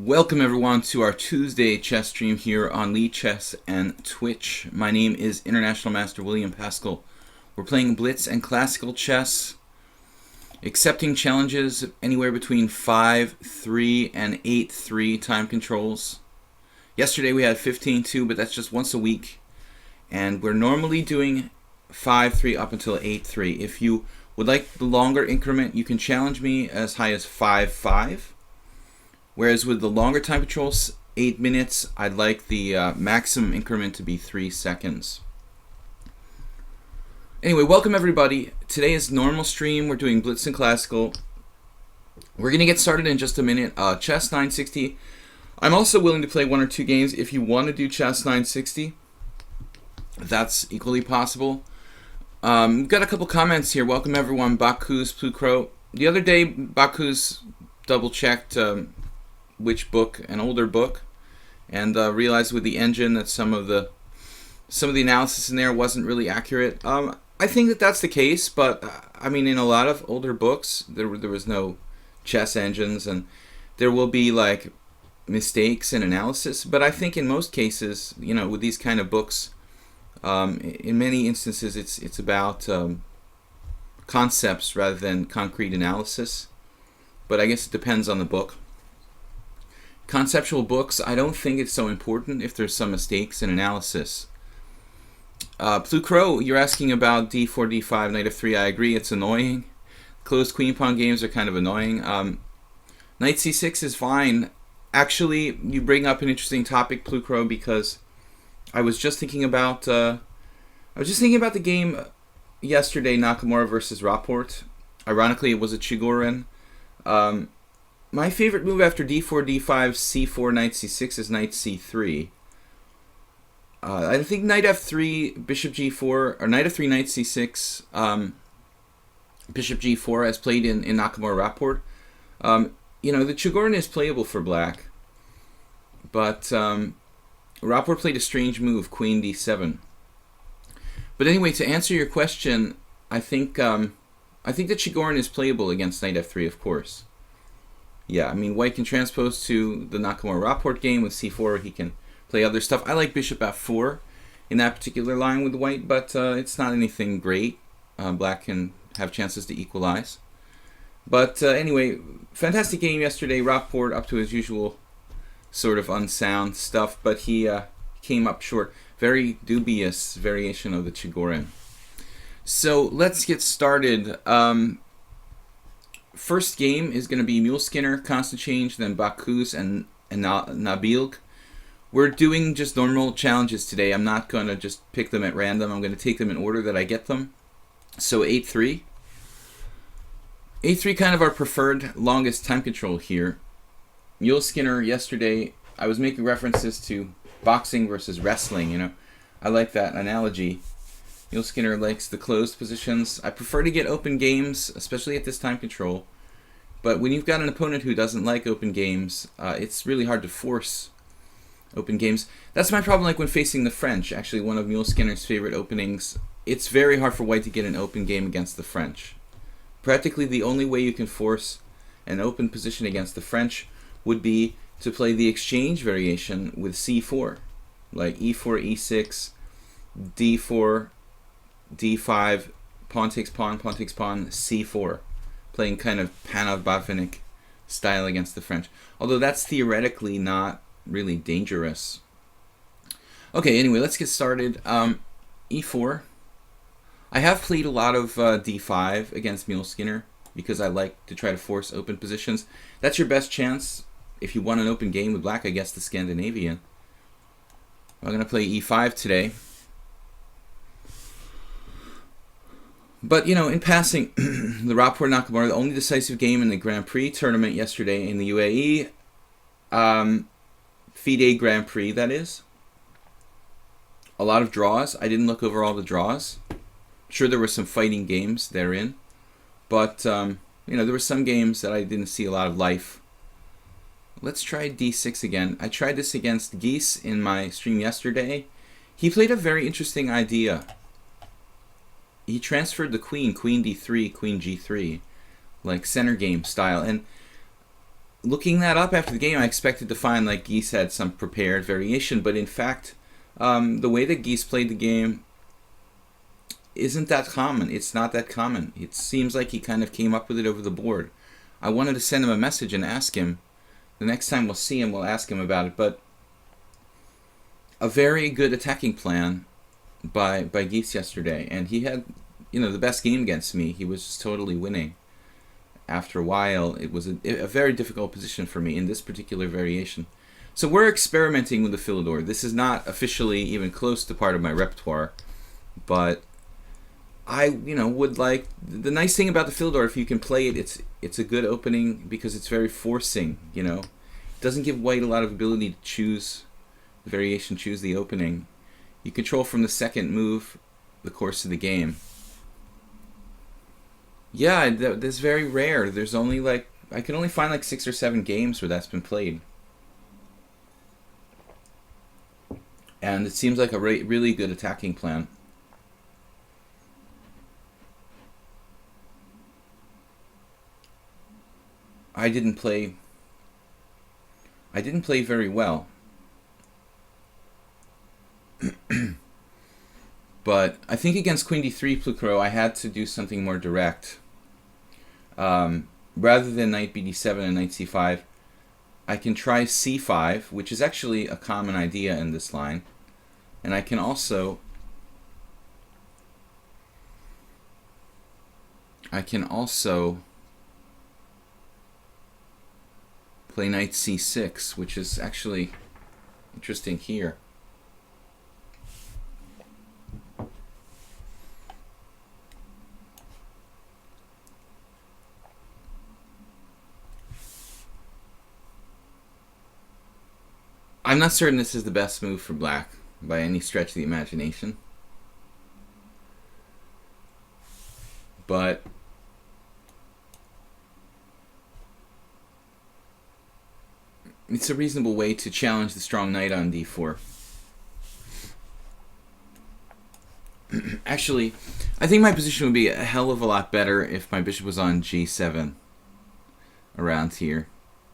Welcome everyone to our Tuesday chess stream here on lichess and Twitch. My name is International Master William Paschall. We're playing blitz and classical chess, accepting challenges anywhere between 5-3 and 8-3 time controls. Yesterday we had 15-2, but that's just once a week. And we're normally doing 5-3 up until 8-3. If you would like the longer increment, you can challenge me as high as 5-5. Whereas with the longer time controls, 8 minutes, I'd like the maximum increment to be 3 seconds. Anyway, welcome everybody. Today is normal stream. We're doing blitz and classical. We're going to get started in just a minute. Chess 960. I'm also willing to play 1 or 2 games. If you want to do chess 960, that's equally possible. We've got a couple comments here. Welcome everyone. Baku's Plukro. The other day, Baku's double-checked which book, an older book, and realized with the engine that some of the analysis in there wasn't really accurate. I think that that's the case, but I mean, in a lot of older books, there was no chess engines, and there will be like mistakes in analysis. But I think in most cases, you know, with these kind of books, in many instances, it's about concepts rather than concrete analysis. But I guess it depends on the book. Conceptual books, I don't think it's so important if there's some mistakes in analysis. Plukro, you're asking about d4, d5, knight f3. I agree, it's annoying. Closed queen pawn games are kind of annoying. Knight c6 is fine. Actually, you bring up an interesting topic, Plukro, because I was just thinking about the game yesterday, Nakamura versus Rapport. Ironically, it was a Chigorin. My favorite move after d4, d5, c4, knight c6 is knight c3. I think knight f3, bishop g4, or knight f3, knight c6, bishop g4 as played in Nakamura Rapport. You know, the Chigorin is playable for black, but Rapport played a strange move, queen d7. But anyway, to answer your question, I think the Chigorin is playable against knight f3, of course. Yeah, I mean, white can transpose to the Nakamura Rapport game with c4. He can play other stuff. I like bishop f4 in that particular line with white, but it's not anything great. Black can have chances to equalize. But anyway, fantastic game yesterday. Rapport up to his usual sort of unsound stuff, but he came up short. Very dubious variation of the Chigorin. So let's get started. First game is going to be Mule Skinner, Constant Change, then Bakus and Nabilk. We're doing just normal challenges today. I'm not going to just pick them at random. I'm going to take them in order that I get them. So 8-3. 8-3 kind of our preferred longest time control here. Mule Skinner yesterday, I was making references to boxing versus wrestling, you know. I like that analogy. Mule Skinner likes the closed positions. I prefer to get open games, especially at this time control. But when you've got an opponent who doesn't like open games, it's really hard to force open games. That's my problem like when facing the French. Actually, one of Mule Skinner's favorite openings. It's very hard for white to get an open game against the French. Practically the only way you can force an open position against the French would be to play the exchange variation with c4. Like e4, e6, d4, d5, pawn takes pawn, c4. Playing kind of Panov-Botvinnik style against the French. Although that's theoretically not really dangerous. Okay, anyway, let's get started. e4. I have played a lot of d5 against Mule Skinner because I like to try to force open positions. That's your best chance if you want an open game with black against the Scandinavian. I'm going to play e5 today. But, you know, in passing, the Rapport Nakamura, the only decisive game in the Grand Prix tournament yesterday in the UAE, FIDE Grand Prix, that is. A lot of draws. I didn't look over all the draws. Sure, there were some fighting games therein. But, you know, there were some games that I didn't see a lot of life. Let's try d6 again. I tried this against Geese in my stream yesterday. He played a very interesting idea. He transferred the queen d3, queen g3, like center game style. And looking that up after the game, I expected to find like Geese had some prepared variation, but in fact, the way that Geese played the game isn't that common. It's not that common. It seems like he kind of came up with it over the board. I wanted to send him a message and ask him. The next time we'll see him, we'll ask him about it. But a very good attacking plan by Geese yesterday, and he had, the best game against me. He was just totally winning. After a while, it was a very difficult position for me in this particular variation. So we're experimenting with the Philidor. This is not officially even close to part of my repertoire, but I, would like, the nice thing about the Philidor, if you can play it, it's a good opening because it's very forcing, It doesn't give white a lot of ability to choose the variation, choose the opening. You control from the second move the course of the game. Yeah, that's very rare. There's only I can only find 6 or 7 games where that's been played. And it seems like a really good attacking plan. I didn't play very well. But I think against Queen d3 Plucro, I had to do something more direct. Rather than knight bd7 and knight c5, I can try c5, which is actually a common idea in this line. And I can also play knight c6, which is actually interesting here. I'm not certain this is the best move for black by any stretch of the imagination. But it's a reasonable way to challenge the strong knight on d4. Actually, I think my position would be a hell of a lot better if my bishop was on g7 around here.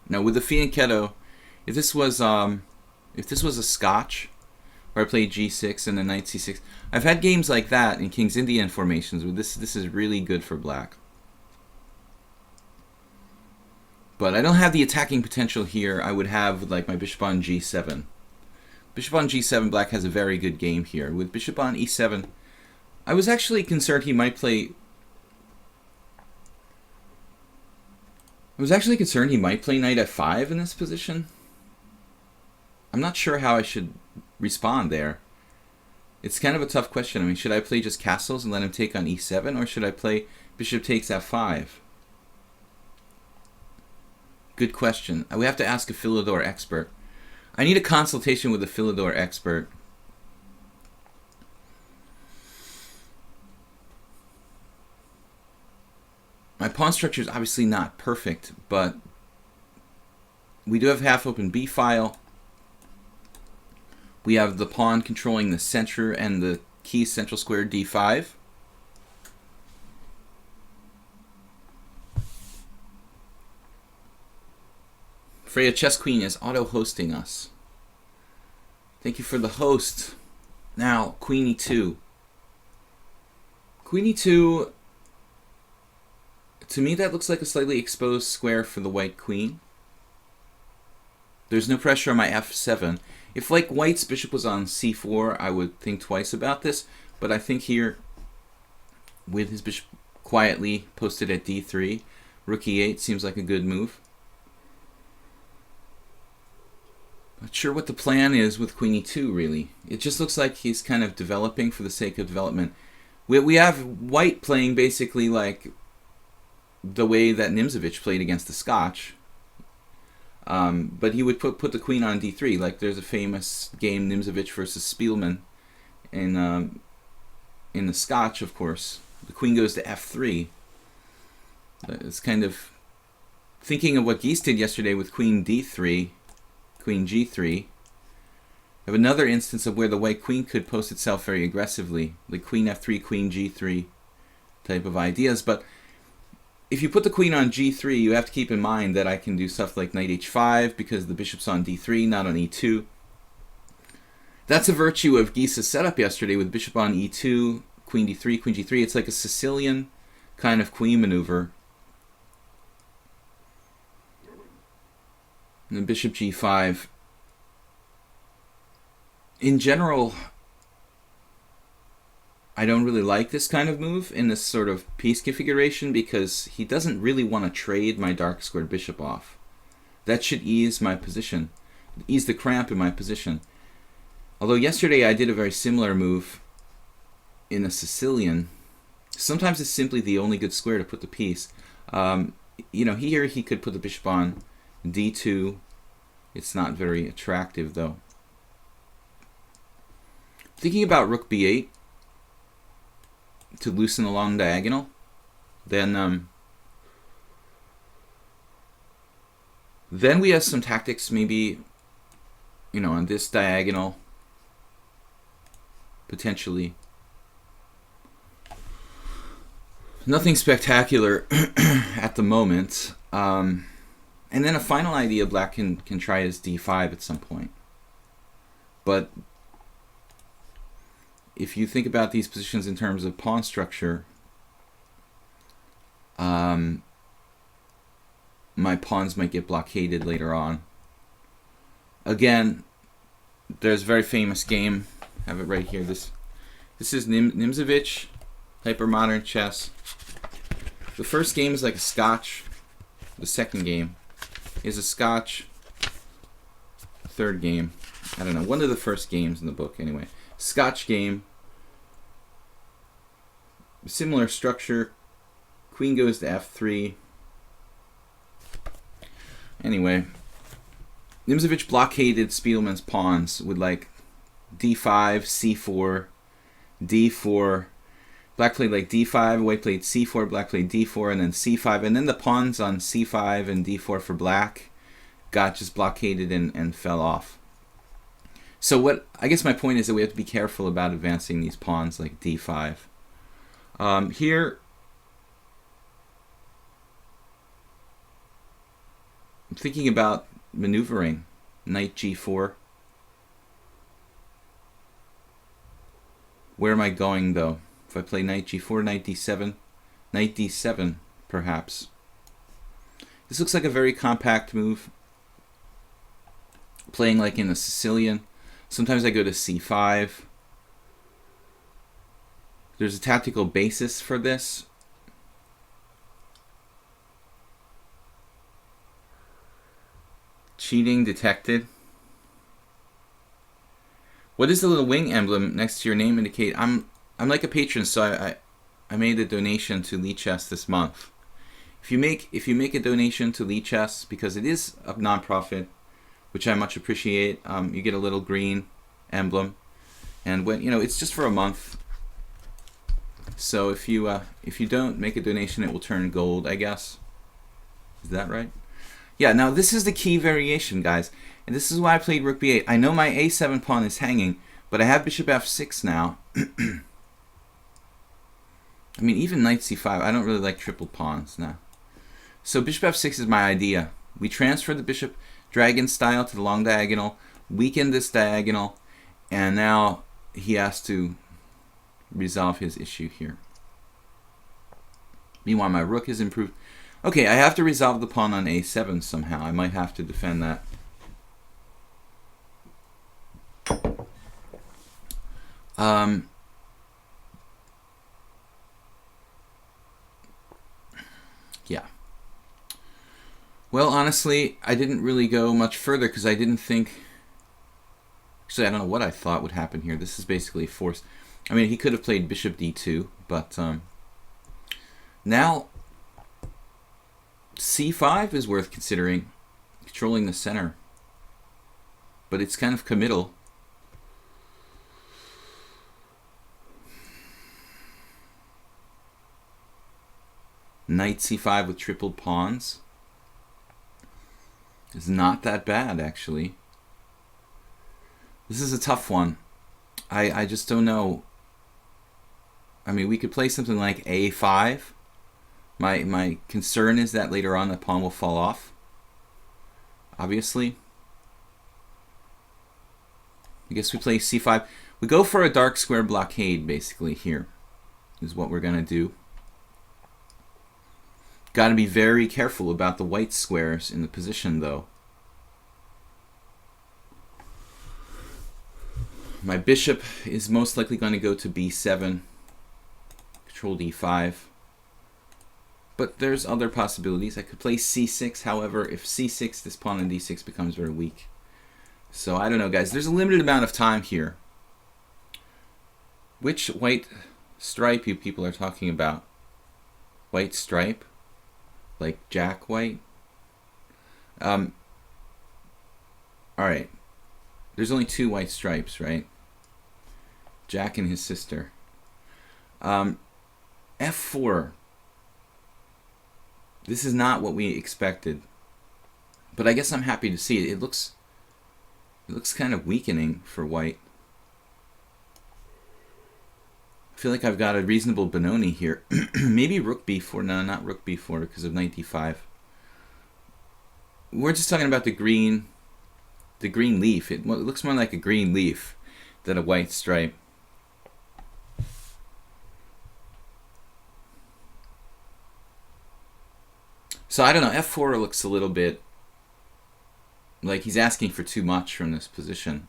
Now with the fianchetto, if this was a Scotch, where I played g6 and then knight c6, I've had games like that in King's Indian formations where this is really good for black. But I don't have the attacking potential here I would have with my bishop on g7. Bishop on g7, black has a very good game here. With bishop on e7, I was actually concerned he might play... knight f5 in this position. I'm not sure how I should respond there. It's kind of a tough question. I mean, should I play just castles and let him take on e7, or should I play bishop takes f5? Good question. We have to ask a Philidor expert. I need a consultation with a Philidor expert. My pawn structure is obviously not perfect, but we do have half-open b-file. We have the pawn controlling the center and the key central square d5. Freya Chess Queen is auto-hosting us. Thank you for the host. Now, Queen e2. Queen e2, to me that looks like a slightly exposed square for the white queen. There's no pressure on my f7. If white's bishop was on c4, I would think twice about this, but I think here, with his bishop quietly posted at d3, rook e8 seems like a good move. Not sure what the plan is with Queen e2, really. It just looks like he's kind of developing for the sake of development. We have white playing basically like the way that Nimzovich played against the Scotch. But he would put the queen on d3. Like there's a famous game, Nimzovich versus Spielman, in the Scotch, of course. The queen goes to f3. It's kind of thinking of what Geese did yesterday with queen d3, queen g3. I have another instance of where the white queen could post itself very aggressively, like queen f3, queen g3 type of ideas. But if you put the queen on g3, you have to keep in mind that I can do stuff like knight h5 because the bishop's on d3, not on e2. That's a virtue of Gisa's setup yesterday with bishop on e2, queen d3, queen g3. It's like a Sicilian kind of queen maneuver. And then bishop g5. In general, I don't really like this kind of move in this sort of piece configuration because he doesn't really want to trade my dark squared bishop off. That should ease my position, ease the cramp in my position. Although yesterday I did a very similar move in a Sicilian. Sometimes it's simply the only good square to put the piece. You know, here he could put the bishop on d2. It's not very attractive though. Thinking about rook b8 to loosen the long diagonal, then we have some tactics, maybe, you know, on this diagonal, potentially. Nothing spectacular at the moment. And then a final idea black can try is d5 at some point. But if you think about these positions in terms of pawn structure, my pawns might get blockaded later on. Again, there's a very famous game. I have it right here. This is Nimzovich, Hypermodern Chess. The first game is like a Scotch. The second game is a Scotch. Third game, I don't know, one of the first games in the book anyway. Scotch game. Similar structure. Queen goes to f3. Anyway, Nimzovich blockaded Spielman's pawns with like d5, c4, d4. Black played like d5, white played c4, black played d4, and then c5. And then the pawns on c5 and d4 for black got just blockaded and fell off. So what I guess my point is that we have to be careful about advancing these pawns like d5. Here, I'm thinking about maneuvering knight g4. Where am I going though? If I play knight g4, knight d7 perhaps. This looks like a very compact move. Playing like in a Sicilian. Sometimes I go to c5. There's a tactical basis for this. Cheating detected. What does the little wing emblem next to your name indicate? I'm like a patron, so I made a donation to lichess this month. If you make a donation to lichess, because it is a non-profit, which I much appreciate, you get a little green emblem, and when it's just for a month. So if you don't make a donation, it will turn gold, I guess. Is that right? Yeah. Now this is the key variation, guys, and this is why I played rook b8. I know my a7 pawn is hanging, but I have bishop f6 now. I mean, even knight c5. I don't really like triple pawns now. So bishop f6 is my idea. We transfer the bishop dragon style to the long diagonal, weaken this diagonal, and now he has to resolve his issue here. Meanwhile, my rook is improved. Okay, I have to resolve the pawn on a7 somehow. I might have to defend that. Yeah. Well, honestly, I didn't really go much further because I didn't think... Actually, I don't know what I thought would happen here. This is basically forced. I mean, he could have played bishop d2, but now c5 is worth considering, controlling the center. But it's kind of committal. Knight c5 with tripled pawns is not that bad, actually. This is a tough one. I just don't know. I mean, we could play something like a5, My concern is that later on the pawn will fall off, obviously. I guess we play c5. We go for a dark square blockade, basically, here, is what we're going to do. Got to be very careful about the white squares in the position, though. My bishop is most likely going to go to b7, control d5. But there's other possibilities. I could play c6, however, if c6, this pawn on d6 becomes very weak. So I don't know, guys. There's a limited amount of time here. Which white stripe you people are talking about? White stripe? Like jack white? Alright. There's only two white stripes, right? Jack and his sister. F4. This is not what we expected. But I guess I'm happy to see it. It looks kind of weakening for white. I feel like I've got a reasonable Benoni here. Maybe rook b4. No, not rook b4 because of knight d5. We're just talking about the green leaf. It looks more like a green leaf than a white stripe. So I don't know, f4 looks a little bit like he's asking for too much from this position.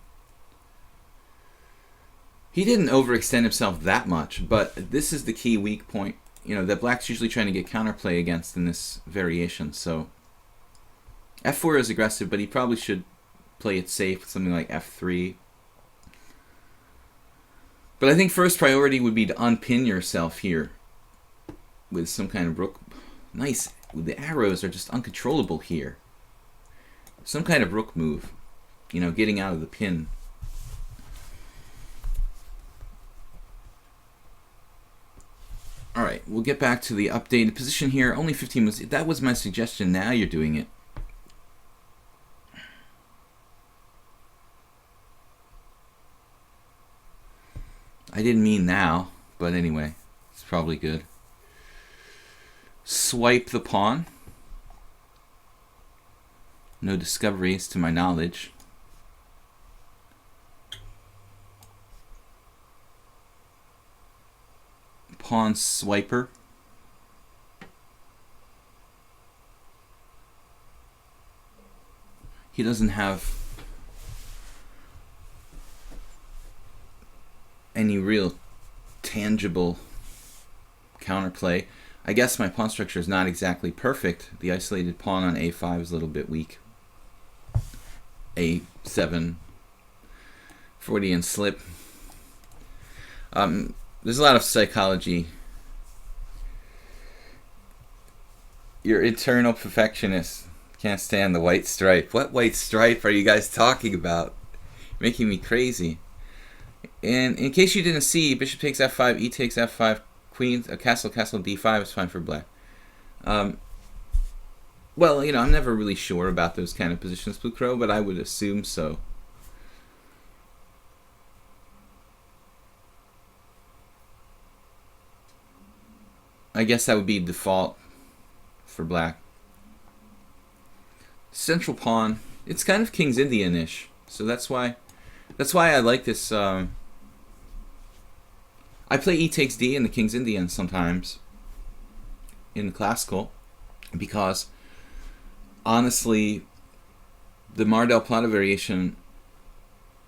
He didn't overextend himself that much, but this is the key weak point, you know, that black's usually trying to get counterplay against in this variation. So f4 is aggressive, but he probably should play it safe with something like f3. But I think first priority would be to unpin yourself here with some kind of rook. Nice. The arrows are just uncontrollable here. Some kind of rook move, you know, getting out of the pin. Alright, we'll get back to the updated position here. Only 15 moves. That was my suggestion. Now you're doing it. I didn't mean now, but anyway, it's probably good. Swipe the pawn. No discoveries to my knowledge. Pawn swiper. He doesn't have any real tangible counterplay. I guess my pawn structure is not exactly perfect. The isolated pawn on a5 is a little bit weak. a7, Freudian slip. There's a lot of psychology. You're eternal perfectionist. Can't stand the white stripe. What white stripe are you guys talking about? You're making me crazy. And in case you didn't see, bishop takes f5, e takes f5, queen, castle d5 is fine for black. Well, you know, I'm never really sure about those kind of positions, Blue Crow, but I would assume so. I guess that would be default for black. Central pawn, it's kind of King's Indian-ish, so that's why I like this. I play e takes d in the King's Indian sometimes in the classical, because honestly, the Mar del Plata variation,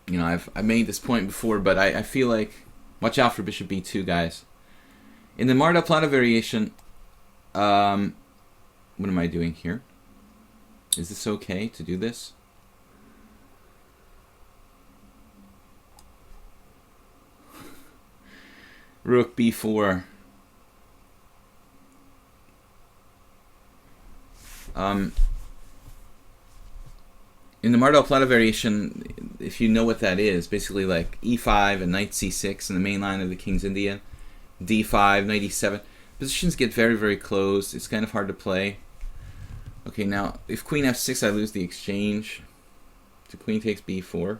you know, I've made this point before, but I feel like, watch out for bishop b2, guys. In the Mar del Plata variation, what am I doing here? Is this okay to do this? Rook b4. In the Mar del Plata variation, if you know what that is, basically like e5 and knight c6 in the main line of the King's Indian, d5, knight e7. Positions get very, very close. It's kind of hard to play. Okay, now if queen f6, I lose the exchange. So queen takes b4.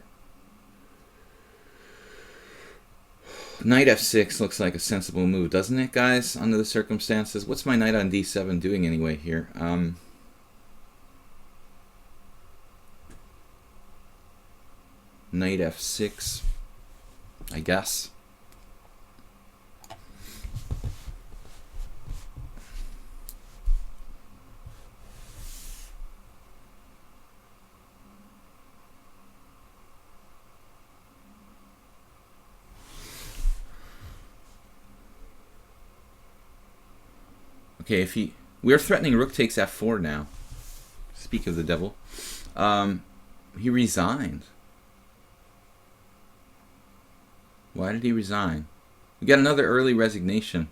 Knight f6 looks like a sensible move, doesn't it, guys, under the circumstances? What's my knight on d7 doing anyway here? Knight f6, I guess. Okay, if we're threatening rook takes f4 now. Speak of the devil. He resigned. Why did he resign? We got another early resignation.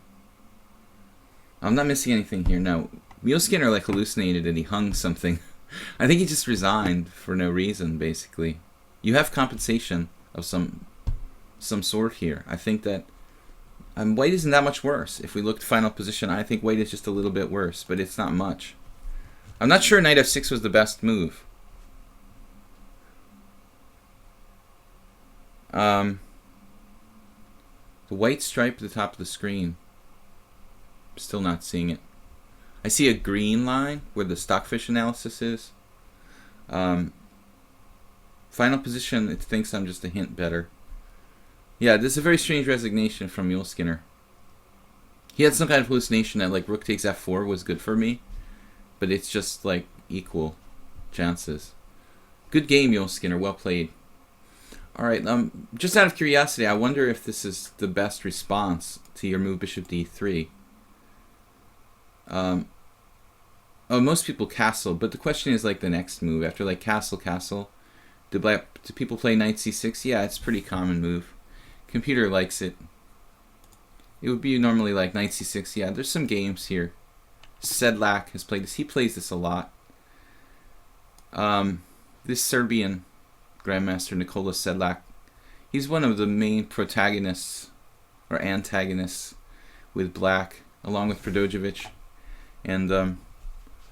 I'm not missing anything here. No, Skinner like hallucinated and he hung something. I think he just resigned for no reason, basically. You have compensation of some sort here. I think that white isn't that much worse. If we look at final position, I think white is just a little bit worse, but it's not much. I'm not sure knight f6 was the best move. The white stripe at the top of the screen. Still not seeing it. I see a green line where the stockfish analysis is. Final position, it thinks I'm just a hint better. Yeah, this is a very strange resignation from Mule Skinner. He had some kind of hallucination that like rook takes f4 was good for me, but it's just like equal chances. Good game, Mule Skinner. Well played. All right. Just out of curiosity, I wonder if this is the best response to your move bishop d3. Oh, most people castle, but the question is like the next move after like castle. Do people play knight c6? Yeah, it's a pretty common move. Computer likes it. It would be normally like knight c6. Yeah, there's some games here. Sedlak has played this. He plays this a lot. This Serbian Grandmaster Nikola Sedlak, he's one of the main protagonists or antagonists with black, along with Prdojevic. And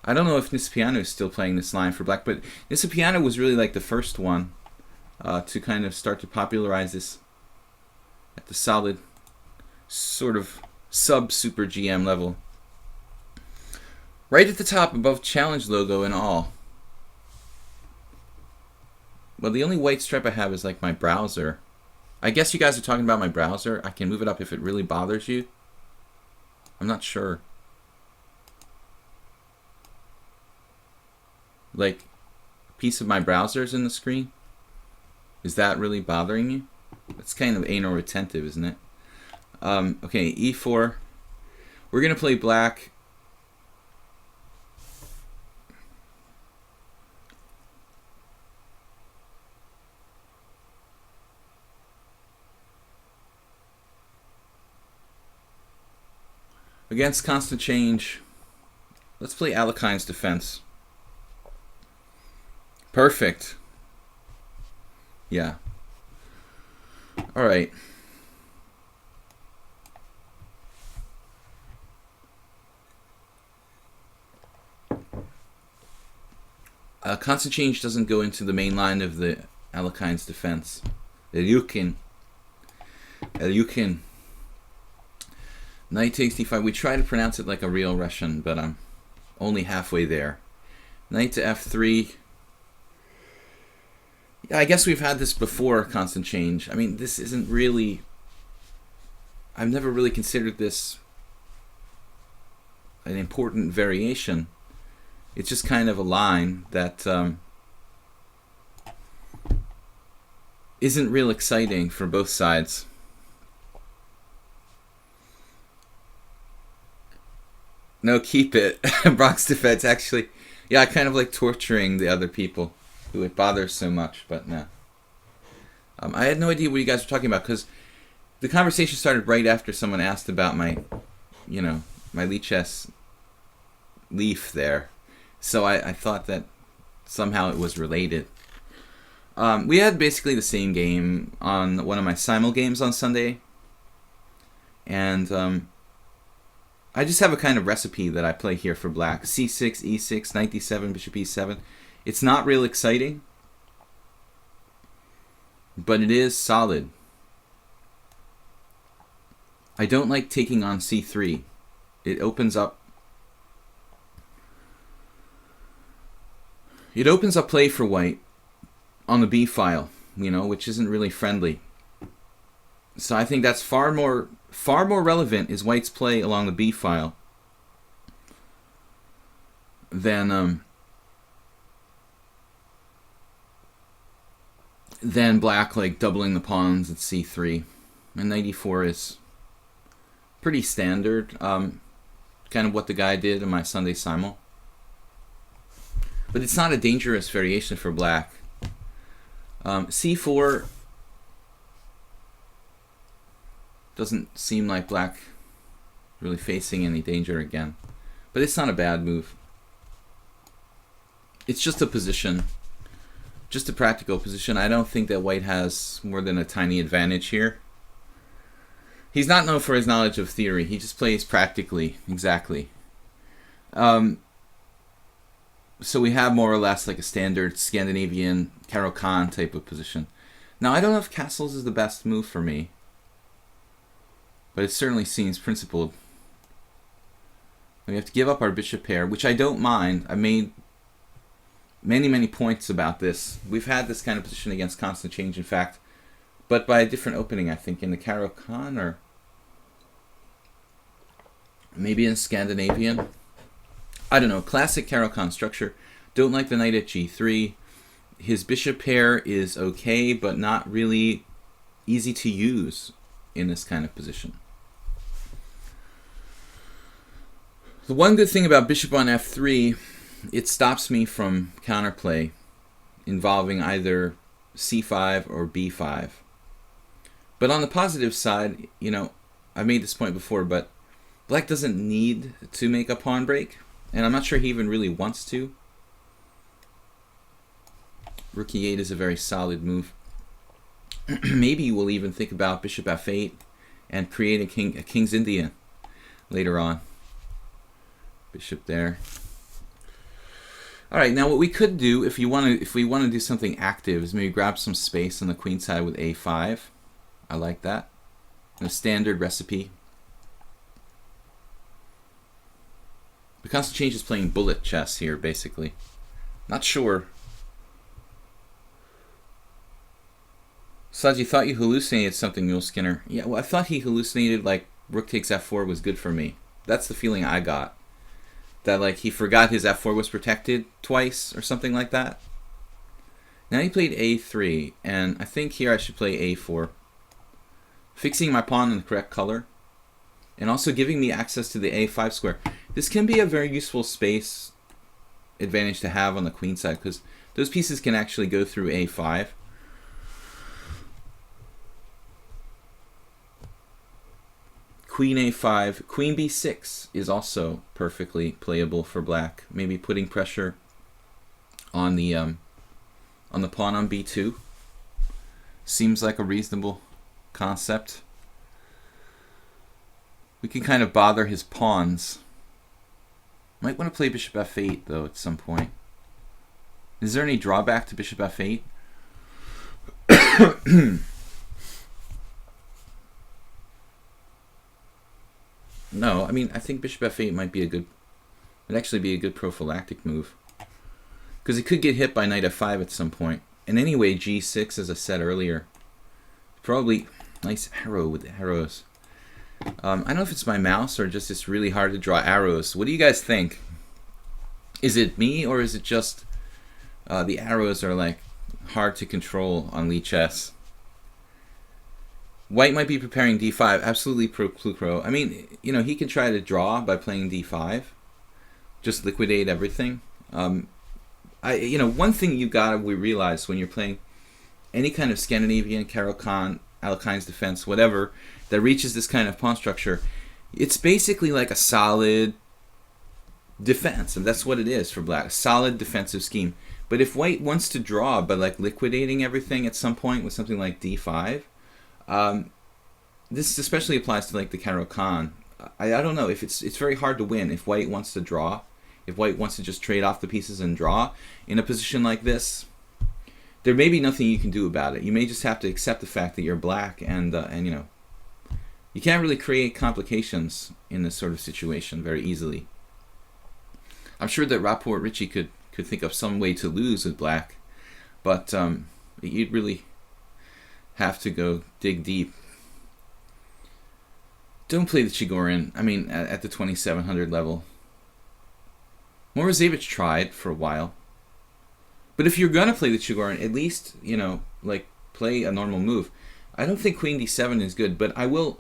I don't know if Nicepiano is still playing this line for black, but Nicepiano was really like the first one to kind of start to popularize this at the solid sort of sub-super GM level. Right at the top above challenge logo and all. Well, the only white stripe I have is like my browser. I guess you guys are talking about my browser. I can move it up if it really bothers you. I'm not sure. Like, a piece of my browser is in the screen? Is that really bothering you? That's kind of anal retentive, isn't it? Okay, e4. We're going to play black. Against constant change, let's play Alekhein's defense. Perfect. Yeah. All right. Constant change doesn't go into the main line of the Alekhein's defense.Elyukin. Knight takes d5. We try to pronounce it like a real Russian, but I'm only halfway there. Knight to f3. Yeah, I guess we've had this before, constant change. I mean, this isn't really... I've never really considered this an important variation. It's just kind of a line that isn't real exciting for both sides. No, keep it. Brock's defense, actually. Yeah, I kind of like torturing the other people who it bothers so much, but no. I had no idea what you guys were talking about, because the conversation started right after someone asked about my, my lichess leaf there. So I thought that somehow it was related. We had basically the same game on one of my simul games on Sunday. And I just have a kind of recipe that I play here for black. c6, e6, knight d7, bishop e7. It's not real exciting, but it is solid. I don't like taking on c3. It opens up play for white on the b file, which isn't really friendly. So I think that's far more relevant is white's play along the b file than black like doubling the pawns at c3. And knight e4 is pretty standard, kind of what the guy did in my Sunday simul. But it's not a dangerous variation for black. c4 doesn't seem like black really facing any danger again. But it's not a bad move. It's just a position. Just a practical position. I don't think that white has more than a tiny advantage here. He's not known for his knowledge of theory. He just plays practically, exactly. So we have more or less like a standard Scandinavian Caro-Kann type of position. Now, I don't know if castles is the best move for me, but it certainly seems principled. We have to give up our bishop pair, which I don't mind. I made many points about this. We've had this kind of position against constant change, in fact, but by a different opening, I think, in the Caro-Kann or maybe in Scandinavian. I don't know. Classic Caro-Kann structure. Don't like the knight at g3. His bishop pair is okay, but not really easy to use in this kind of position. The one good thing about bishop on f3, it stops me from counterplay involving either c5 or b5. But on the positive side, I made this point before, but black doesn't need to make a pawn break, and I'm not sure he even really wants to. Rook e8 is a very solid move. Maybe we'll even think about bishop f8 and create a King's Indian later on. Bishop there. All right, now what we could do if we want to do something active is maybe grab some space on the queen side with a5. I like that. A standard recipe. The constant change is playing bullet chess here, basically. Not sure. Saji, thought you hallucinated something, Mule Skinner. Yeah, well, I thought he hallucinated like rook takes f4 was good for me. That's the feeling I got. That like he forgot his f4 was protected twice or something like that. Now he played a3, and I think here I should play a4. Fixing my pawn in the correct color, and also giving me access to the a5 square. This can be a very useful space advantage to have on the queen side, because those pieces can actually go through a5. Queen a5, queen b6 is also perfectly playable for black. Maybe putting pressure on the pawn on b2 seems like a reasonable concept. We can kind of bother his pawns. Might want to play bishop f8 though at some point. Is there any drawback to bishop f8? No, I mean, I think bishop f8 might actually be a good prophylactic move. Because it could get hit by knight f5 at some point. And anyway, g6, as I said earlier, probably nice arrow with the arrows. I don't know if it's my mouse or just it's really hard to draw arrows. What do you guys think? Is it me, or is it just the arrows are like hard to control on lichess? White might be preparing d5. Absolutely pro. I mean, he can try to draw by playing d5. Just liquidate everything. One thing you gotta realize when you're playing any kind of Scandinavian, Caro-Kann, Alekhine's defense, whatever, that reaches this kind of pawn structure, it's basically like a solid defense, and that's what it is for black. A solid defensive scheme. But if white wants to draw by like liquidating everything at some point with something like d5, this especially applies to like the Caro-Kann. I don't know if it's very hard to win if white wants to draw. If white wants to just trade off the pieces and draw in a position like this, there may be nothing you can do about it. You may just have to accept the fact that you're black and You can't really create complications in this sort of situation very easily. I'm sure that Rapport Richie could think of some way to lose with black, but you'd really have to go dig deep. Don't play the Chigorin, I mean, at the 2700 level. Morozevich tried for a while. But if you're going to play the Chigorin, at least, you know, like, play a normal move. I don't think Queen D7 is good, but I'm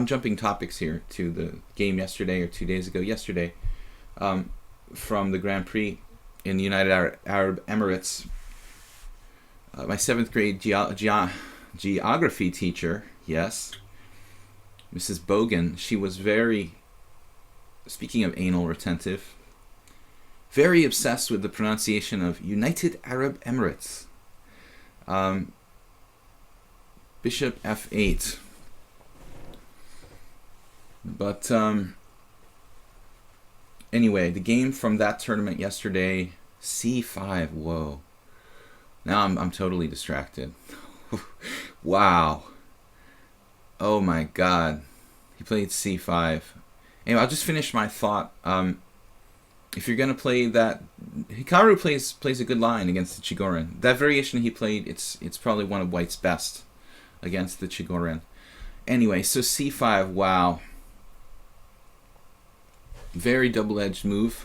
jumping topics here to the game yesterday or 2 days ago. Yesterday, from the Grand Prix in the United Arab Emirates. My 7th grade geography teacher, yes, Mrs. Bogan, she was very, speaking of anal retentive, very obsessed with the pronunciation of United Arab Emirates. Bishop F8. But anyway, the game from that tournament yesterday, C5. Whoa. Now I'm totally distracted. Wow. Oh my god. He played C5. Anyway, I'll just finish my thought. If you're gonna play that, Hikaru plays a good line against the Chigorin. That variation he played, it's probably one of White's best against the Chigorin. Anyway, so C5. Wow. Very double-edged move.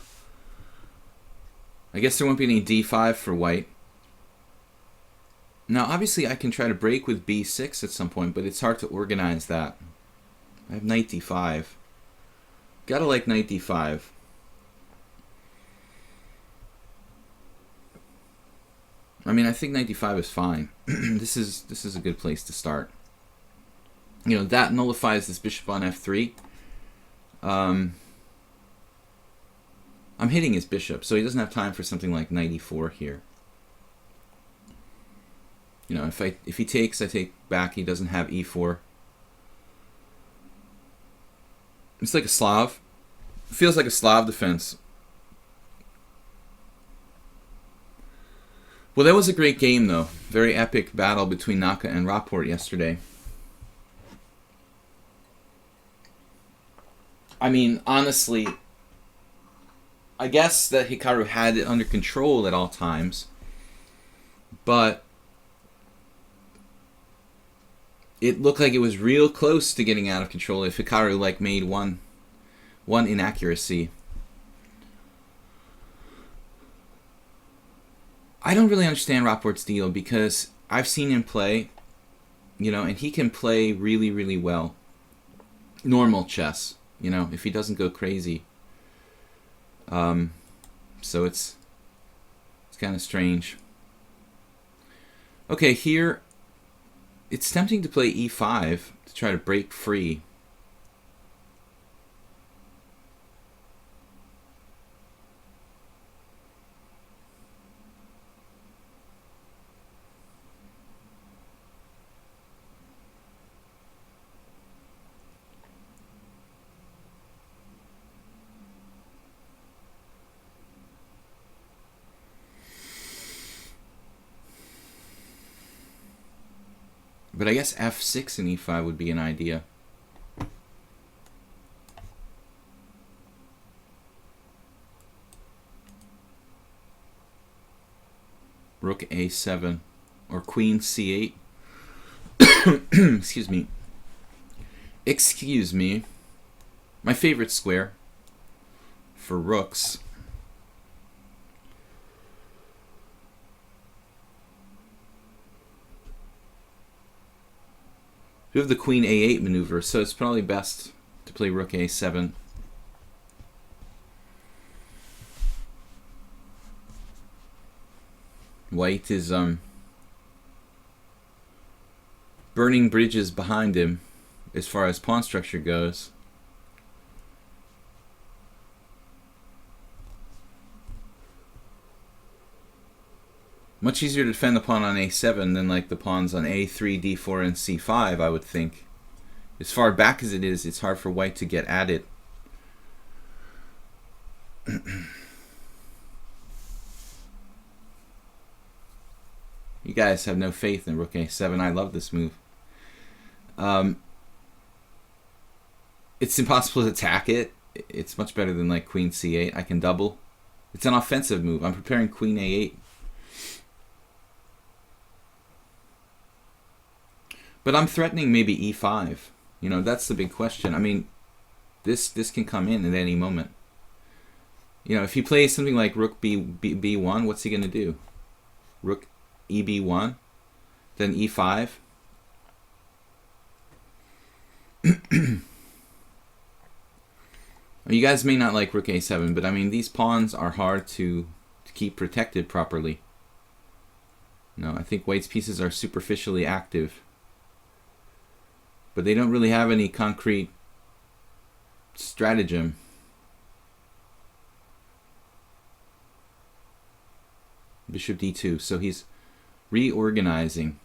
I guess there won't be any D5 for White. Now, obviously, I can try to break with B6 at some point, but it's hard to organize that. I have Knight D5. Gotta like Knight D5. I mean, I think Knight D5 is fine. This is a good place to start. You know, that nullifies this bishop on F3. I'm hitting his bishop, so he doesn't have time for something like Knight E4 here. You know, if he takes, I take back. He doesn't have E4. It's like a Slav. It feels like a Slav defense. Well, that was a great game, though. Very epic battle between Naka and Rapport yesterday. I mean, honestly, I guess that Hikaru had it under control at all times, but it looked like it was real close to getting out of control if Hikaru like made one inaccuracy. I don't really understand Rapport's deal because I've seen him play, you know, and he can play really, really well. Normal chess, you know, if he doesn't go crazy. So it's kind of strange. Okay, here it's tempting to play E5 to try to break free. But I guess F6 and E5 would be an idea. Rook A7 or Queen C8. Excuse me. Excuse me. My favorite square for rooks. We have the Queen A8 maneuver, so it's probably best to play Rook A7. White is burning bridges behind him as far as pawn structure goes. Much easier to defend the pawn on A7 than like the pawns on A3, D4, and C5, I would think. As far back as it is, it's hard for White to get at it. You guys have no faith in Rook A7. I love this move. It's impossible to attack it. It's much better than like queen c8. I can double. It's an offensive move. I'm preparing queen a8. But I'm threatening maybe e5. You know, that's the big question. I mean, this can come in at any moment. You know, if he plays something like rook b1, what's he going to do? Rook eb1, then e5. You guys may not like rook a7, but I mean, these pawns are hard to keep protected properly. No, I think white's pieces are superficially active, but they don't really have any concrete stratagem. Bishop d2, so he's reorganizing.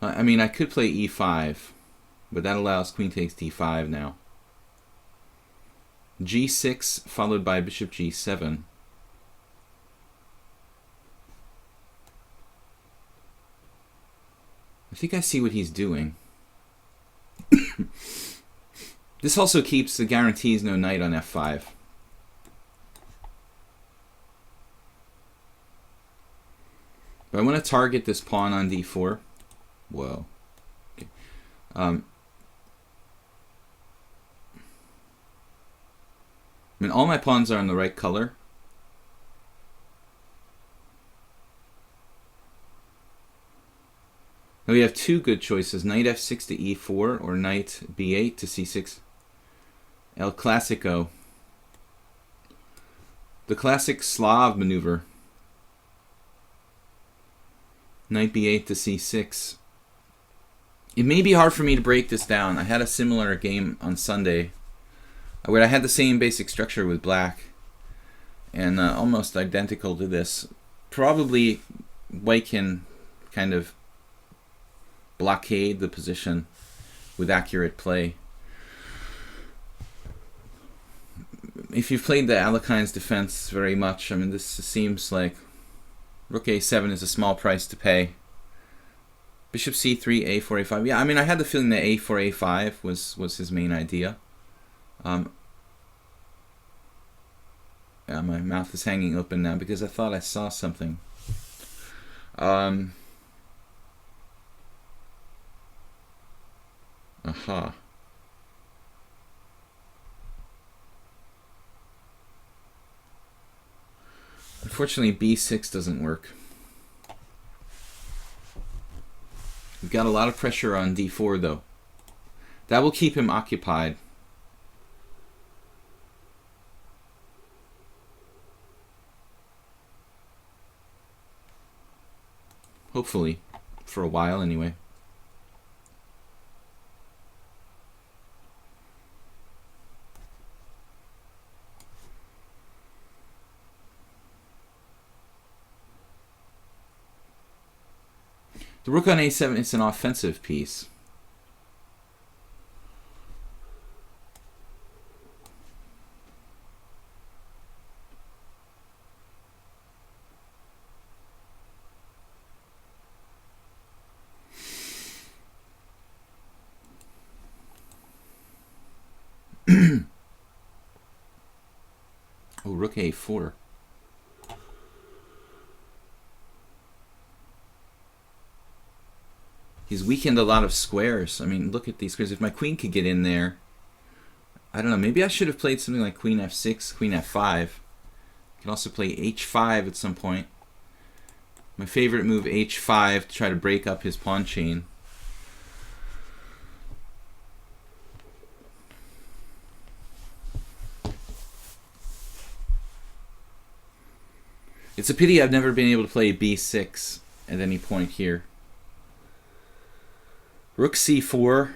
I mean, I could play e5, but that allows queen takes d5 now. g6 followed by bishop g7. I think I see what he's doing. This also keeps the guarantees no knight on f5. But I want to target this pawn on d4. Whoa. Okay. I mean, all my pawns are in the right color. Now we have two good choices, knight f6 to e4 or knight b8 to c6. El Clasico. The classic Slav maneuver. Knight b8 to c6. It may be hard for me to break this down. I had a similar game on Sunday where I had the same basic structure with black and almost identical to this. Probably white can kind of blockade the position with accurate play. If you've played the Alekhine's defense very much, I mean, this seems like rook a7 is a small price to pay. Bishop c3, a4, a5. Yeah, I mean, I had the feeling that a4, a5 was his main idea. Yeah, my mouth is hanging open now because I thought I saw something. Aha. Unfortunately, b6 doesn't work. We've got a lot of pressure on d4, though. That will keep him occupied. Hopefully, for a while anyway. The rook on a7 is an offensive piece. Oh, rook a4. He's weakened a lot of squares. I mean, look at these squares. If my queen could get in there, I don't know, maybe I should have played something like queen f6, queen f5. I can also play h5 at some point. My favorite move, h5, to try to break up his pawn chain. It's a pity I've never been able to play b6 at any point here. Rook c4.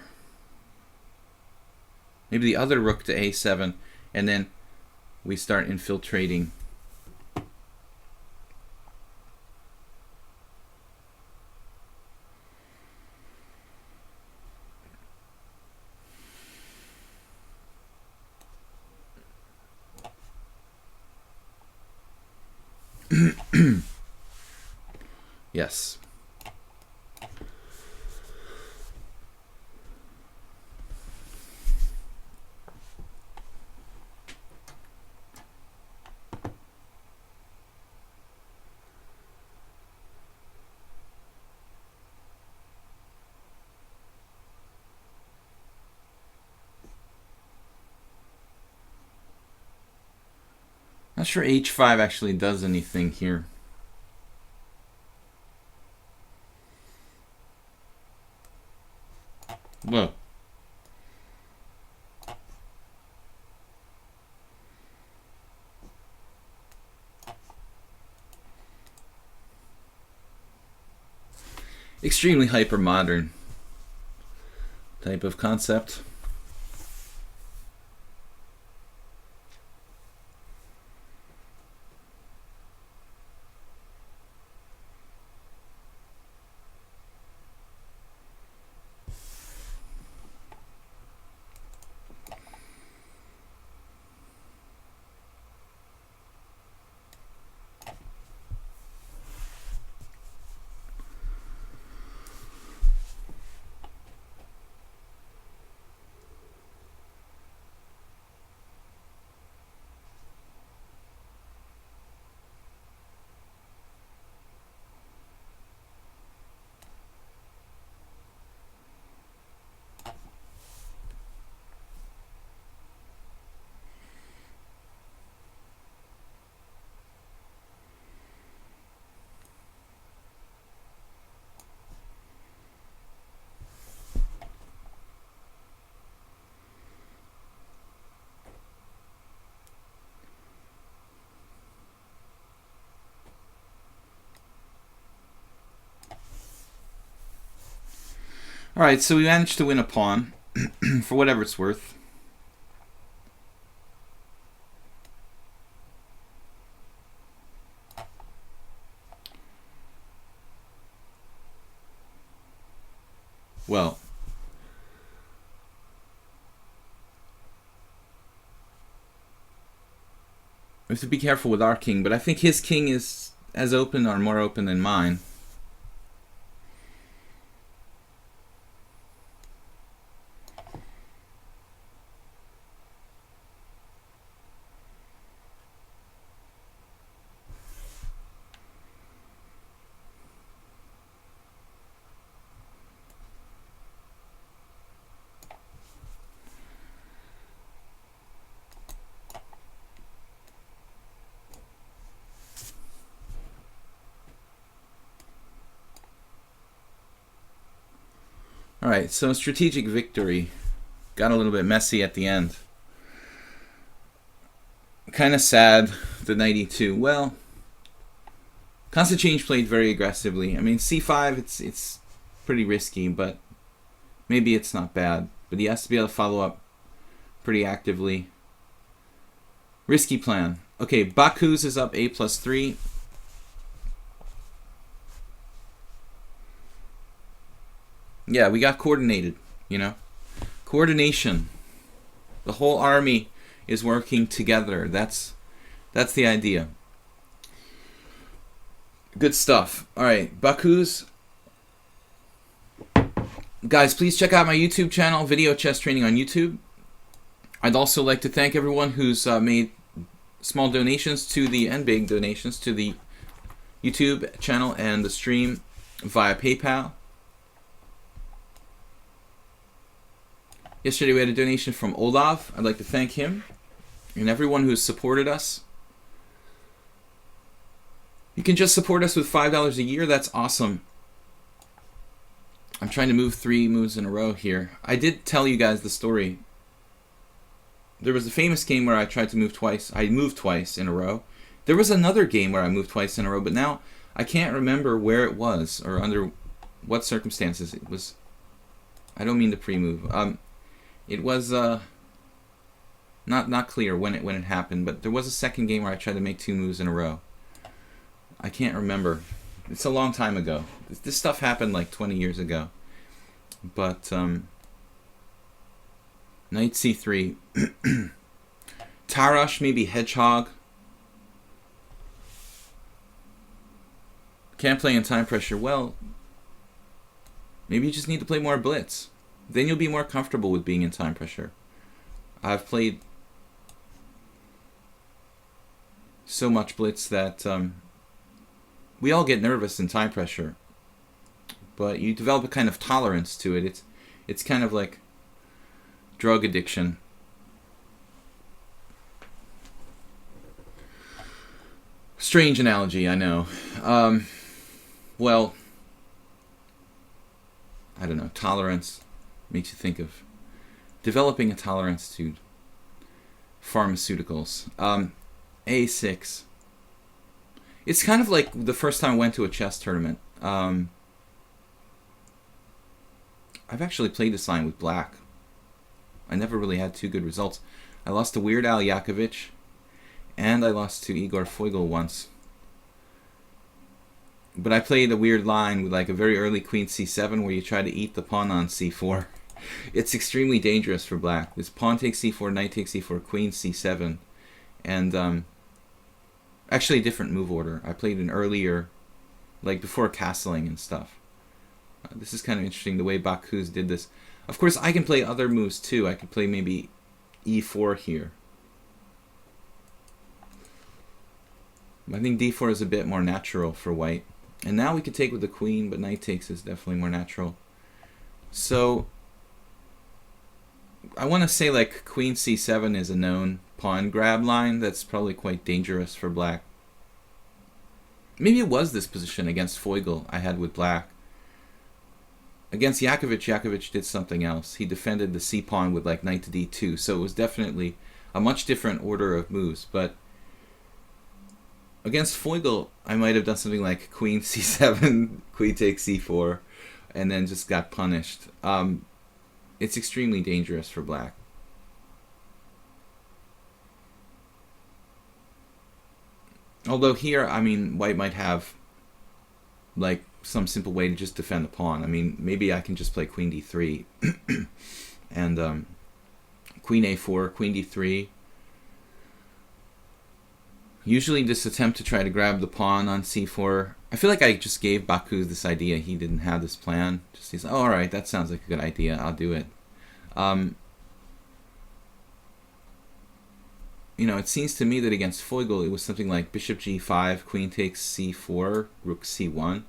Maybe the other rook to a7. And then we start infiltrating. Yes. Not sure h5 actually does anything here. Whoa. Extremely hyper modern type of concept. Alright, so we managed to win a pawn, for whatever it's worth. Well, we have to be careful with our king, but I think his king is as open or more open than mine. Alright, so strategic victory. Got a little bit messy at the end. Kind of sad, the knight e2. Well, constant change played very aggressively. I mean, c5, it's pretty risky, but maybe it's not bad. But he has to be able to follow up pretty actively. Risky plan. Okay, Baku's is up a+3. Yeah, we got coordinated, you know. Coordination. The whole army is working together. That's the idea. Good stuff. All right, Baku's. Guys, please check out my YouTube channel, Video Chess Training on YouTube. I'd also like to thank everyone who's made small donations to the and big donations to the YouTube channel and the stream via PayPal. Yesterday we had a donation from Olav. I'd like to thank him and everyone who's supported us. You can just support us with $5 a year. That's awesome. I'm trying to move 3 moves in a row here. I did tell you guys the story. There was a famous game where I tried to move twice. I moved twice in a row. There was another game where I moved twice in a row, but now I can't remember where it was or under what circumstances it was. I don't mean to pre-move. It was not clear when it happened, but there was a second game where I tried to make 2 moves in a row. I can't remember. It's a long time ago. This stuff happened like 20 years ago. But knight c3. Tarash, maybe hedgehog. Can't play in time pressure. Well, maybe you just need to play more blitz. Then you'll be more comfortable with being in time pressure. I've played so much blitz that we all get nervous in time pressure, but you develop a kind of tolerance to it. It's kind of like drug addiction. Strange analogy, I know. Well, I don't know. Tolerance makes you think of developing a tolerance to pharmaceuticals. A6. It's kind of like the first time I went to a chess tournament. I've actually played this line with black. I never really had too good results. I lost to Weird Al Yankovic, and I lost to Igor Foigle once. But I played a weird line with like a very early queen c7 where you try to eat the pawn on c4. It's extremely dangerous for black. This pawn takes c4, knight takes c4, queen c7. And actually a different move order. I played an earlier, like before castling and stuff. This is kind of interesting the way Bakus did this. Of course, I can play other moves too. I could play maybe e4 here. I think d4 is a bit more natural for white. And now we could take with the queen, but knight takes is definitely more natural. So I want to say like queen c7 is a known pawn grab line that's probably quite dangerous for black. Maybe it was this position against Foigle I had with black. Against Yankovic, Yankovic did something else. He defended the c-pawn with like knight to d2, so it was definitely a much different order of moves. But against Foigle, I might have done something like queen c7, queen takes c4, and then just got punished. It's extremely dangerous for black. Although here, I mean, white might have like some simple way to just defend the pawn. I mean, maybe I can just play queen d3 and queen a4, queen d3. Usually this attempt to try to grab the pawn on c4, I feel like I just gave Bakus this idea. He didn't have this plan. Just he's, oh, all right, that sounds like a good idea. I'll do it. You know, it seems to me that against Foigle, it was something like bishop g5, queen takes c4, rook c1.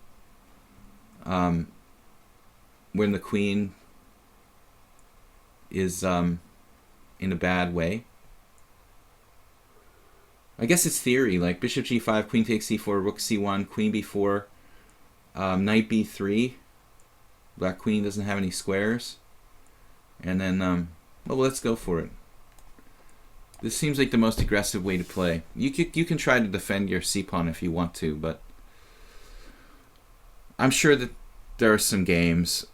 When the queen is in a bad way. I guess it's theory, like bishop g5, queen takes c4, rook c1, queen b4, knight b3. Black queen doesn't have any squares. And then, well, let's go for it. This seems like the most aggressive way to play. You can try to defend your c-pawn if you want to, but I'm sure that there are some games.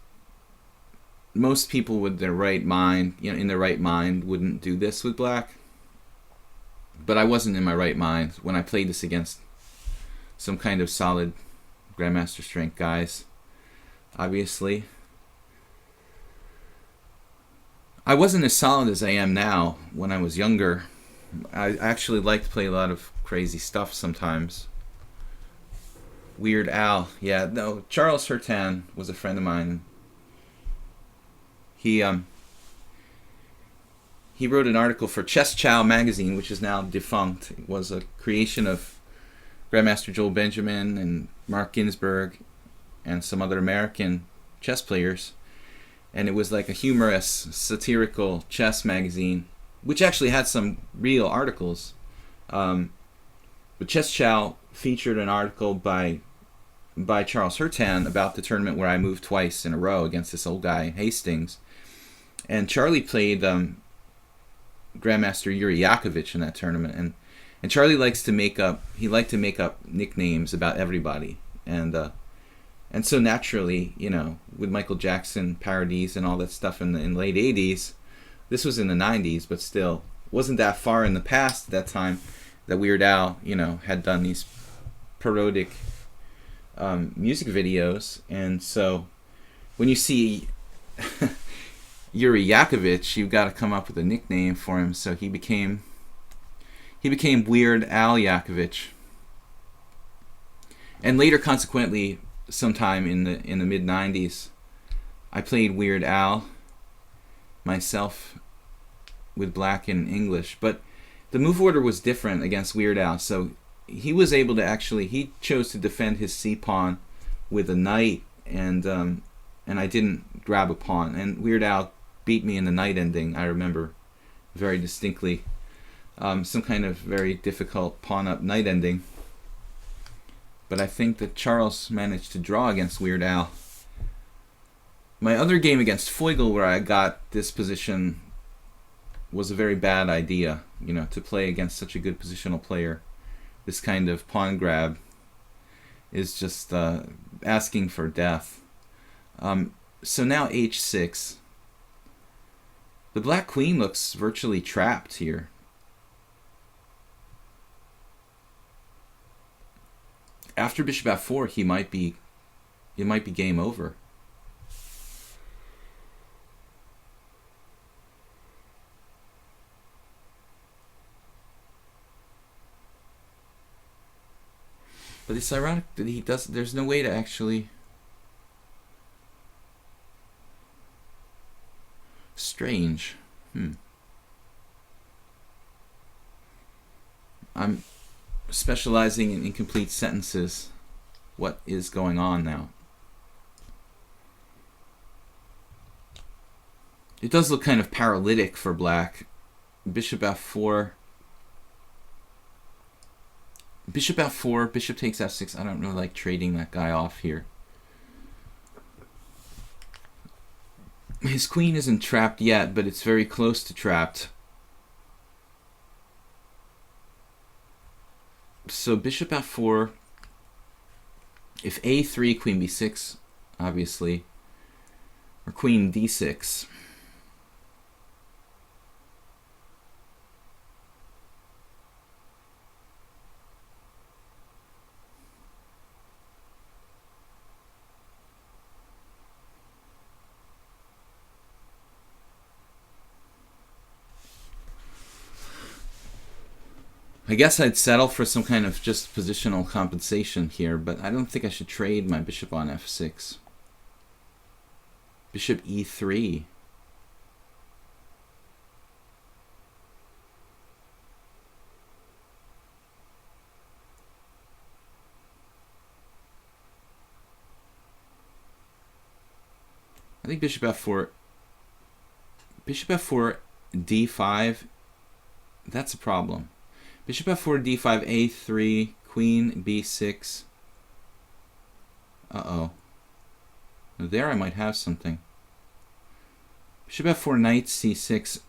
Most people with their right mind, you know, in their right mind, wouldn't do this with black. But I wasn't in my right mind when I played this against some kind of solid Grandmaster strength guys, obviously. I wasn't as solid as I am now when I was younger. I actually like to play a lot of crazy stuff sometimes. Weird Al. Yeah, no, Charles Hurtan was a friend of mine. He wrote an article for Chess Chow magazine, which is now defunct. It was a creation of Grandmaster Joel Benjamin and Mark Ginsburg and some other American chess players. And it was like a humorous, satirical chess magazine, which actually had some real articles. But Chess Chow featured an article by Charles Hurtan about the tournament where I moved twice in a row against this old guy, Hastings. And Charlie played Grandmaster Yuri Yakovich in that tournament. And Charlie liked to make up nicknames about everybody. And so naturally, you know, with Michael Jackson parodies and all that stuff in the late 80s, this was in the 90s, but still wasn't that far in the past at that time that Weird Al, you know, had done these parodic music videos. And so when you see Yuri Yakovich, you've got to come up with a nickname for him. So he became Weird Al Yakovich. And later, consequently, sometime in the mid 90s, I played Weird Al myself with black in English, but the move order was different against Weird Al, so he was able to actually, he chose to defend his c pawn with a knight, and I didn't grab a pawn, and Weird Al beat me in the knight ending. I remember very distinctly, some kind of very difficult pawn up knight ending. But I think that Charles managed to draw against Weird Al. My other game against Feugl, where I got this position, was a very bad idea. You know, to play against such a good positional player, this kind of pawn grab is just asking for death. So now h6. The black queen looks virtually trapped here. After bishop f4, it might be game over. But it's ironic that he does. There's no way to actually. Strange. I'm specializing in incomplete sentences. What is going on now? It does look kind of paralytic for black. Bishop f4. Bishop f4, bishop takes f6. I don't really like trading that guy off here. His queen isn't trapped yet, but it's very close to trapped. So bishop f4, if a3, queen b6, obviously, or queen d6. I guess I'd settle for some kind of just positional compensation here, but I don't think I should trade my bishop on f6. Bishop e3. I think bishop f4, d5, that's a problem. Bishop f4, d5, a3, queen b6. Uh-oh. There I might have something. Bishop f4, knight c6.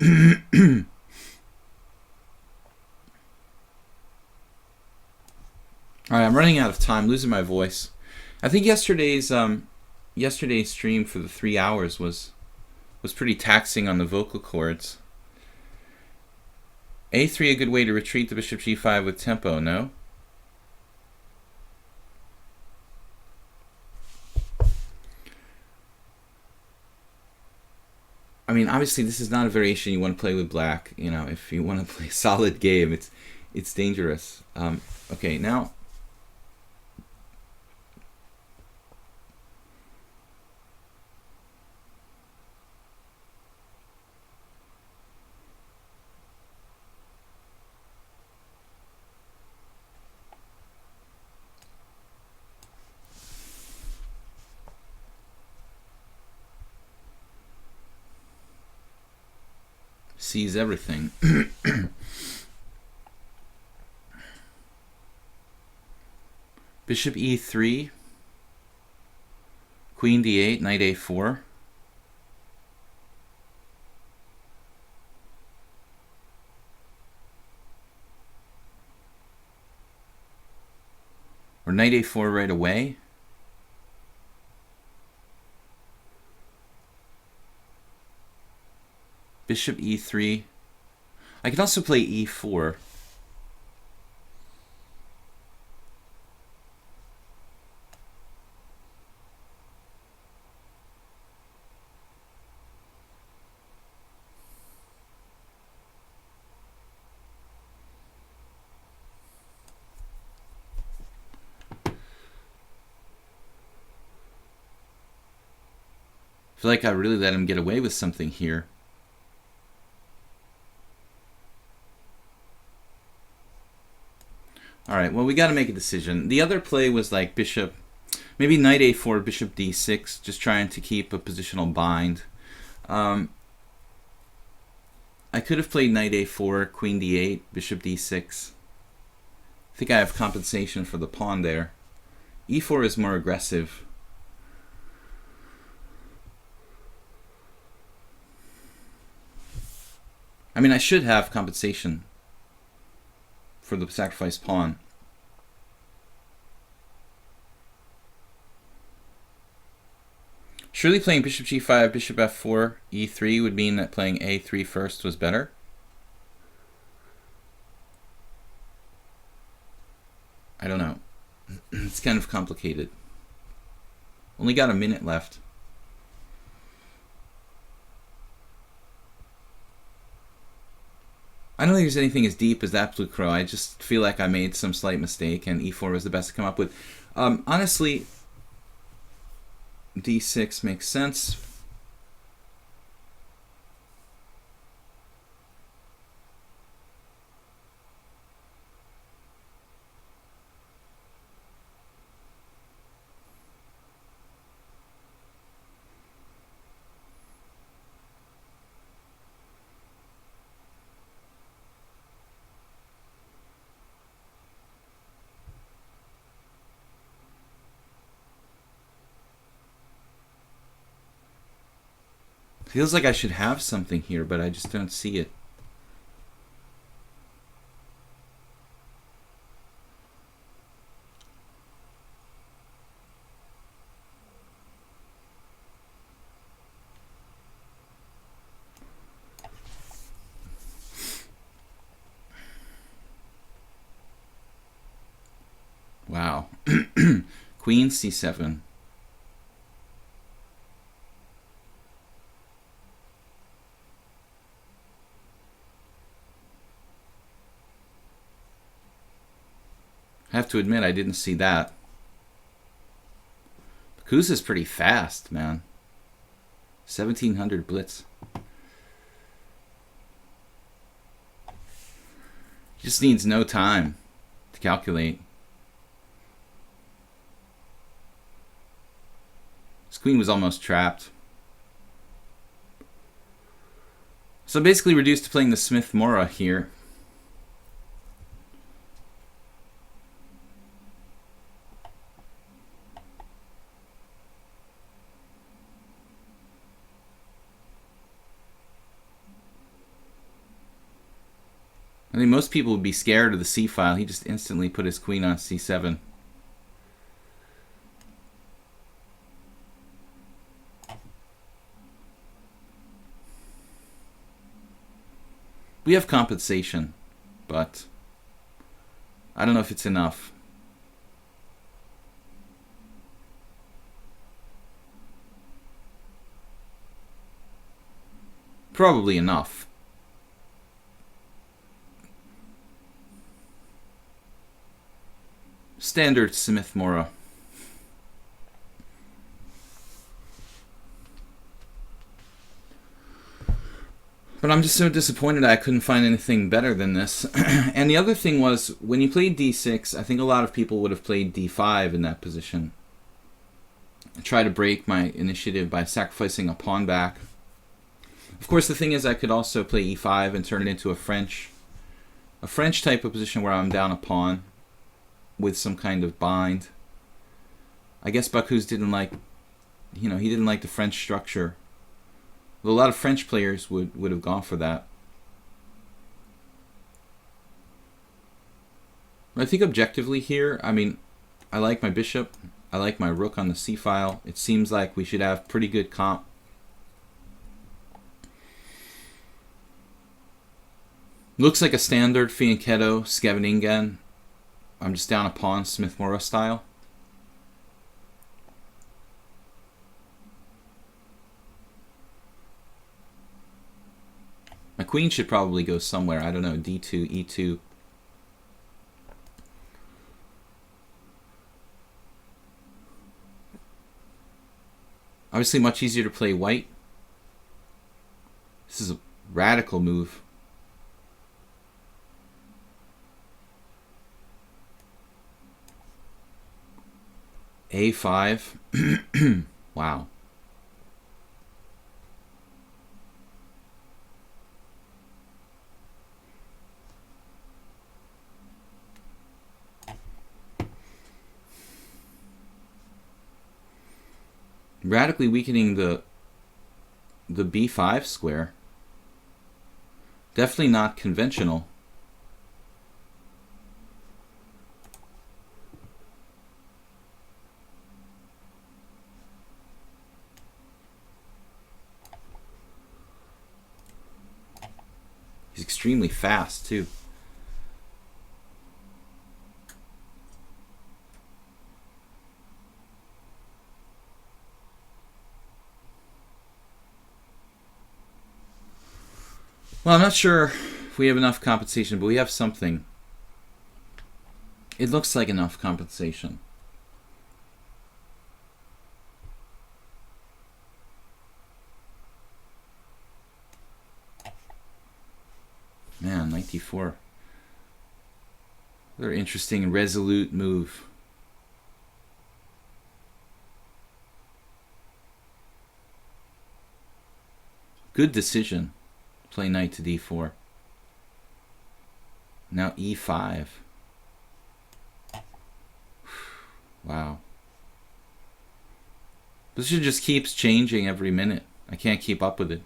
All right, I'm running out of time, losing my voice. I think yesterday's stream for the 3 hours was pretty taxing on the vocal cords. a3 a good way to retreat the bishop g5 with tempo, no? I mean, obviously this is not a variation you want to play with black. You know, if you want to play a solid game, it's dangerous. Okay, now sees everything. Bishop e3, queen d8, knight a4. Or knight a4 right away. Bishop e3. I can also play e4. feel like I really let him get away with something here. Alright, well, we got to make a decision. The other play was like bishop, maybe knight a4, bishop d6, just trying to keep a positional bind. I could have played knight a4, queen d8, bishop d6. I think I have compensation for the pawn there. e4 is more aggressive. I mean, I should have compensation for the sacrificed pawn. Surely playing bishop g5, bishop f4, e3 would mean that playing a3 first was better. I don't know. It's kind of complicated. Only got a minute left. I don't think there's anything as deep as that, Blue Crow. I just feel like I made some slight mistake, and e4 was the best to come up with. Honestly, d6 makes sense. Feels like I should have something here, but I just don't see it. Wow. Queen c7. I have to admit, I didn't see that. Kuz is pretty fast, man. 1700 blitz. Just needs no time to calculate. This queen was almost trapped. So basically reduced to playing the Smith-Morra here. I think most people would be scared of the c-file. He just instantly put his queen on c7. We have compensation, but I don't know if it's enough. Probably enough. Standard Smith-Morra. But I'm just so disappointed I couldn't find anything better than this. And the other thing was, when you played d6, I think a lot of people would have played d5 in that position. I try to break my initiative by sacrificing a pawn back. Of course, the thing is I could also play e5 and turn it into a French type of position where I'm down a pawn with some kind of bind. I guess Bakuz didn't like, he didn't like the French structure. Well, a lot of French players would have gone for that. But I think objectively here, I mean, I like my bishop. I like my rook on the c-file. It seems like we should have pretty good comp. Looks like a standard Fianchetto Scheveningen. I'm just down a pawn, Smith-Morra style. My queen should probably go somewhere. I don't know, d2, e2. Obviously much easier to play white. This is a radical move. A5. Wow. Radically weakening the B5 square. Definitely not conventional. He's extremely fast too. Well, I'm not sure if we have enough compensation, but we have something. It looks like enough compensation. Man, knight d4. Very interesting and resolute move. Good decision. Play knight to d4. Now e5. Wow. Position just keeps changing every minute. I can't keep up with it.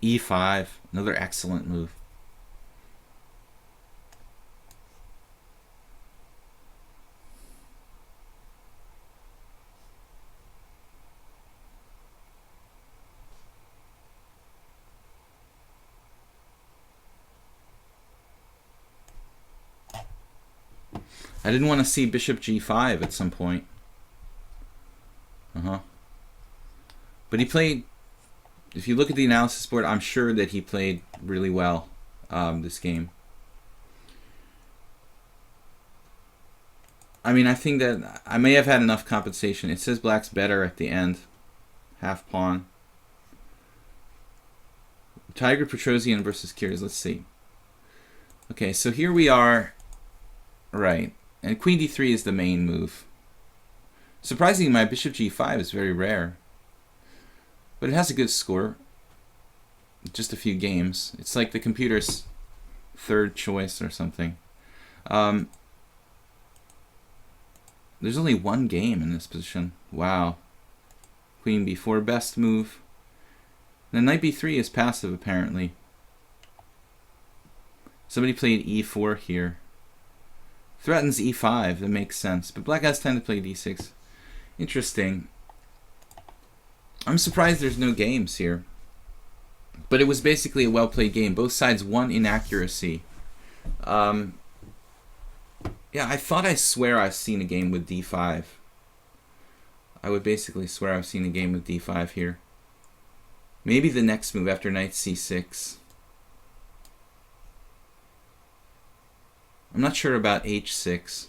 e5. Another excellent move. I didn't want to see bishop g5 at some point. But he played, if you look at the analysis board, I'm sure that he played really well this game. I mean, I think that I may have had enough compensation. It says black's better at the end. Half pawn. Tiger Petrosian versus Kyrgios. Let's see. Okay, so here we are. Right. And queen d3 is the main move. Surprisingly, my bishop g5 is very rare. But it has a good score. Just a few games. It's like the computer's third choice or something. There's only one game in this position. Wow. Queen b4, best move. And then knight b3 is passive, apparently. Somebody played e4 here. Threatens e5, that makes sense. But black has time to play d6. Interesting. I'm surprised there's no games here. But it was basically a well-played game. Both sides won inaccuracy. Yeah, I thought I swear I've seen a game with d5. I would basically swear I've seen a game with d5 here. Maybe the next move after knight c6. I'm not sure about h6.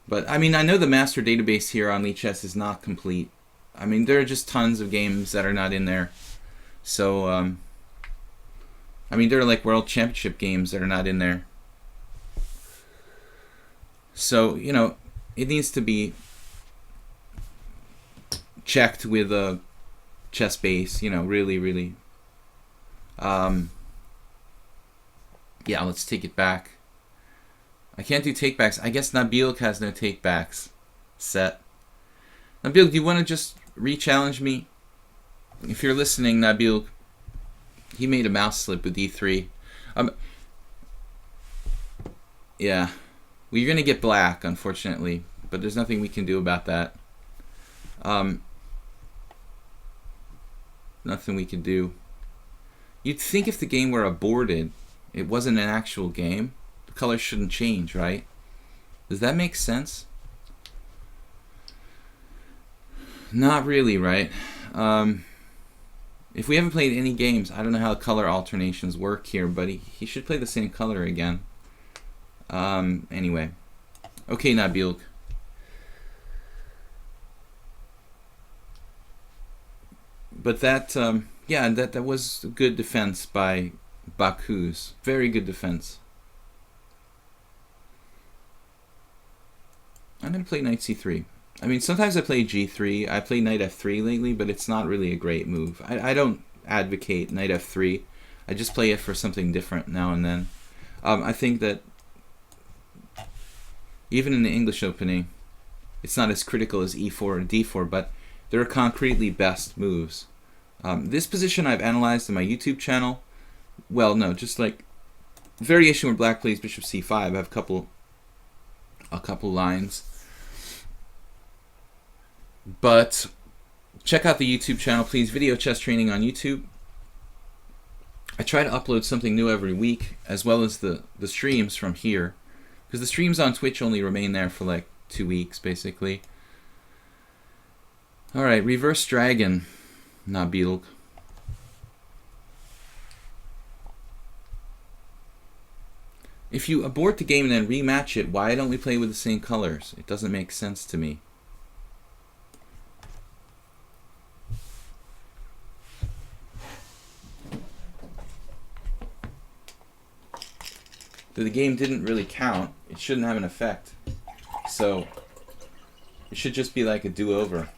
But, I mean, I know the master database here on lichess is not complete. I mean, there are just tons of games that are not in there. So, I mean, there are like World Championship games that are not in there. So, you know, it needs to be checked with a chess base, you know, really. Yeah, let's take it back. I can't do takebacks. I guess Nabil has no takebacks set. Nabil, do you want to just re-challenge me? If you're listening, Nabil, he made a mouse slip with d3. Yeah. Well, you're going to get black, unfortunately. But there's nothing we can do about that. Nothing we can do. You'd think if the game were aborted, it wasn't an actual game, the colors shouldn't change, right? Does that make sense? Not really, right? If we haven't played any games, I don't know how color alternations work here, but he should play the same color again. Anyway. Okay, Nabil. But that, yeah, that was a good defense by Baku's. Very good defense. I'm going to play knight c3. I mean, sometimes I play g3. I play knight f3 lately, but it's not really a great move. I don't advocate knight f3. I just play it for something different now and then. I think that even in the English opening, it's not as critical as e4 and d4, but there are concretely best moves. This position I've analyzed in my YouTube channel. Well, no, just like variation where black plays bishop c5. I have a couple lines. But check out the YouTube channel, please. Video chess training on YouTube. I try to upload something new every week, as well as the streams from here, because the streams on Twitch only remain there for like 2 weeks, basically. All right, reverse dragon, Nabil. If you abort the game and then rematch it, why don't we play with the same colors? It doesn't make sense to me. The game didn't really count. It shouldn't have an effect. So it should just be like a do-over.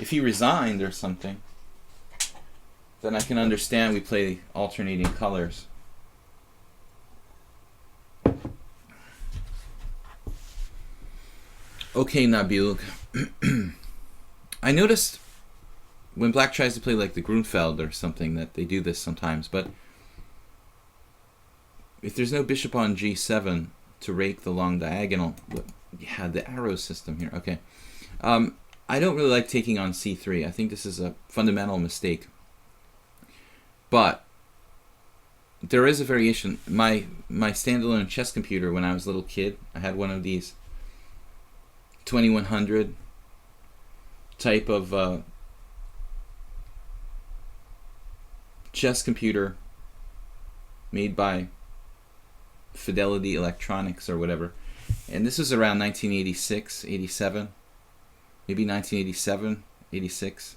If he resigned or something, then I can understand we play alternating colors. Okay, Nabil. I noticed when black tries to play like the Grunfeld or something that they do this sometimes, but if there's no bishop on g7 to rake the long diagonal, yeah, the arrow system here, okay. I don't really like taking on c3. I think this is a fundamental mistake. But there is a variation. My standalone chess computer when I was a little kid, I had one of these 2100 type of chess computer made by Fidelity Electronics or whatever, and this was around 1986, 87, maybe 1987, 86,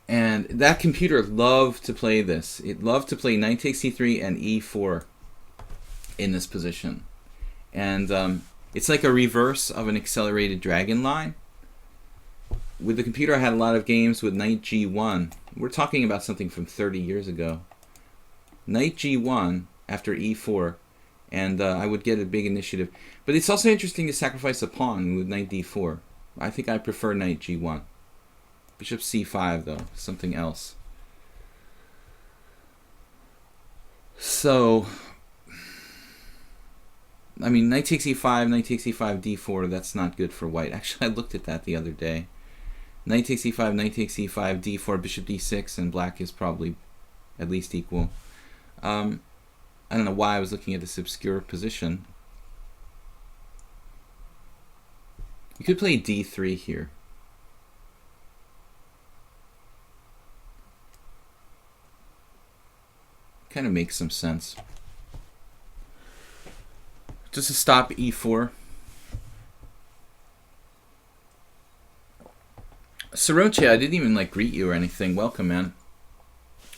and that computer loved to play this. It loved to play knight takes c3 and e4 in this position, and it's like a reverse of an accelerated dragon line. With the computer I had a lot of games with knight g1. We're talking about something from 30 years ago. Knight g1 after e4, and I would get a big initiative. But it's also interesting to sacrifice a pawn with knight d4. I think I prefer knight g1. Bishop c5 though, something else. So, I mean, knight takes e5, knight takes e5, d4, that's not good for white. Actually, I looked at that the other day. Knight takes e5, knight takes e5, d4, bishop d6, and black is probably at least equal. I don't know why I was looking at this obscure position. You could play d3 here. Kind of makes some sense. Just to stop e4. Saroche, I didn't even like greet you or anything. Welcome, man.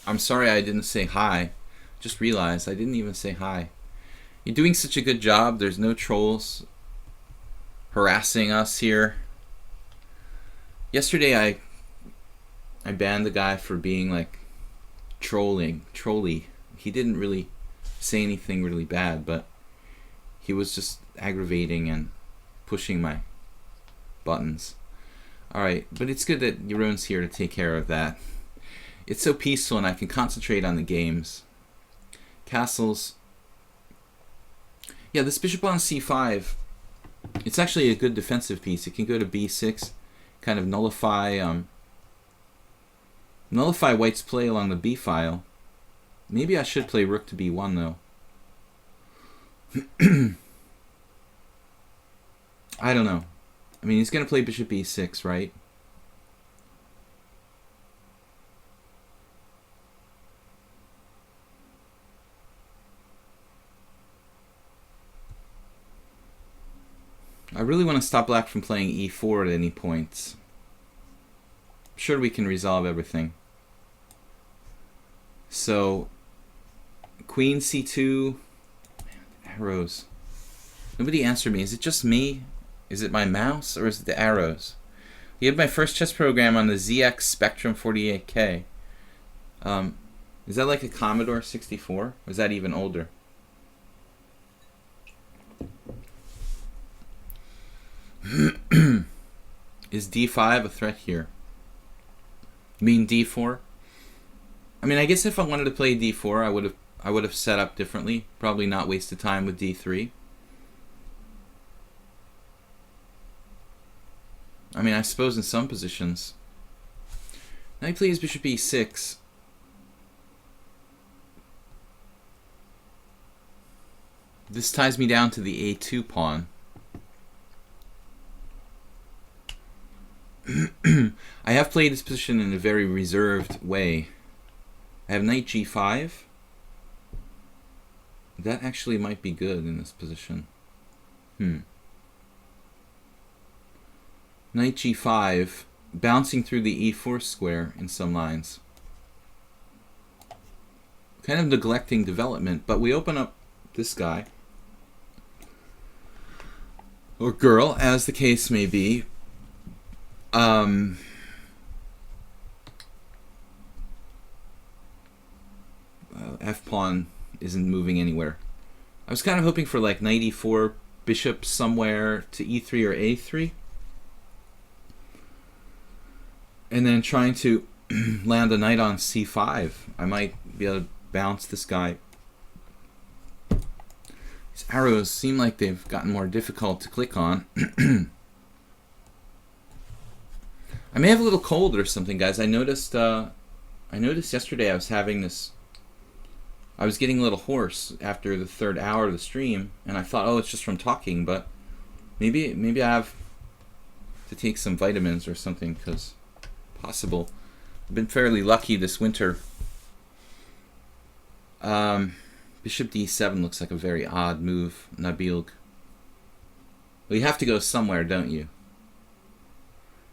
I'm sorry I didn't say hi. Just realized I didn't even say hi. You're doing such a good job. There's no trolls harassing us here. Yesterday I banned the guy for being like trolly. He didn't really say anything really bad, but he was just aggravating and pushing my buttons. Alright, but it's good that Jeroen's here to take care of that. It's so peaceful and I can concentrate on the games. Castles. Yeah, this bishop on c5, it's actually a good defensive piece. It can go to b6, kind of nullify white's play along the b file. Maybe I should play rook to b1 though. I don't know. I mean, he's going to play bishop b6, right? I really want to stop black from playing e4 at any points. sure we can resolve everything. So, queen c2, arrows. Nobody answered me. Is it just me? Is it my mouse or is it the arrows? You have my first chess program on the ZX Spectrum 48K. Is that like a Commodore 64? Or is that even older? Is d5 a threat here? You mean d4? I mean, I guess if I wanted to play d4, I would have set up differently. Probably not wasted time with d3. I mean, I suppose in some positions. Now he plays bishop e6. This ties me down to the a2 pawn. I have played this position in a very reserved way. I have knight g5. That actually might be good in this position. Knight g5, bouncing through the e4 square in some lines. Kind of neglecting development, but we open up this guy. Or girl, as the case may be. F-pawn isn't moving anywhere. I was kind of hoping for like knight e4, bishop somewhere to e3 or a3. And then trying to land a knight on c5. I might be able to bounce this guy. These arrows seem like they've gotten more difficult to click on. I may have a little cold or something, guys. I noticed yesterday I was having this. I was getting a little hoarse after the third hour of the stream, and I thought, oh, it's just from talking, but maybe I have to take some vitamins or something, because possible. I've been fairly lucky this winter. Bishop d7 looks like a very odd move, Nabil. Well, you have to go somewhere, don't you?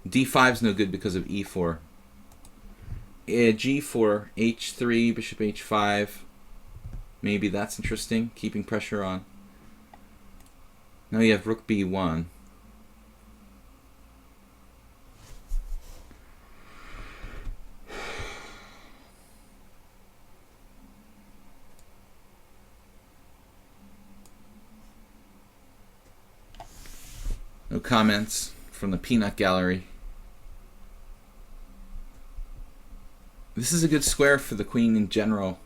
d5's no good because of e4. g4, h3, bishop h5. Maybe that's interesting, keeping pressure on. Now you have rook b1. No comments from the peanut gallery. This is a good square for the queen in general.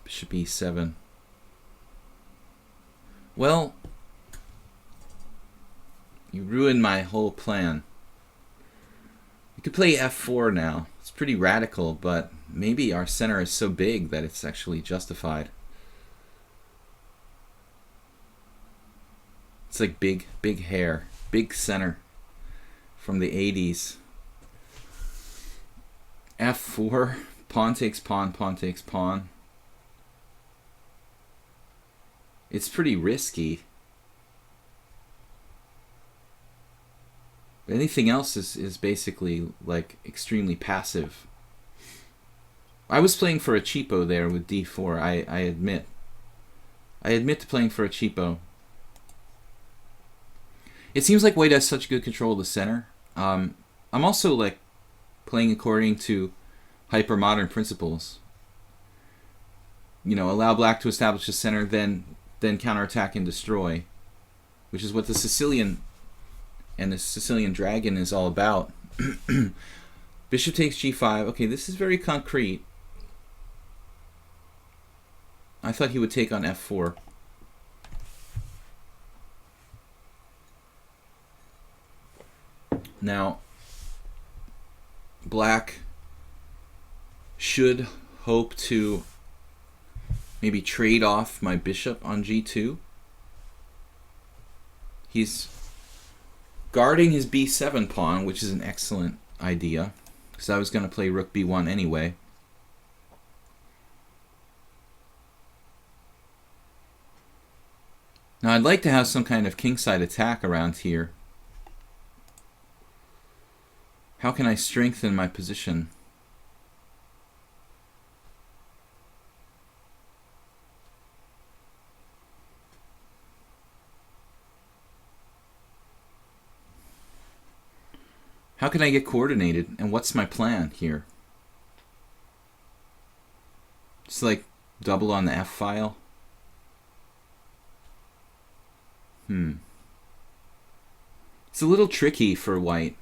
Bishop e7. Well, you ruined my whole plan. You could play f4 now. It's pretty radical, but maybe our center is so big that it's actually justified. It's like big hair, big center from the 80s. f4, pawn takes pawn, pawn takes pawn. It's pretty risky. Anything else is basically like extremely passive. I was playing for a cheapo there with d4, I admit. I admit to playing for a cheapo. It seems like White has such good control of the center. I'm also like playing according to hyper-modern principles. You know, allow black to establish the center, then counterattack and destroy, which is what the Sicilian and the Sicilian dragon is all about. Bishop takes g5. Okay, this is very concrete. I thought he would take on f4. Now, black should hope to maybe trade off my bishop on g2. He's guarding his b7 pawn, which is an excellent idea, because I was going to play rook b1 anyway. Now I'd like to have some kind of kingside attack around here. How can I strengthen my position? How can I get coordinated? And what's my plan here? Just like double on the F file. It's a little tricky for white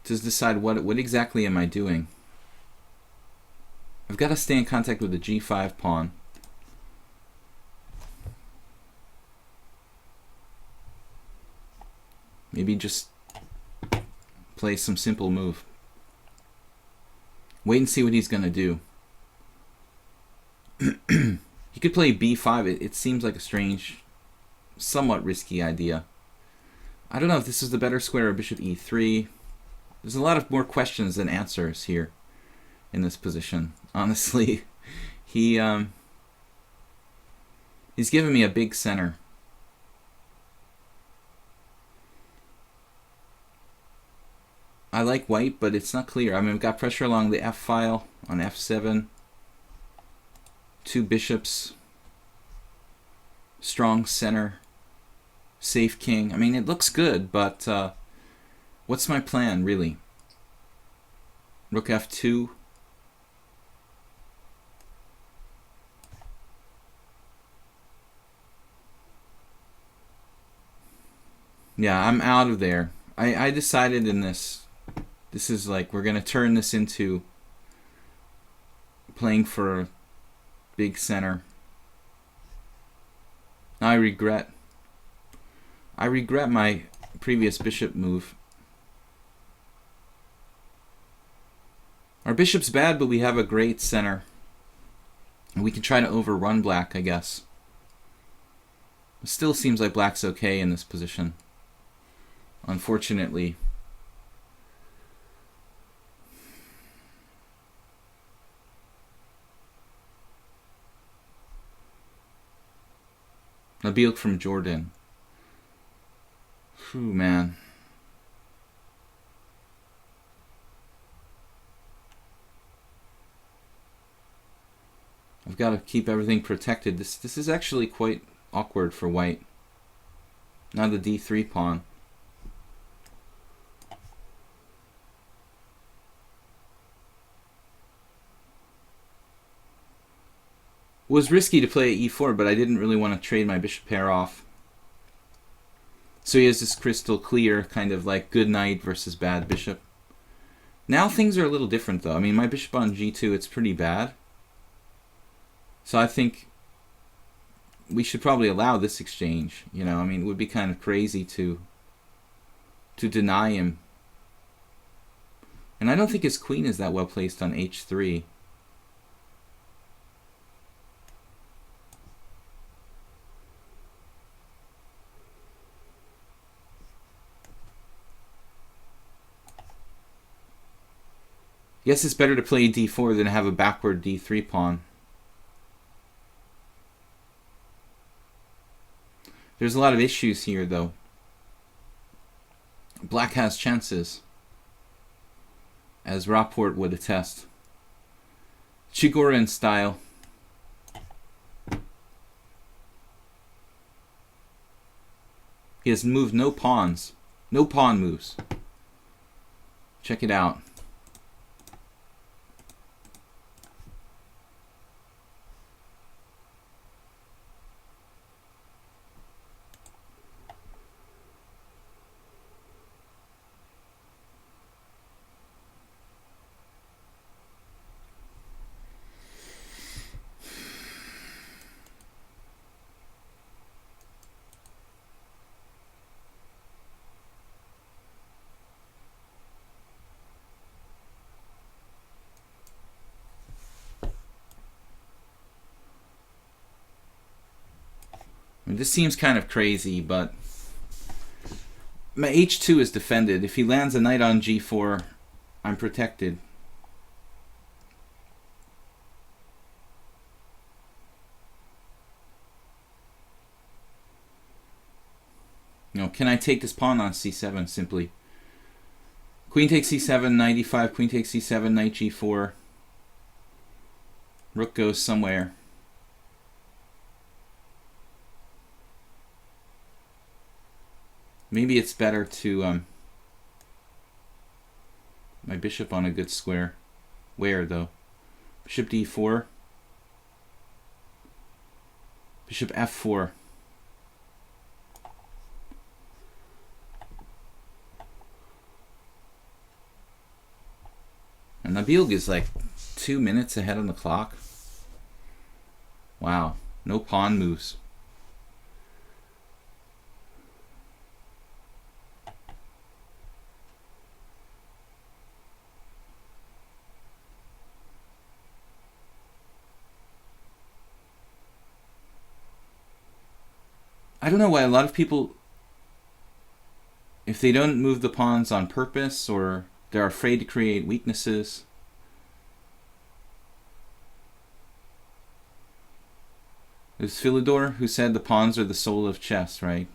to decide what exactly am I doing. I've got to stay in contact with the G5 pawn. Maybe just play some simple move. Wait and see what he's going to do. He could play B5. It seems like a strange, somewhat risky idea. I don't know if this is the better square or bishop E3. There's a lot of more questions than answers here in this position. Honestly, he's given me a big center. I like white, but it's not clear. I mean, we've got pressure along the F file on F7. 2 bishops. Strong center. Safe king. I mean, it looks good, but what's my plan, really? Rook F2. Yeah, I'm out of there. I decided in this is like, we're going to turn this into playing for a big center. I regret my previous bishop move. Our bishop's bad, but we have a great center. We can try to overrun black, I guess. It still seems like black's okay in this position. Unfortunately. Nabil from Jordan. Phew, man. I've got to keep everything protected. This is actually quite awkward for white. Now the D3 pawn. It was risky to play E4, but I didn't really want to trade my bishop pair off. So he has this crystal clear kind of like good knight versus bad bishop. Now things are a little different though. I mean, my bishop on G2, it's pretty bad. So I think we should probably allow this exchange. You know, I mean, it would be kind of crazy to deny him. And I don't think his queen is that well placed on H3. Yes, it's better to play D4 than have a backward D3 pawn. There's a lot of issues here, though. Black has chances, as Rapport would attest. Chigorin style. He has moved no pawns. No pawn moves. Check it out. I mean, this seems kind of crazy, but my H2 is defended. If he lands a knight on G4, I'm protected. You know, can I take this pawn on C7 simply? Queen takes c7, knight e5, queen takes c7, knight g4. Rook goes somewhere. Maybe it's better to my bishop on a good square. Where though? Bishop d4. Bishop f4. And Nabil is like 2 minutes ahead on the clock. Wow, no pawn moves. I don't know why a lot of people, if they don't move the pawns on purpose or they're afraid to create weaknesses, it was Philidor who said the pawns are the soul of chess, right?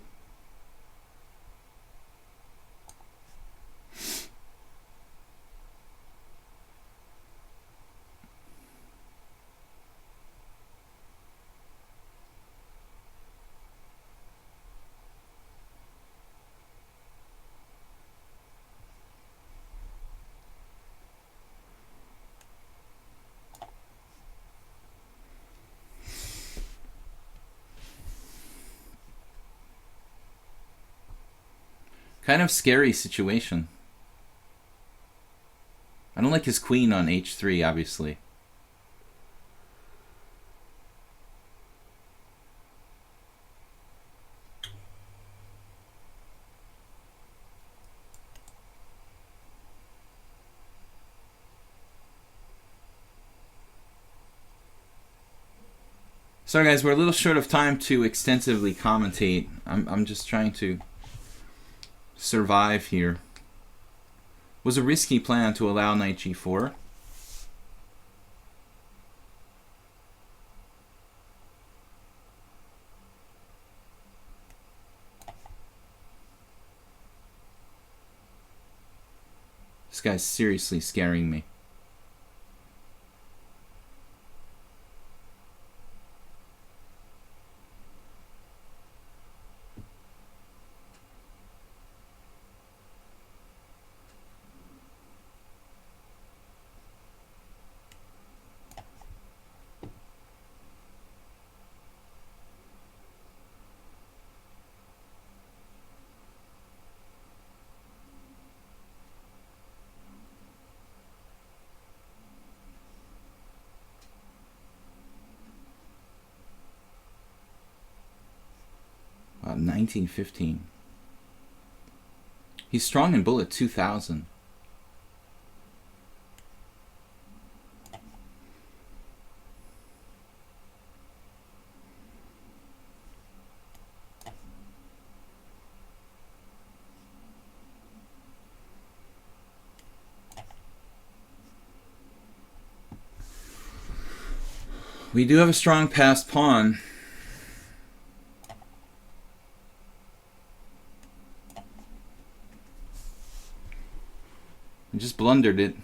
Kind of scary situation. I don't like his queen on h3, obviously. Sorry guys, we're a little short of time to extensively commentate. I'm just trying to survive here. Was a risky plan to allow knight g4. This guy's seriously scaring me. Wow, 1915. He's strong in bullet 2000. We do have a strong passed pawn. I just blundered it.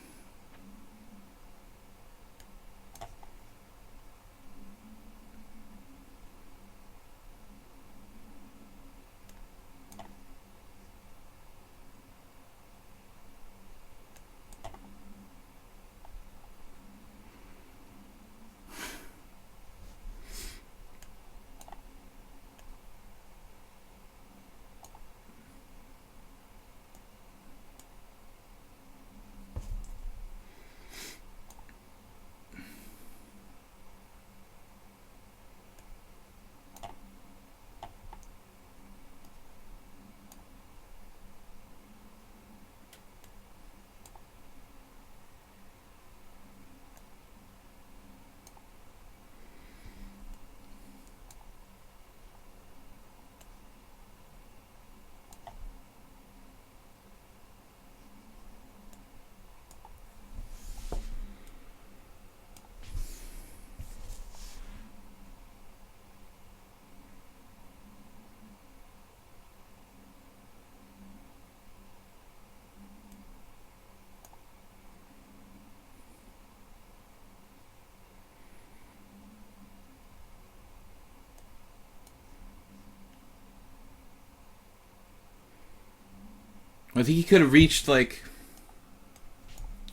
I think he could have reached like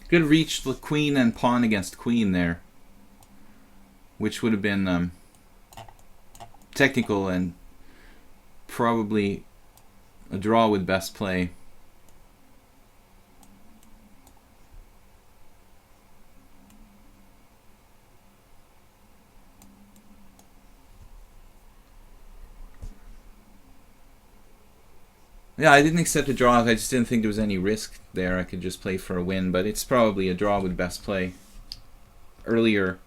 the queen and pawn against queen there, which would have been technical and probably a draw with best play. Yeah, I didn't accept a draw. I just didn't think there was any risk there. I could just play for a win, but it's probably a draw with best play. Earlier,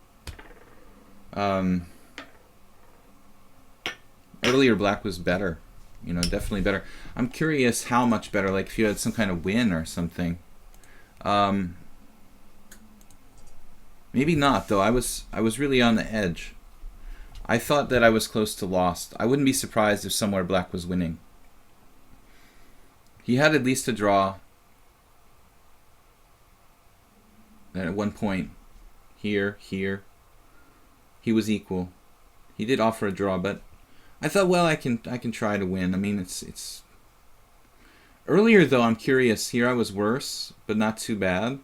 earlier black was better. You know, definitely better. I'm curious how much better. Like if you had some kind of win or something. Maybe not though. I was really on the edge. I thought that I was close to lost. I wouldn't be surprised if somewhere black was winning. He had at least a draw. Then at one point, here, he was equal. He did offer a draw, but I thought, well, I can try to win. I mean, it's earlier though. I'm curious. Here I was worse, but not too bad.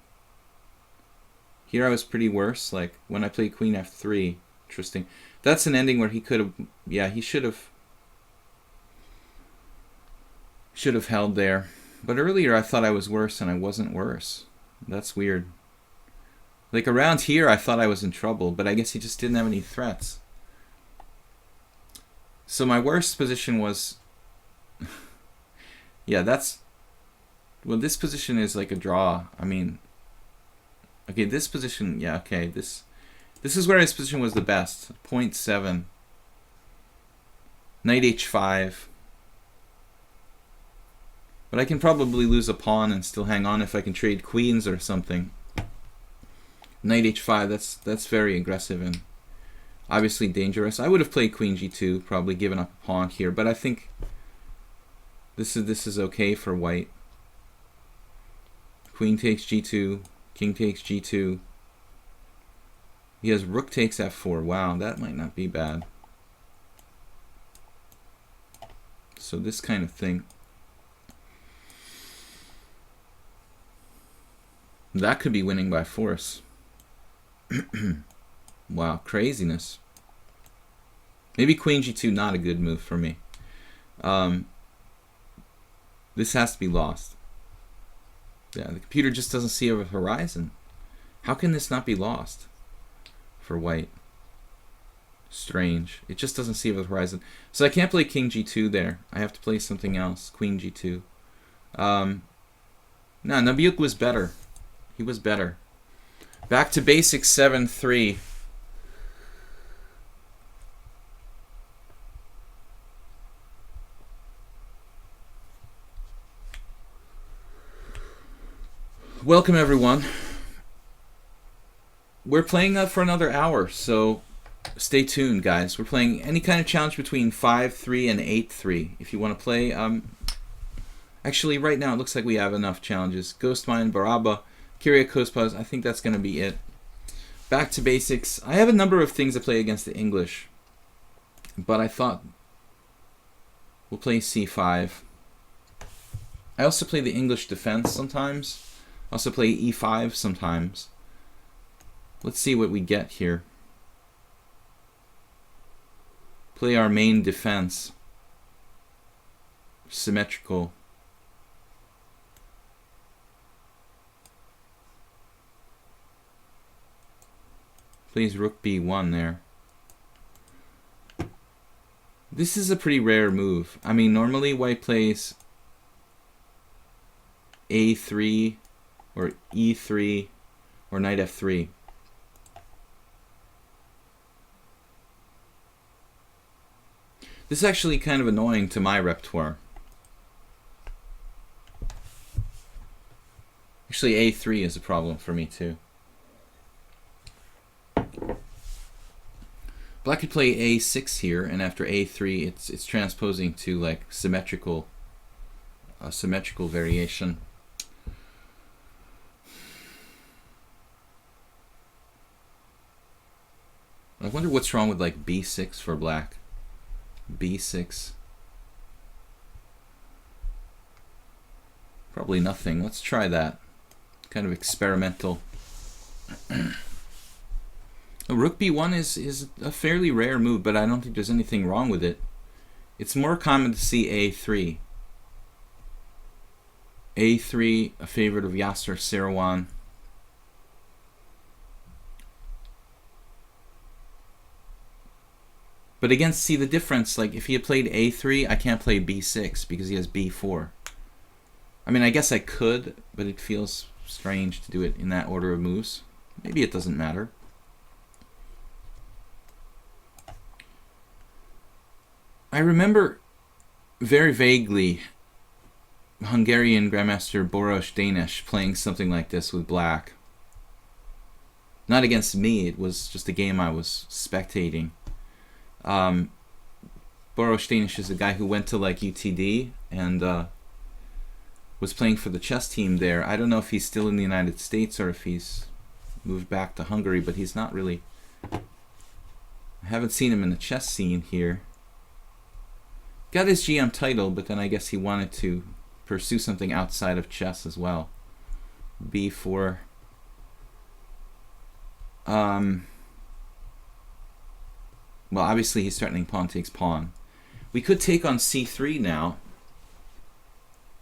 Here I was pretty worse. Like when I played Queen F3. Interesting. That's an ending where he could have. Yeah, he should have held there. But earlier I thought I was worse and I wasn't worse. That's weird. Like around here I thought I was in trouble, but I guess he just didn't have any threats. So my worst position was yeah, well, this position is like a draw. I mean, okay, this position, yeah, okay, this is where his position was the best. 0.7. Knight h5. But I can probably lose a pawn and still hang on if I can trade queens or something. Knight h5, that's very aggressive and obviously dangerous. I would have played queen g2, probably given up a pawn here, but I think this is okay for white. Queen takes g2, king takes g2. He has rook takes f4. Wow, that might not be bad. So this kind of thing. That could be winning by force. Wow, craziness. Maybe queen g2, not a good move for me. This has to be lost. Yeah, the computer just doesn't see a horizon. How can this not be lost for white? Strange. It just doesn't see a horizon. So I can't play king g2 there. I have to play something else. Queen g2. No, Nabil was better. He was better. Back to basics 7-3. Welcome everyone. We're playing for another hour, so stay tuned, guys. We're playing any kind of challenge between 5-3 and 8-3. If you want to play, actually right now it looks like we have enough challenges. Ghost Mine, Baraba, Kyriakos, I think that's going to be it. Back to basics. I have a number of things to play against the English, but I thought we'll play c5. I also play the English defense sometimes. I also play e5 sometimes. Let's see what we get here. Play our main defense. Symmetrical. Plays rook b1 there. This is a pretty rare move. I mean, normally white plays a3 or e3 or knight f3. This is actually kind of annoying to my repertoire. Actually, a3 is a problem for me too. Black could play a6 here, and after a3, it's transposing to like symmetrical, symmetrical variation. I wonder what's wrong with like b6 for black. b6. Probably nothing. Let's try that. Kind of experimental. Rook b1 is a fairly rare move, but I don't think there's anything wrong with it. It's more common to see a3. a3, a favorite of Yasser Seirawan. But again, see the difference. Like, if he had played a3, I can't play b6 because he has b4. I mean, I guess I could, but it feels strange to do it in that order of moves. Maybe it doesn't matter. I remember very vaguely Hungarian Grandmaster Boros Danish playing something like this with black. Not against me, it was just a game I was spectating. Boros Danish is a guy who went to like UTD and was playing for the chess team there. I don't know if he's still in the United States or if he's moved back to Hungary, but he's not really... I haven't seen him in the chess scene here. Got his GM title, but then I guess he wanted to pursue something outside of chess as well. b4. Well, obviously he's threatening pawn takes pawn. We could take on c3 now.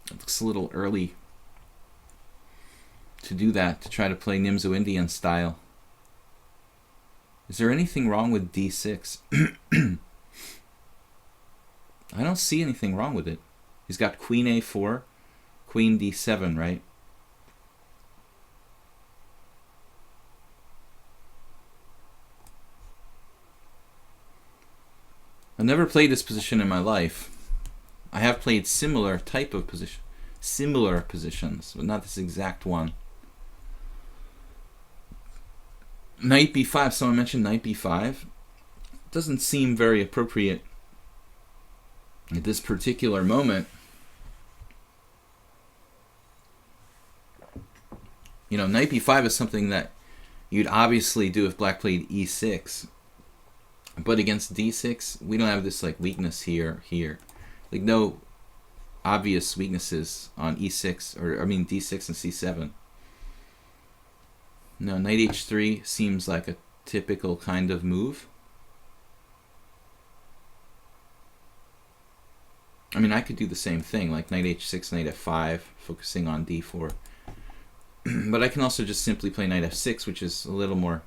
It looks a little early to do that, to try to play Nimzo Indian style. Is there anything wrong with d6? I don't see anything wrong with it. He's got queen a4, queen d7, right? I've never played this position in my life. I have played similar type of position, similar positions, but not this exact one. Knight b5. Someone mentioned knight b5. Doesn't seem very appropriate at this particular moment. You know, knight b5 is something that you'd obviously do if black played e6. But against d6, we don't have this like weakness here. Like no obvious weaknesses on e6, or I mean d6 and c7. No, knight h3 seems like a typical kind of move. I mean, I could do the same thing, like knight h6, knight f5, focusing on d4. But I can also just simply play knight f6, which is a little more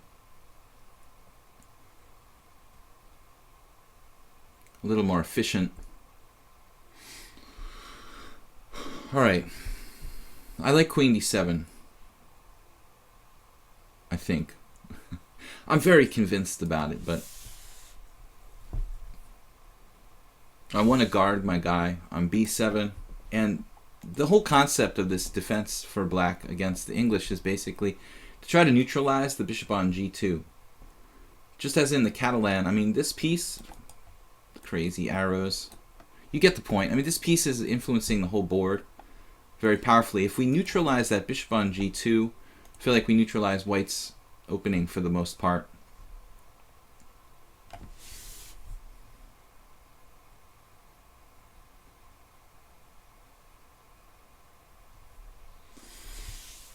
efficient. Alright. I like queen d7. I think. I'm very convinced about it, but I want to guard my guy on b7. And the whole concept of this defense for black against the English is basically to try to neutralize the bishop on g2. Just as in the Catalan, I mean, this piece... Crazy arrows. You get the point. I mean, this piece is influencing the whole board very powerfully. If we neutralize that bishop on g2, I feel like we neutralize white's opening for the most part.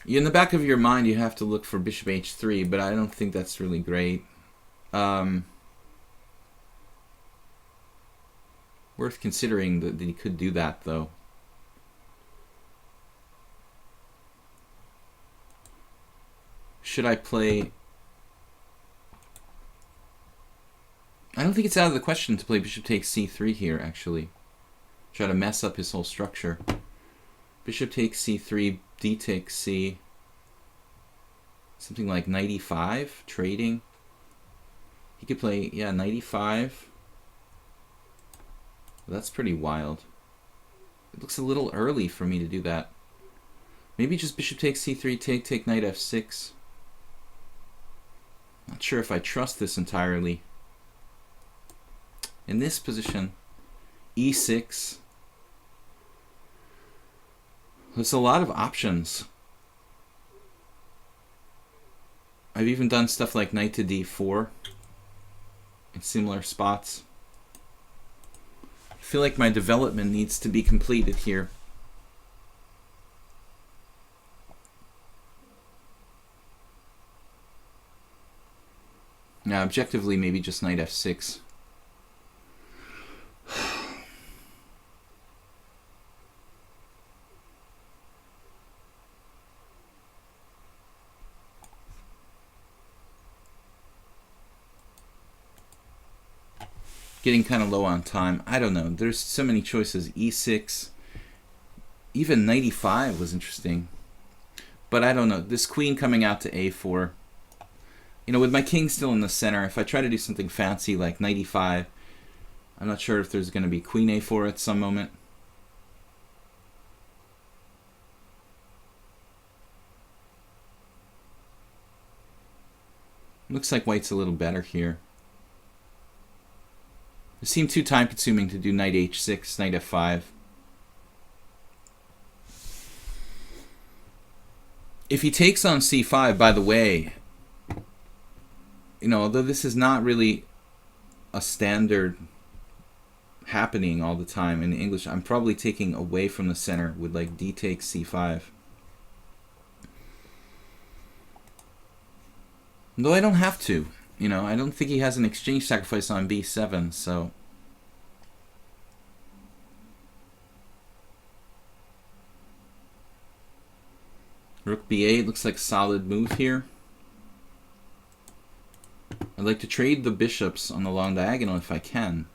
In the back of your mind, you have to look for bishop h3, but I don't think that's really great. Worth considering that he could do that, though. Should I play... I don't think it's out of the question to play bishop takes c3 here, actually. Try to mess up his whole structure. Bishop takes c3, d takes c. Something like knight e5, trading. He could play, yeah, knight e5. That's pretty wild. It looks a little early for me to do that. Maybe just bishop takes c3, take knight f6. Not sure if I trust this entirely. In this position, e6. There's a lot of options. I've even done stuff like knight to d4 in similar spots. I feel like my development needs to be completed here. Now, objectively, maybe just knight f6. Getting kind of low on time. I don't know. There's so many choices. E6. Even knight e5 was interesting. But I don't know. This queen coming out to a4. You know, with my king still in the center, if I try to do something fancy like knight e5, I'm not sure if there's going to be queen a4 at some moment. Looks like white's a little better here. It seemed too time consuming to do knight h6, knight f5. If he takes on c5, by the way, you know, although this is not really a standard happening all the time in English, I'm probably taking away from the center with like d takes c5. Though I don't have to. You know, I don't think he has an exchange sacrifice on b7, so... Rook b8 looks like a solid move here. I'd like to trade the bishops on the long diagonal if I can.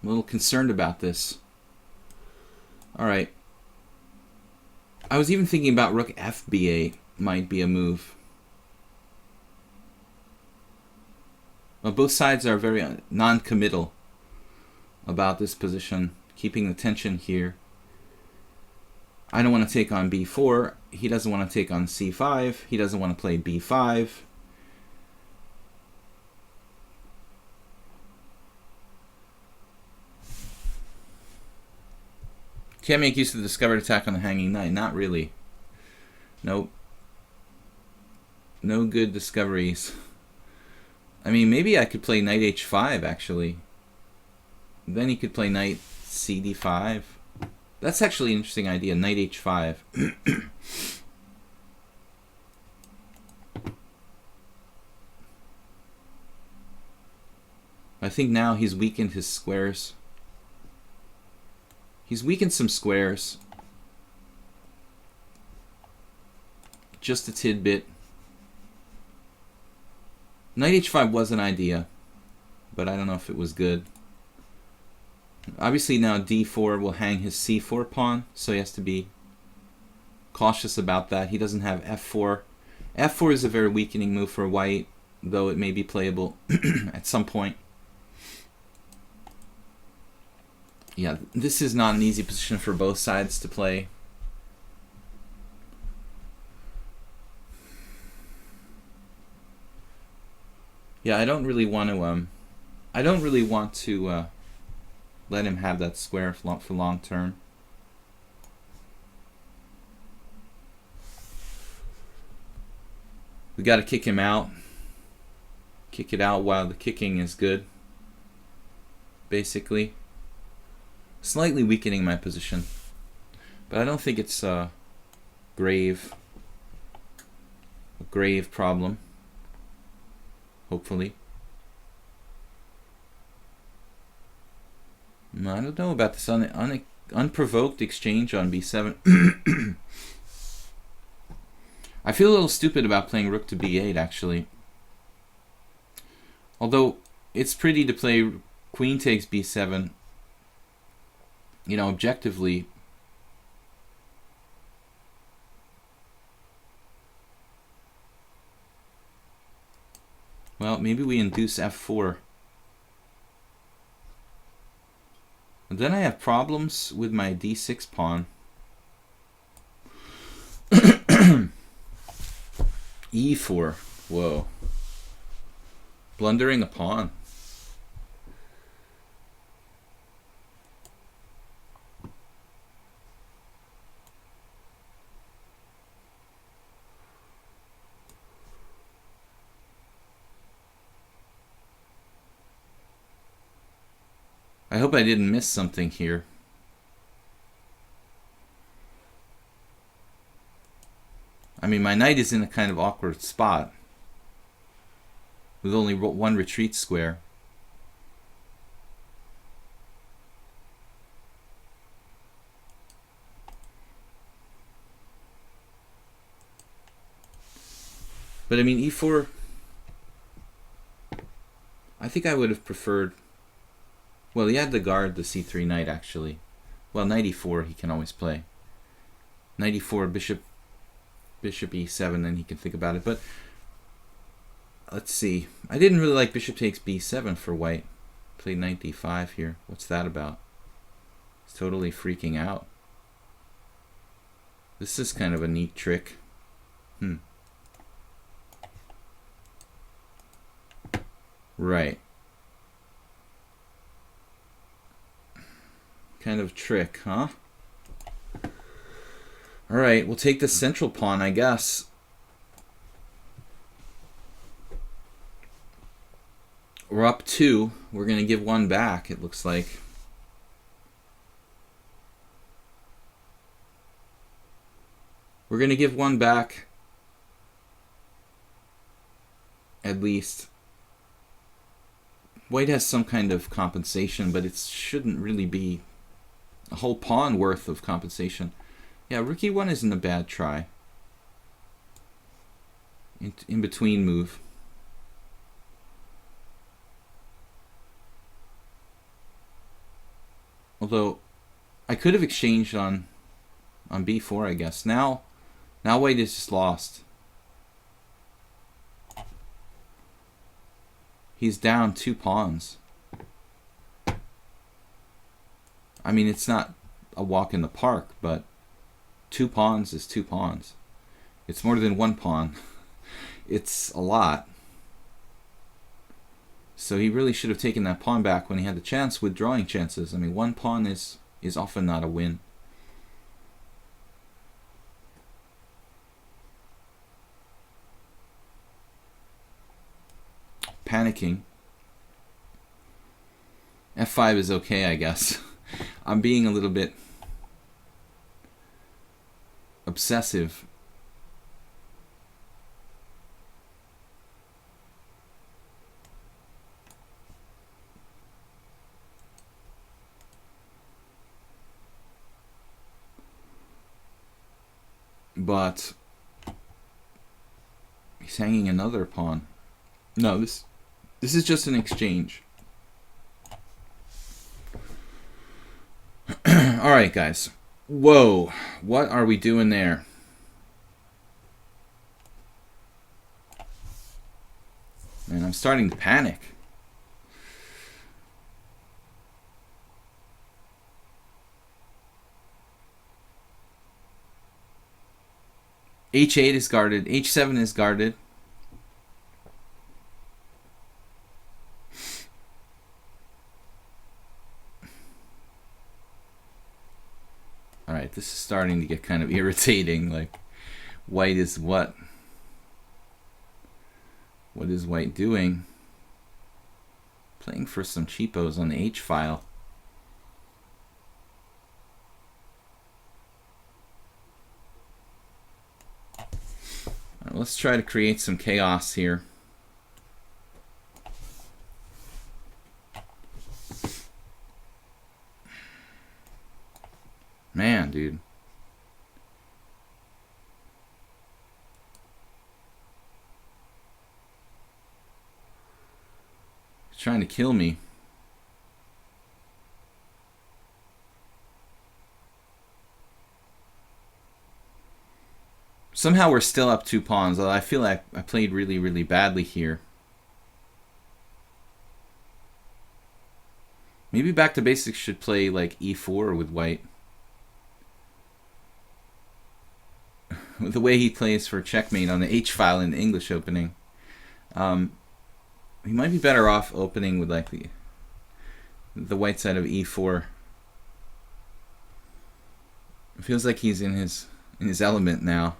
I'm a little concerned about this. Alright. I was even thinking about rook fb8 might be a move. Well, both sides are very non-committal about this position, keeping the tension here. I don't want to take on b4. He doesn't want to take on c5. He doesn't want to play b5. Can't make use of the discovered attack on the hanging knight. Not really. Nope. No good discoveries. I mean, maybe I could play knight h5, actually. Then he could play knight cd5. That's actually an interesting idea, knight h5. I think now he's weakened his squares. He's weakened some squares. Just a tidbit. Knight h5 was an idea, but I don't know if it was good. Obviously now d4 will hang his c4 pawn, so he has to be cautious about that. He doesn't have f4. f4 is a very weakening move for white, though it may be playable at some point. Yeah, this is not an easy position for both sides to play. Yeah, I don't really want to let him have that square for long term. We got to kick him out. Kick it out while the kicking is good. Basically. Slightly weakening my position. But I don't think it's a grave problem. Hopefully. I don't know about this unprovoked exchange on b7. I feel a little stupid about playing rook to b8, actually. Although it's pretty to play queen takes b7. You know, objectively. Well, maybe we induce f4. And then I have problems with my d6 pawn. e4. Whoa. Blundering a pawn. hope I didn't miss something here. I mean, my knight is in a kind of awkward spot with only one retreat square. But I mean, e4, I think I would have preferred, well, he had to guard the c3 knight, actually. Well, knight e4 he can always play. Knight e4, bishop e7, then he can think about it. But let's see. I didn't really like bishop takes b7 for white. Played knight d5 here. What's that about? It's totally freaking out. This is kind of a neat trick. Right. Kind of trick, huh? Alright, we'll take the central pawn, I guess. We're up 2. We're going to give 1 back, it looks like. We're going to give 1 back. At least. White has some kind of compensation, but it shouldn't really be a whole pawn worth of compensation. Yeah, rook e1 isn't a bad try. In between move. Although I could have exchanged on b4, I guess. Now white is just lost. He's down 2 pawns. I mean, it's not a walk in the park, but 2 pawns is 2 pawns. It's more than 1 pawn. It's a lot. So he really should have taken that pawn back when he had the chance with drawing chances. I mean, 1 pawn is often not a win. Panicking. f5 is okay, I guess. I'm being a little bit obsessive. But he's hanging another pawn. No, this is just an exchange. All right, guys. Whoa, what are we doing there? Man, I'm starting to panic. h8 is guarded. h7 is guarded. Alright, this is starting to get kind of irritating. Like, white is what? What is white doing? Playing for some cheapos on the H file. Alright, let's try to create some chaos here. Man, dude. He's trying to kill me. Somehow we're still up 2 pawns, although I feel like I played really, really badly here. Maybe Back to Basics should play like e4 with white. The way he plays for checkmate on the H file in the English opening, he might be better off opening with like the white side of e4. It feels like he's in his element now.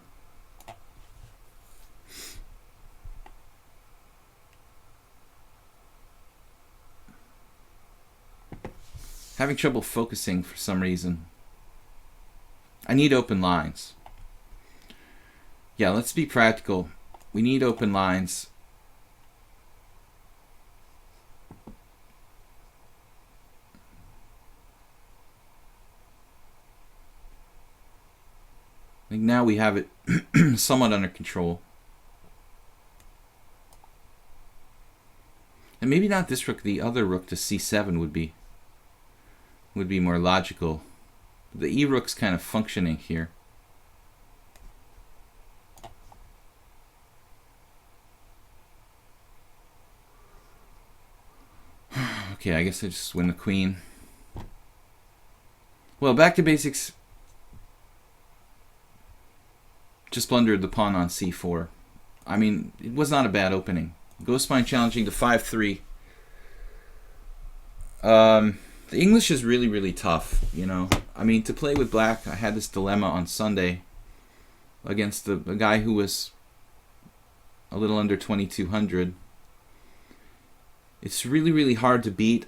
Having trouble focusing for some reason. I need open lines. Yeah, let's be practical. We need open lines. I think now we have it somewhat under control. And maybe not this rook, the other rook to c7 would be more logical. The e rook's kind of functioning here. Okay, I guess I just win the queen. Well, back to basics. Just blundered the pawn on c4. I mean, it was not a bad opening. Ghostmine challenging to 5-3. The English is really, really tough, you know. I mean, to play with black, I had this dilemma on Sunday against a guy who was a little under 2,200. It's really, really hard to beat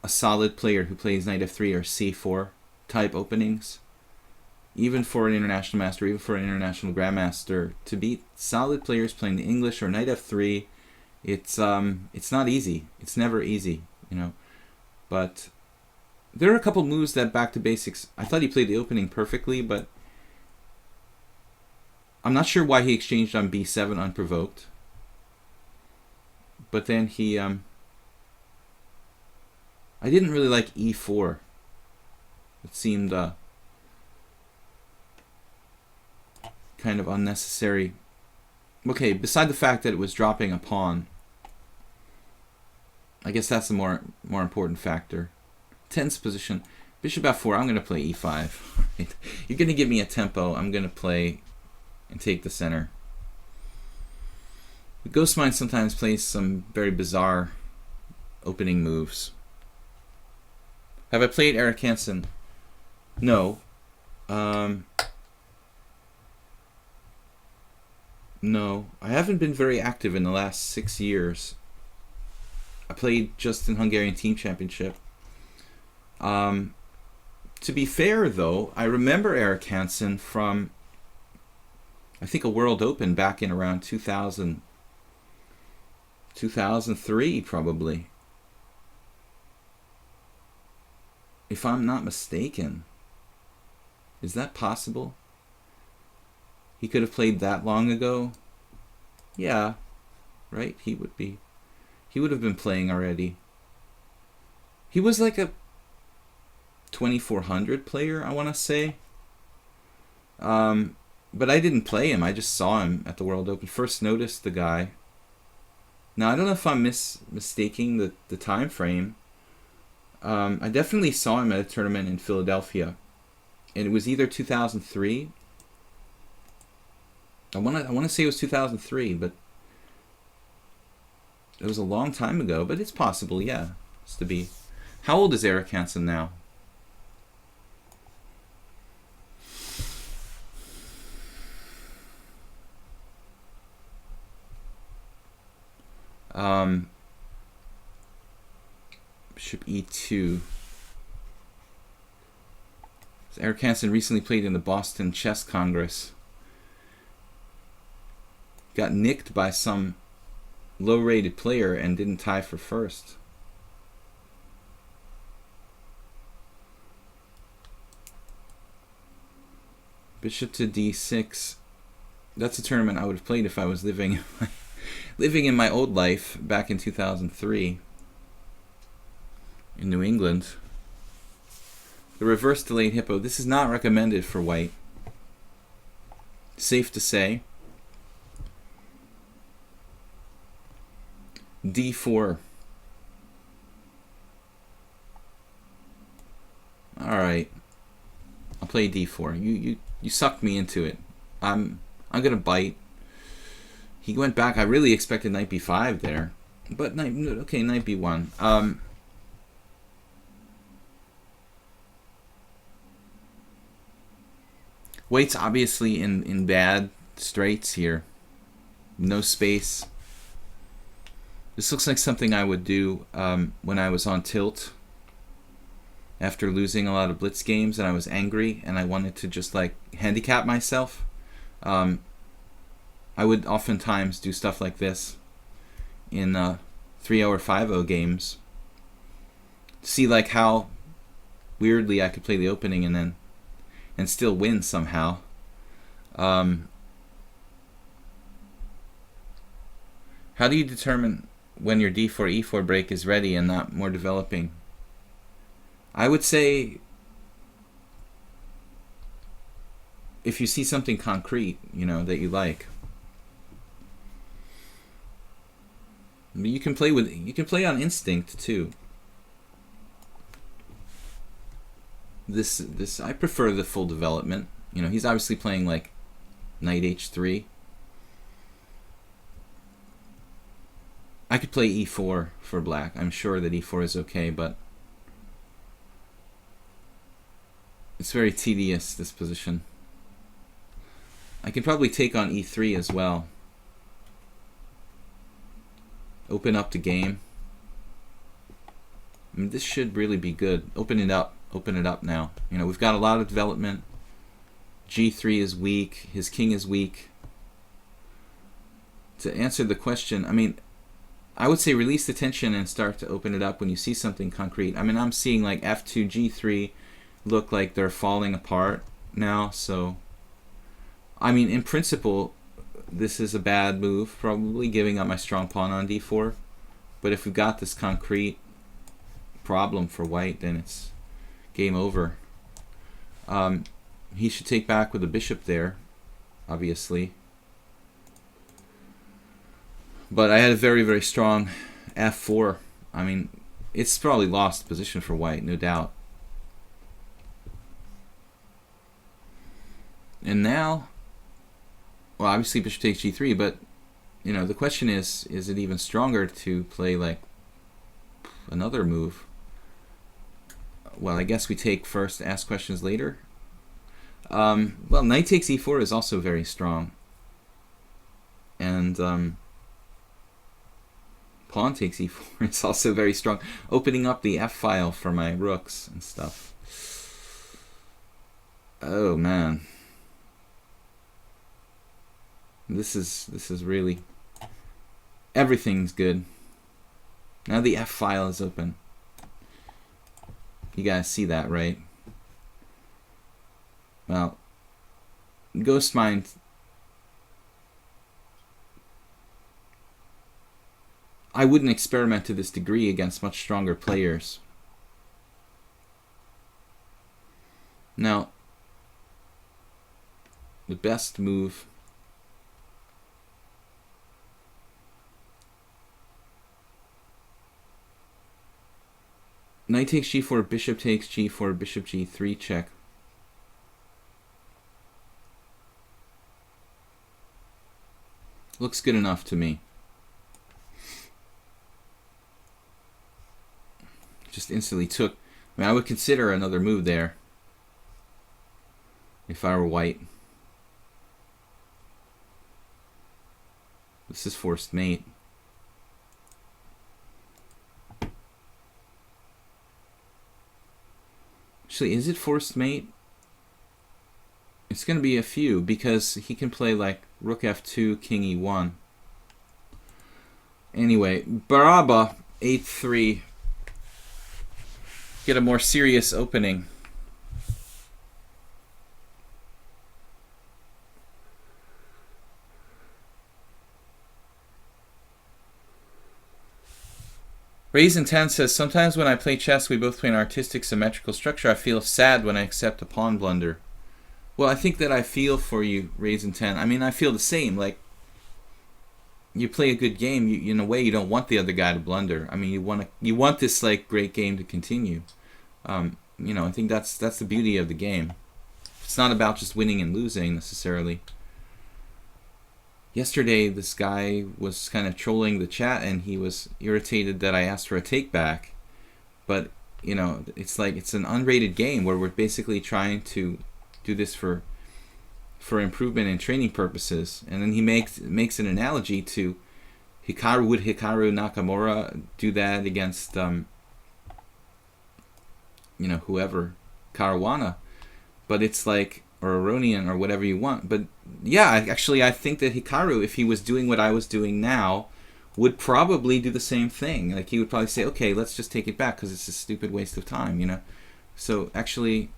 a solid player who plays knight f3 or c4 type openings. Even for an international master, even for an international grandmaster, to beat solid players playing the English or knight f3, it's not easy. It's never easy, you know. But there are a couple moves that back to basics. I thought he played the opening perfectly, but I'm not sure why he exchanged on b7 unprovoked. But then he I didn't really like e4. It seemed kind of unnecessary. Okay, beside the fact that it was dropping a pawn, I guess that's the more important factor. Tense position. Bishop f4, I'm going to play e5. You're going to give me a tempo. I'm going to play and take the center. The Ghostmine sometimes plays some very bizarre opening moves. Have I played Eric Hansen? No. No, I haven't been very active in the last 6 years. I played just in Hungarian Team Championship. To be fair, though, I remember Eric Hansen from, I think, a World Open back in around 2000, 2003, probably. If I'm not mistaken. Is that possible? He could have played that long ago? Yeah, right? He would have been playing already. He was like a 2400 player, I want to say. But I didn't play him. I just saw him at the World Open. First noticed the guy. Now, I don't know if I'm mistaking the time frame. I definitely saw him at a tournament in Philadelphia. And it was either 2003. I want to say it was 2003, but it was a long time ago. But it's possible, yeah. It's to be. How old is Eric Hansen now? Bishop e2. So Eric Hansen recently played in the Boston Chess Congress. Got nicked by some low-rated player and didn't tie for first. Bishop to d6. That's a tournament I would have played if I was living in my old life back in 2003 in New England. The reverse delayed hippo. This is not recommended for white. Safe to say. d4. All right. I'll play d4. You sucked me into it. I'm gonna bite. He went back. I really expected knight b5 there, but knight b1. White's obviously in bad straits here. No space. This looks like something I would do when I was on tilt. after losing a lot of blitz games, and I was angry and I wanted to just like handicap myself. I would oftentimes do stuff like this in 3-0 or 5-0 games. See like how weirdly I could play the opening and still win somehow. How do you determine when your d4 e4 break is ready and not more developing? I would say if you see something concrete, that you like. You can play on instinct too. This I prefer the full development. He's obviously playing like knight h3. I could play e4 for black. I'm sure that e4 is okay, but it's very tedious, this position. I can probably take on e3 as well. Open up the game. I mean, this should really be good. Open it up. Open it up now. We've got a lot of development. g3 is weak. His king is weak. To answer the question, I mean, I would say release the tension and start to open it up when you see something concrete. I mean, I'm seeing like f2, g3 look like they're falling apart now. So, I mean, in principle, this is a bad move, probably giving up my strong pawn on d4. But if we've got this concrete problem for white, then it's game over. He should take back with a bishop there, obviously. But I had a very, very strong f4. I mean, it's probably lost position for white, no doubt. And now, well, obviously bishop takes g3, but the question is it even stronger to play like another move? Well, I guess we take first, ask questions later. Well, knight takes e4 is also very strong. And pawn takes e4 is also very strong. Opening up the f-file for my rooks and stuff. Oh, man. This is really... Everything's good. Now the f-file is open. You guys see that, right? Well, Ghost Mind... I wouldn't experiment to this degree against much stronger players. Now, the best move... Knight takes g4, bishop takes g4, bishop g3 check. Looks good enough to me. Just instantly took... I mean, I would consider another move there if I were white. This is forced mate. Actually, is it forced mate? It's going to be a few, because he can play like rook f2, king e1. Anyway, Baraba, 8-3. Get a more serious opening. Raisin10 says, sometimes when I play chess, we both play an artistic, symmetrical structure. I feel sad when I accept a pawn blunder. Well, I think that I feel for you, Raisin10. I mean, I feel the same. Like, you play a good game, in a way, you don't want the other guy to blunder. I mean, you want this like great game to continue. I think that's the beauty of the game. It's not about just winning and losing necessarily. Yesterday, this guy was kind of trolling the chat, and he was irritated that I asked for a take back. But, it's like it's an unrated game where we're basically trying to do this for improvement and training purposes. And then he makes an analogy to Hikaru Nakamura do that against whoever, Caruana. But it's like, or Aronian, or whatever you want. But yeah, actually, I think that Hikaru, if he was doing what I was doing now, would probably do the same thing. Like, he would probably say, okay, let's just take it back because it's a stupid waste of time, So actually,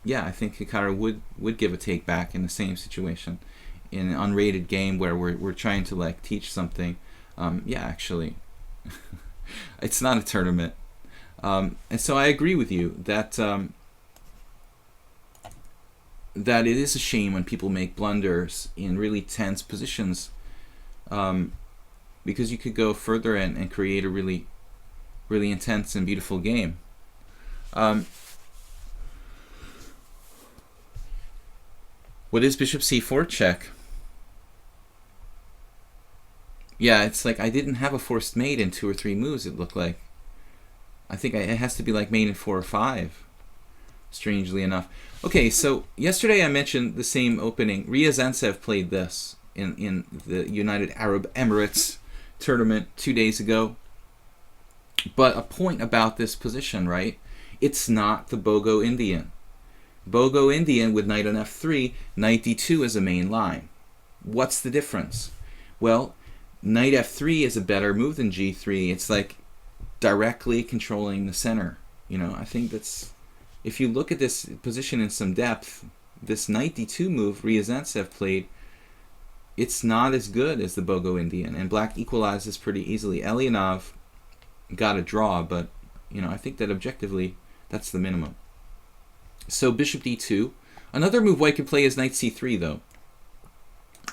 yeah, I think Hikaru would give a take back in the same situation, in an unrated game where we're trying to like teach something. Yeah, actually, it's not a tournament, and so I agree with you that that it is a shame when people make blunders in really tense positions, because you could go further and create a really, really intense and beautiful game. What is bishop c4 check? Yeah, it's like I didn't have a forced mate in 2 or 3 moves, it looked like. I think it has to be like mate in 4 or 5, strangely enough. Okay, so yesterday I mentioned the same opening. Ryazantsev played this in the United Arab Emirates tournament 2 days ago. But a point about this position, right? It's not the Bogo Indian. Bogo Indian with knight on f3, knight d2 is a main line. What's the difference? Well, knight f3 is a better move than g3. It's like directly controlling the center. I think that's, if you look at this position in some depth, this knight d2 move Ryazantsev played, it's not as good as the Bogo Indian, and black equalizes pretty easily. Elianov got a draw, but I think that objectively that's the minimum. So bishop d2. Another move white could play is knight c3, though.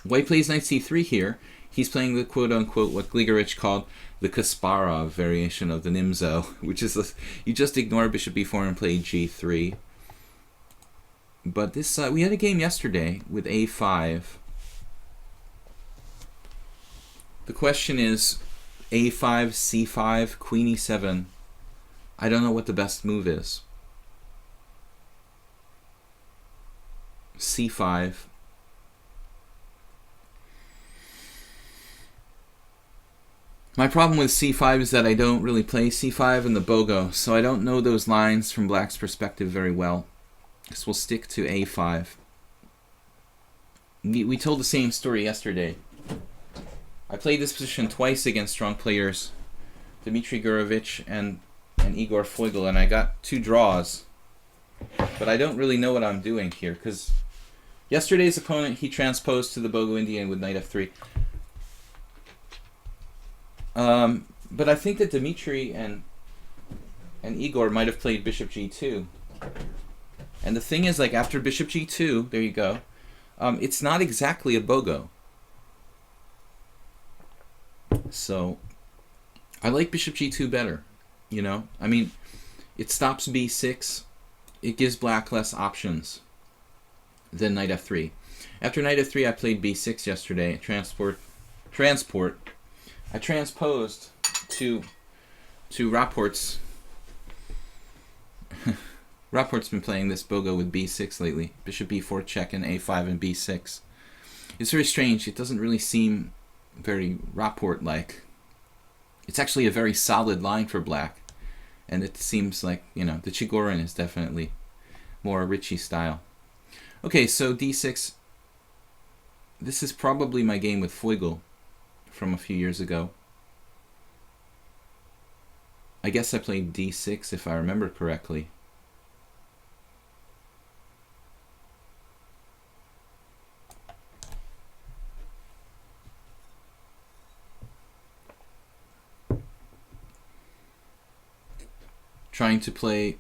White plays knight c3 here. He's playing the quote-unquote what Gligarich called the Kasparov variation of the Nimzo, which is you just ignore bishop b4 and play g3. But this we had a game yesterday with a5. The question is a5, c5, queen e7. I don't know what the best move is. c5. My problem with c5 is that I don't really play c5 in the Bogo, so I don't know those lines from black's perspective very well. So we'll stick to a5. We told the same story yesterday. I played this position twice against strong players, Dmitry Gurovich and Igor Foigl, and I got 2 draws. But I don't really know what I'm doing here, because yesterday's opponent, he transposed to the Bogo Indian with knight f3. But I think that Dmitry and Igor might have played bishop g2. And the thing is, like, after bishop g2, there you go, it's not exactly a Bogo. So I like bishop g2 better, I mean, it stops b6. It gives black less options than knight f3. After knight f3, I played b6 yesterday. Transport. I transposed to Rapport's. Rapport's been playing this Bogo with b6 lately. Bishop b4 check and a5 and b6. It's very strange. It doesn't really seem very Rapport-like. It's actually a very solid line for black. And it seems like, the Chigorin is definitely more Ricci style. Okay, so d6. This is probably my game with Foigl from a few years ago. I guess I played d6 if I remember correctly. Trying to play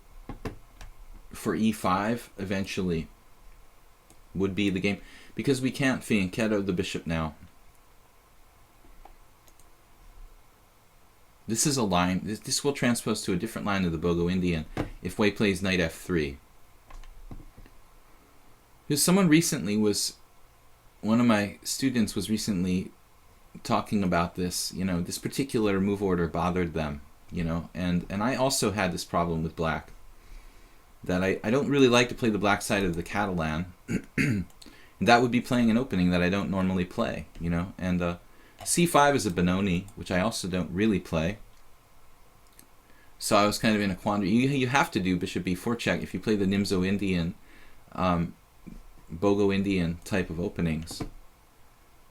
for e5 eventually would be the game, because we can't fianchetto the bishop now. This is a line. This will transpose to a different line of the Bogo Indian if white plays knight f3. Because someone recently one of my students was recently talking about this. This particular move order bothered them. And I also had this problem with black, that I don't really like to play the black side of the Catalan. And that would be playing an opening that I don't normally play, and c5 is a Benoni, which I also don't really play. So I was kind of in a quandary. You have to do bishop b4 check if you play the Nimzo Indian, Bogo Indian type of openings.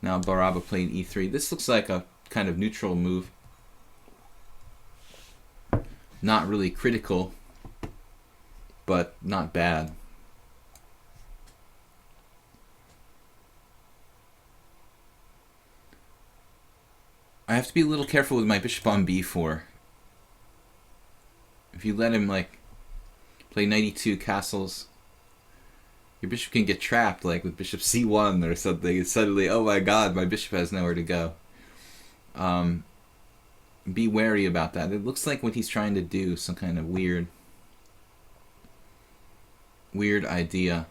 Now Baraba played e3. This looks like a kind of neutral move. Not really critical, but not bad. I have to be a little careful with my bishop on b4. If you let him like play knight e2 castles, your bishop can get trapped like with bishop c1 or something. And suddenly, oh my god, my bishop has nowhere to go. Be wary about that. It looks like what he's trying to do, some kind of weird idea.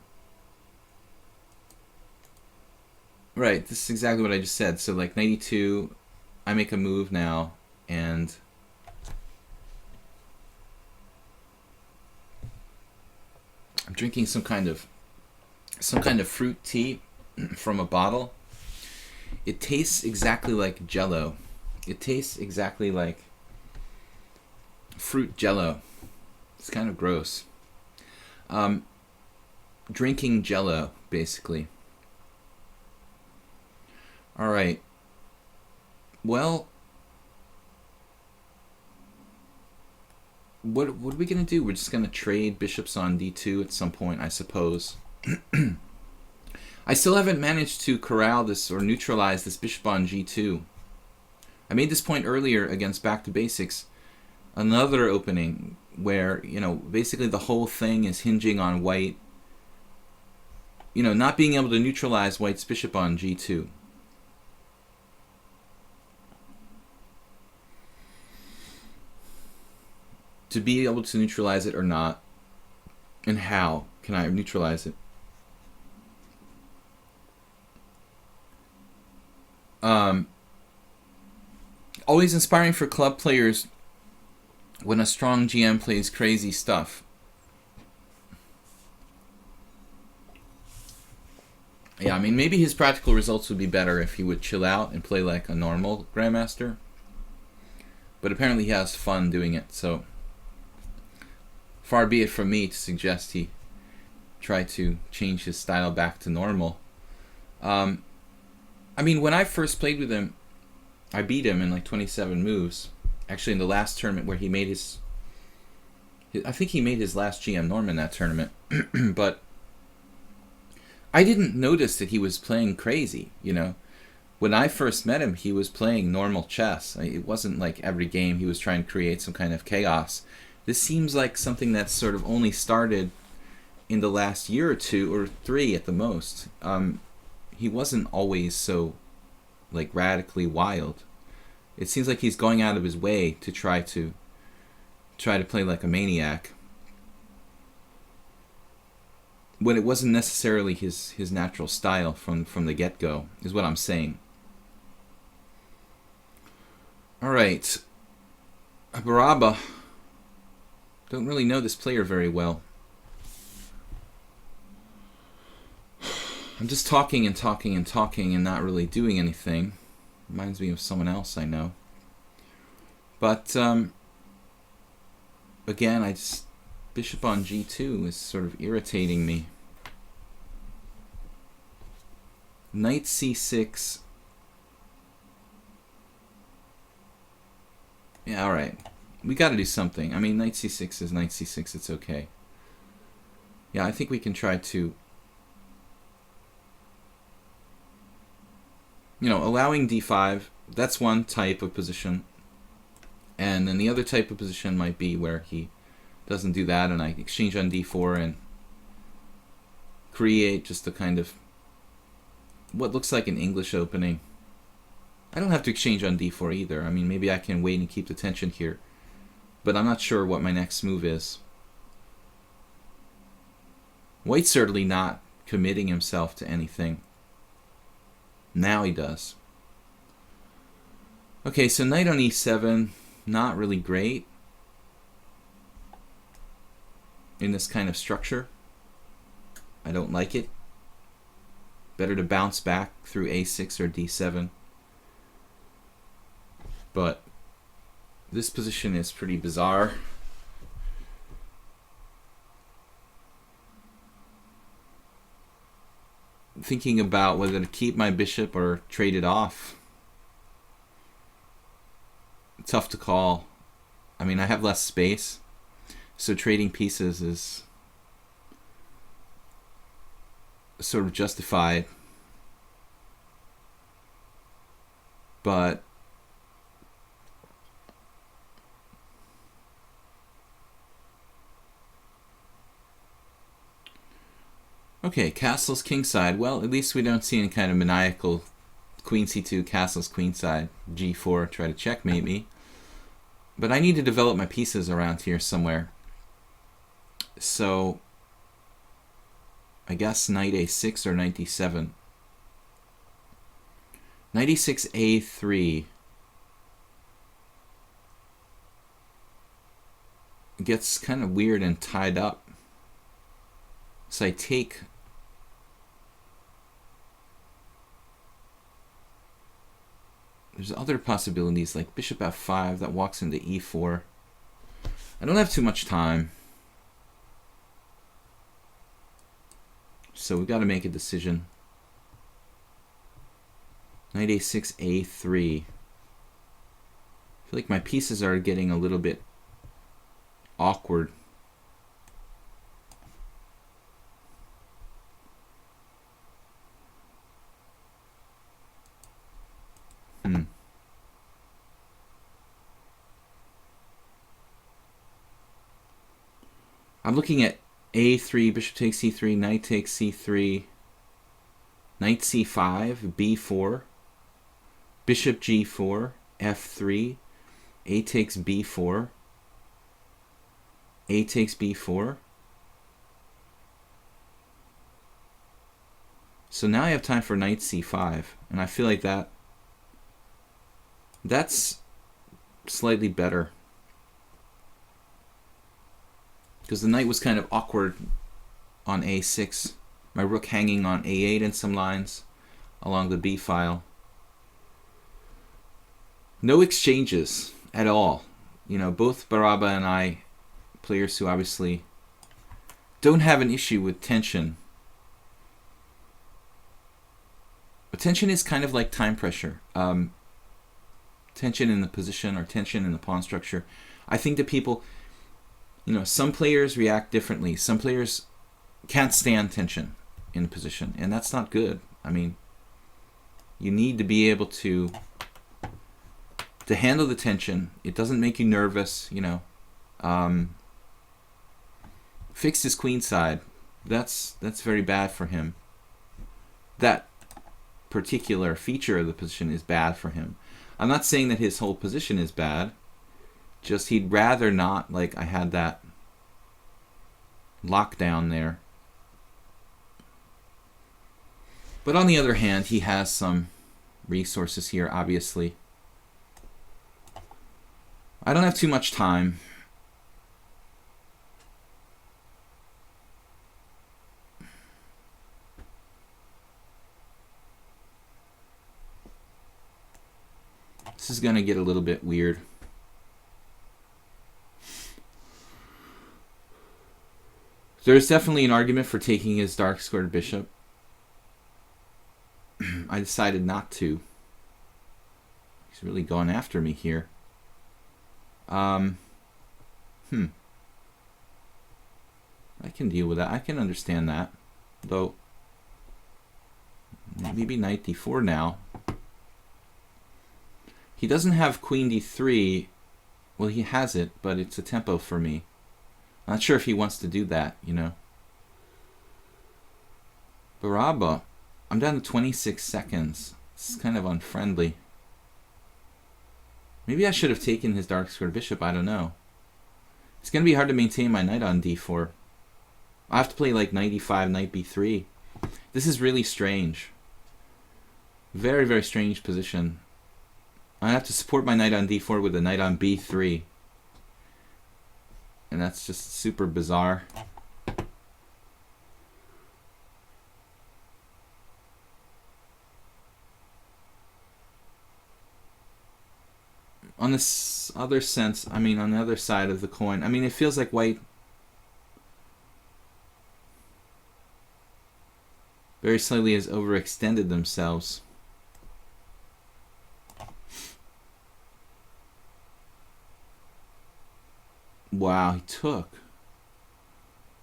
Right, this is exactly what I just said. So like knight e2, I make a move now, and I'm drinking some kind of fruit tea from a bottle. It tastes exactly like Jello. It tastes exactly like fruit Jello. It's kind of gross. Drinking Jello, basically. All right. Well, what are we gonna do? We're just gonna trade bishops on d2 at some point, I suppose. I still haven't managed to corral this or neutralize this bishop on g2. I made this point earlier against Back to Basics, another opening where, you know, basically the whole thing is hinging on white, you know, not being able to neutralize white's bishop on g2. To be able to neutralize it or not, and how can I neutralize it? Always inspiring for club players when a strong GM plays crazy stuff. Yeah, I mean, maybe his practical results would be better if he would chill out and play like a normal Grandmaster. But apparently he has fun doing it, so far be it from me to suggest he try to change his style back to normal. I mean, when I first played with him, I beat him in like 27 moves. Actually, in the last tournament where he made his I think he made his last GM norm in that tournament. But I didn't notice that he was playing crazy, you know. When I first met him, he was playing normal chess. It wasn't like every game he was trying to create some kind of chaos. This seems like something that's sort of only started in the last year or two, or three at the most. He wasn't always so like radically wild. It seems like he's going out of his way to try to play like a maniac, when it wasn't necessarily his natural style from the get-go, is what I'm saying. All right, Baraba. Don't really know this player very well. I'm just talking and talking and talking and not really doing anything. Reminds me of someone else I know. But again, bishop on g2 is sort of irritating me. Knight c6. Yeah, all right. We got to do something. I mean, knight c6 is knight c6. It's okay. Yeah, I think we can try to, you know, allowing d5. That's one type of position. And then the other type of position might be where he doesn't do that, and I exchange on d4 and create just a kind of what looks like an English opening. I don't have to exchange on d4 either. I mean, maybe I can wait and keep the tension here, but I'm not sure what my next move is. White's certainly not committing himself to anything. Now he does. Okay, so knight on e7, not really great in this kind of structure. I don't like it. Better to bounce back through a6 or d7. But this position is pretty bizarre. thinking about whether to keep my bishop or trade it off. Tough to call. I mean, I have less space, so trading pieces is sort of justified. But okay, castles kingside. Well, at least we don't see any kind of maniacal queen c2, castles queenside, g4, try to checkmate me. But I need to develop my pieces around here somewhere. So I guess knight a6 or knight d7. Knight e6 a3 gets kind of weird and tied up. So I take. There's other possibilities like bishop f5 that walks into e4. I don't have too much time, so we've got to make a decision. Knight a6 a3. I feel like my pieces are getting a little bit awkward. I'm looking at a3, bishop takes c3, knight takes c3, knight c5, b4, bishop g4, f3, a takes b4, a takes b4. So now I have time for knight c5, and I feel like that's slightly better. Because the knight was kind of awkward on a6. My rook hanging on a8 in some lines along the b file. No exchanges at all. You know, both Baraba and I, players who obviously don't have an issue with tension. But tension is kind of like time pressure. Tension in the position or tension in the pawn structure. I think that people, you know, some players react differently. Some players can't stand tension in a position, and that's not good. I mean, you need to be able to handle the tension. It doesn't make you nervous, you know. Fixed his queen side. That's very bad for him. That particular feature of the position is bad for him. I'm not saying that his whole position is bad. Just he'd rather not, like I had that lockdown there. But on the other hand, he has some resources here, obviously. I don't have too much time. This is going to get a little bit weird. There's definitely an argument for taking his dark squared bishop. I decided not to. He's really going after me here. I can deal with that. I can understand that. Though, maybe knight d4 now. He doesn't have queen d3. Well, he has it, but it's a tempo for me. I'm not sure if he wants to do that, you know. Baraba, I'm down to 26 seconds. This is kind of unfriendly. Maybe I should have taken his dark squared bishop, I don't know. It's going to be hard to maintain my knight on d4. I have to play like knight e5, knight b3. This is really strange. Very, very strange position. I have to support my knight on d4 with a knight on b3. And that's just super bizarre. On this other sense, I mean, on the other side of the coin, I mean, it feels like white very slightly has overextended themselves. Wow, he took.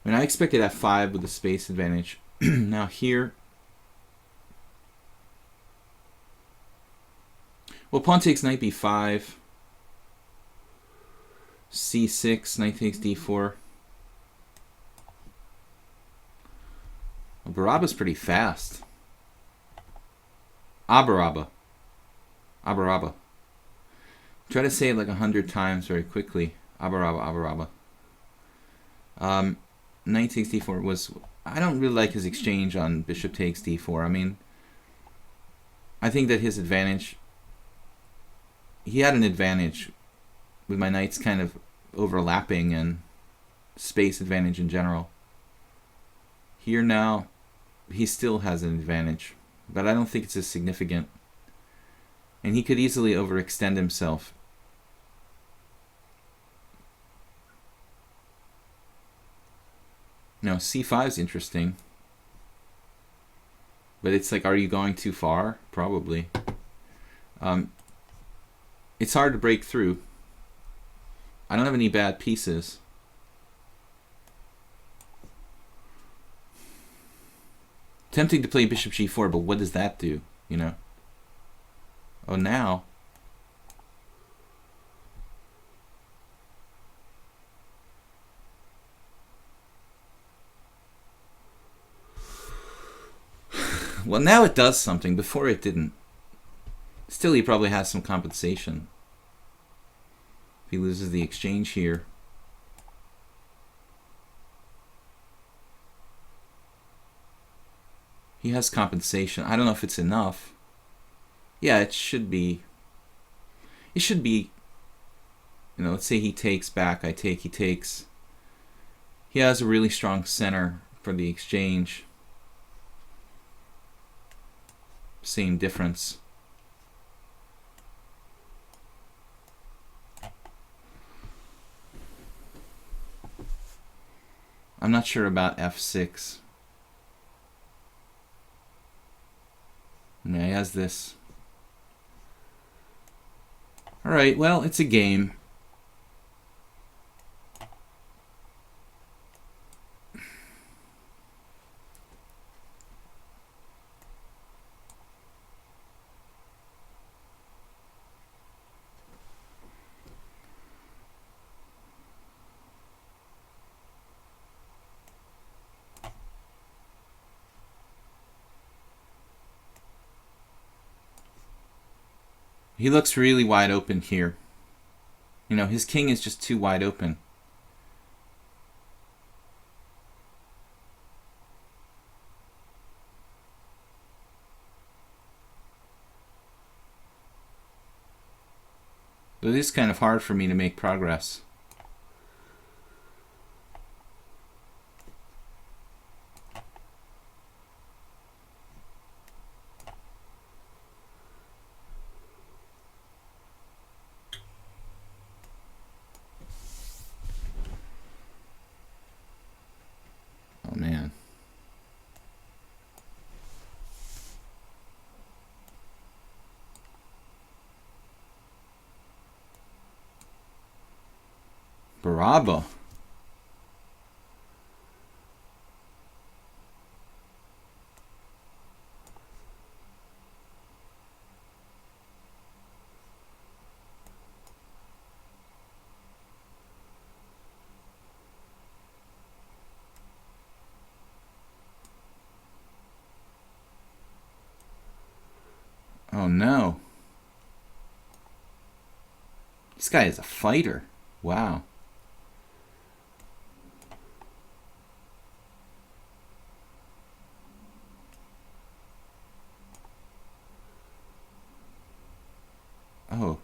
I mean, I expected f5 with the space advantage. Now here, well, pawn takes knight b5, c6, knight takes d4. Well, Baraba's pretty fast. Abaraba. Abaraba. Try to say it like 100 times very quickly. Abaraba, Abaraba. Knight takes d4 was... I don't really like his exchange on bishop takes d4. I mean, I think that his advantage... He had an advantage with my knights kind of overlapping and space advantage in general. Here now, he still has an advantage, but I don't think it's as significant. And he could easily overextend himself. No, c5 is interesting. But it's like, are you going too far? Probably. It's hard to break through. I don't have any bad pieces. Tempting to play bishop g4, but what does that do? You know? Oh, now. Well, now it does something. Before it didn't. Still, he probably has some compensation. If he loses the exchange here. He has compensation. I don't know if it's enough. Yeah, it should be. It should be. You know, let's say he takes back. I take. He takes. He has a really strong center for the exchange. Same difference. I'm not sure about f6. Yeah, he has this. Alright, well, it's a game. He looks really wide open here. You know, his king is just too wide open. But it is kind of hard for me to make progress. Oh, man. Baraba. Oh no. This guy is a fighter. Wow. Oh.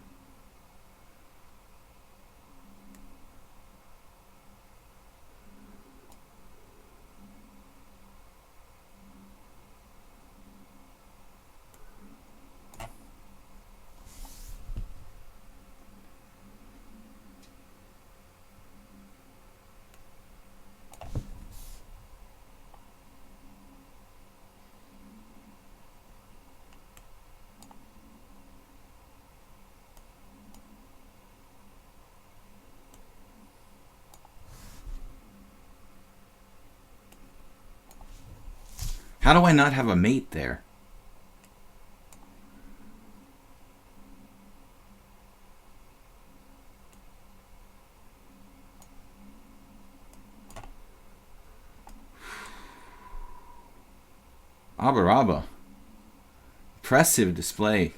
How do I not have a mate there? Abba Rabba. Impressive display.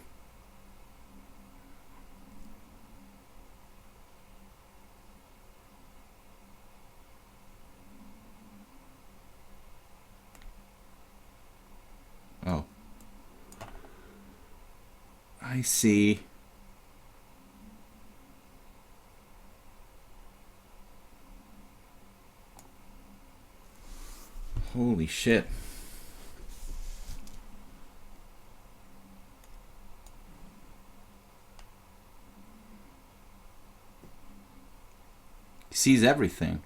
Oh. I see. Holy shit. He sees everything.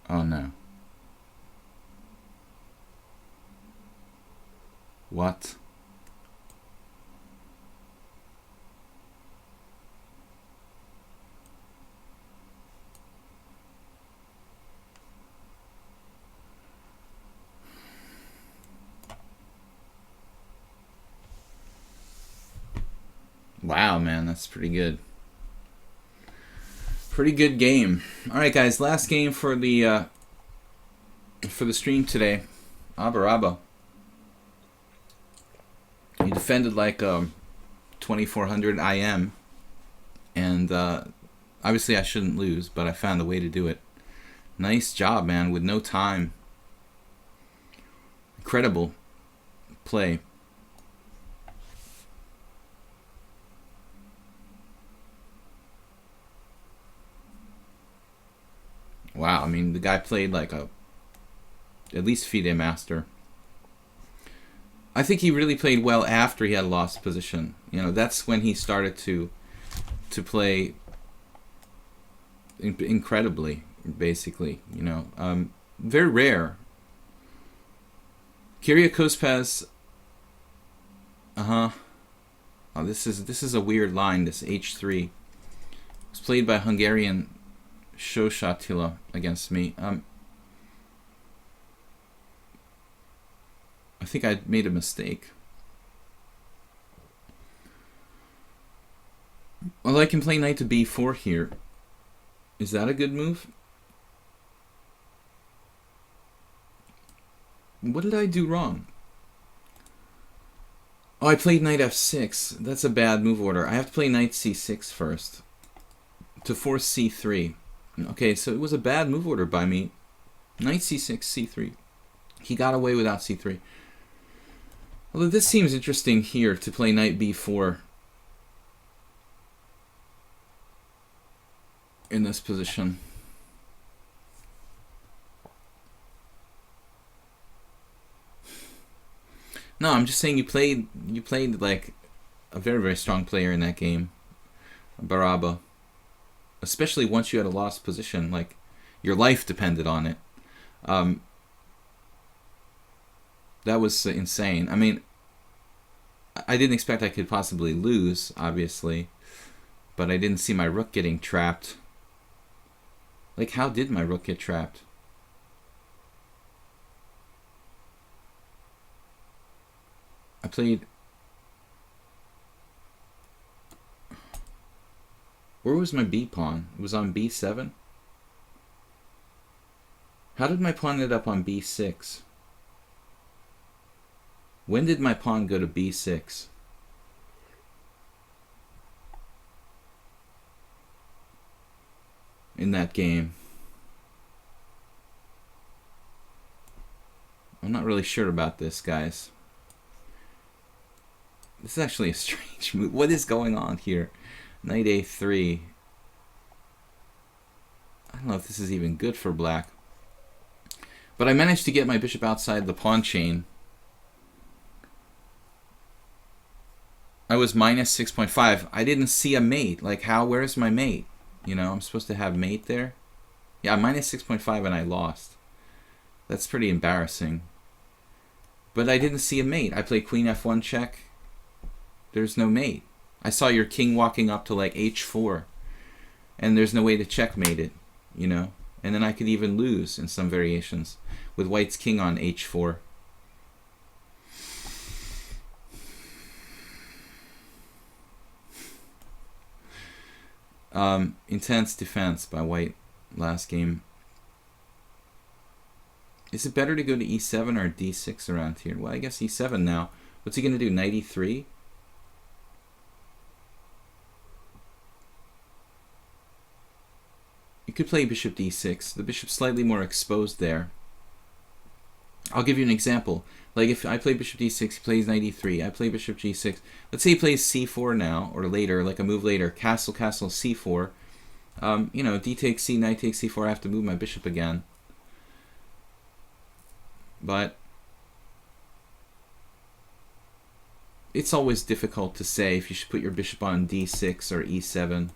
Oh no. What? Wow, man, that's pretty good. Pretty good game. All right, guys, last game for the stream today. Abba Rabba. He defended like 2400 IM, and obviously I shouldn't lose, but I found a way to do it. Nice job, man, with no time. Incredible play. Wow, I mean, the guy played like at least FIDE master. I think he really played well after he had lost position. You know, that's when he started to play incredibly, basically. You know, very rare. Kyrgios. Oh, this is a weird line. This H3 was played by Hungarian Shoshatila against me. I think I made a mistake. Well, I can play knight to b4 here. Is that a good move? What did I do wrong? Oh, I played knight f6. That's a bad move order. I have to play knight c6 first to force c3. Okay, so it was a bad move order by me. Knight c6, c3. He got away without c3. Although this seems interesting here to play knight b4 in this position. No, I'm just saying you played like a very, very strong player in that game, Baraba. Especially once you had a lost position, like your life depended on it. That was insane. I mean, I didn't expect I could possibly lose, obviously, but I didn't see my rook getting trapped. Like, how did my rook get trapped? I played... Where was my b pawn? It was on b7? How did my pawn end up on b6? When did my pawn go to b6? In that game. I'm not really sure about this, guys. This is actually a strange move. What is going on here? Knight a3. I don't know if this is even good for black. But I managed to get my bishop outside the pawn chain. I was minus 6.5. I didn't see a mate. Like, how? Where's my mate? You know, I'm supposed to have mate there. Yeah, minus 6.5 and I lost. That's pretty embarrassing. But I didn't see a mate. I played queen f1 check. There's no mate. I saw your king walking up to like h4. And there's no way to checkmate it, you know? And then I could even lose in some variations with white's king on h4. Intense defense by white last game. Is it better to go to e7 or d6 around here? Well, I guess e7 now. What's he going to do, knight e3? You could play bishop d6. The bishop's slightly more exposed there. I'll give you an example. Like if I play bishop d6, he plays knight e3. I play bishop g6. Let's say he plays c4 now, or later, like a move later. Castle, castle, c4. You know, d takes c, knight takes c4. I have to move my bishop again. But it's always difficult to say if you should put your bishop on d6 or e7.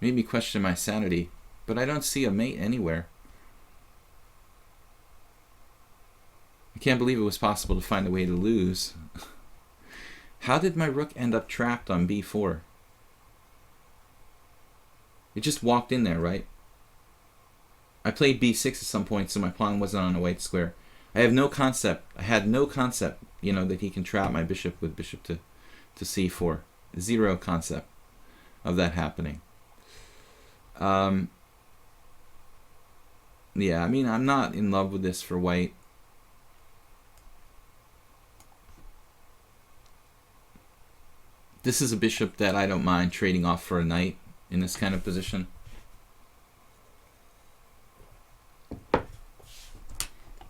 Made me question my sanity, but I don't see a mate anywhere. I can't believe it was possible to find a way to lose. How did my rook end up trapped on b4? It just walked in there, right? I played b6 at some point, so my pawn wasn't on a white square. I have no concept. I had no concept, you know, that he can trap my bishop with bishop to c4. Zero concept of that happening. Yeah, I mean, I'm not in love with this for white. This is a bishop that I don't mind trading off for a knight in this kind of position.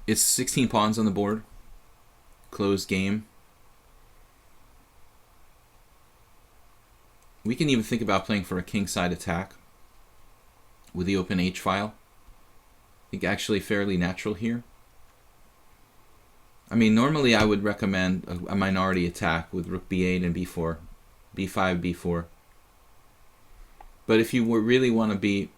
It's 16 pawns on the board. Closed game. We can even think about playing for a kingside attack with the open H file. I think actually fairly natural here. I mean, normally I would recommend a minority attack with rook b8 and b4, b5, b4. But if you really want to be,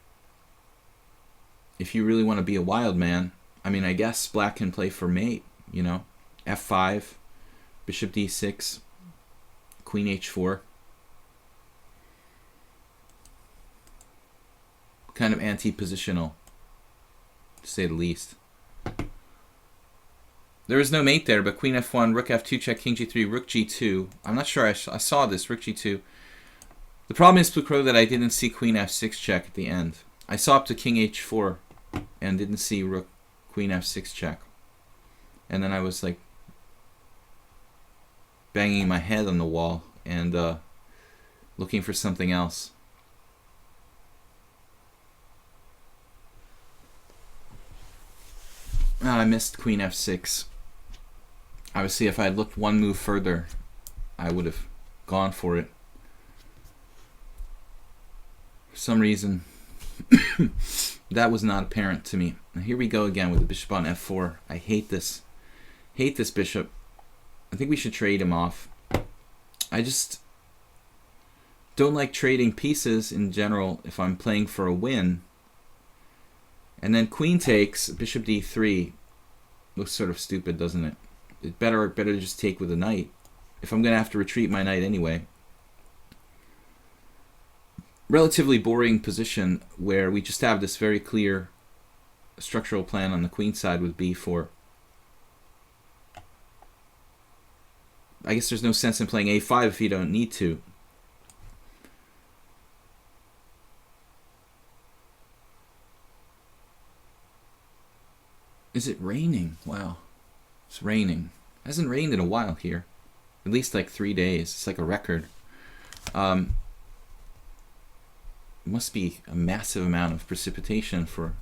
a wild man, I mean, I guess black can play for mate, you know, f5, bishop d6, queen h4. Kind of anti-positional, to say the least. There is no mate there, but queen f1, rook f2 check, king g3, rook g2. I'm not sure I saw this, rook g2. The problem is, Plucro, that I didn't see queen f6 check at the end. I saw up to king h4 and didn't see rook queen f6 check. And then I was like banging my head on the wall and looking for something else. I missed queen f6. Obviously, if I had looked one move further, I would have gone for it. For some reason, that was not apparent to me. Now here we go again with the bishop on f4. I hate this. Hate this bishop. I think we should trade him off. I just don't like trading pieces in general if I'm playing for a win. And then queen takes, bishop d3. Looks sort of stupid, doesn't it? It's better to just take with a knight. If I'm going to have to retreat my knight anyway. Relatively boring position where we just have this very clear structural plan on the queen side with b4. I guess there's no sense in playing a5 if you don't need to. Is it raining? Wow. It's raining. It hasn't rained in a while here. At least like 3 days. It's like a record. It must be a massive amount of precipitation for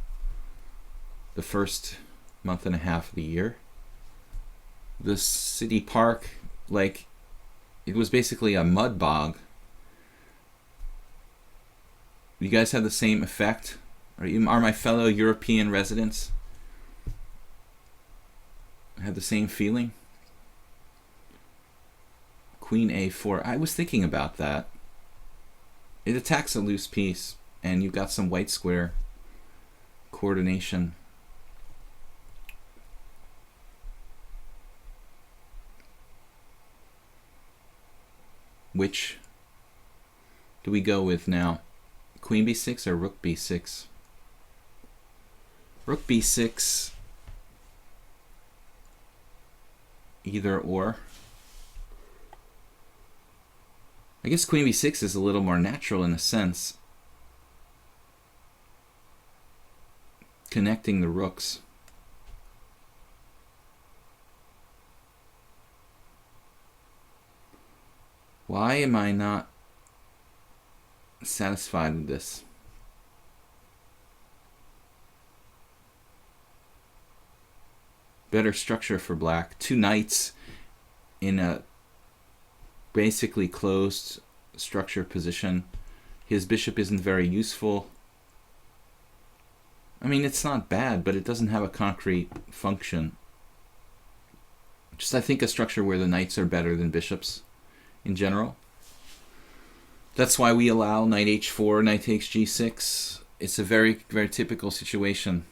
the first month and a half of the year. The city park, like, it was basically a mud bog. You guys have the same effect? Are my fellow European residents had the same feeling? Queen a4. I was thinking about that. It attacks a loose piece. and you've got some white square coordination. Which do we go with now? Queen b6 or rook b6? Rook b6, either or. I guess queen b6 is a little more natural in a sense, connecting the rooks. Why am I not satisfied with this? Better structure for black. Two knights in a basically closed structure position. His bishop isn't very useful. I mean, it's not bad, but it doesn't have a concrete function. Just, I think, a structure where the knights are better than bishops in general. That's why we allow knight h4, knight takes g6. It's a very, very typical situation.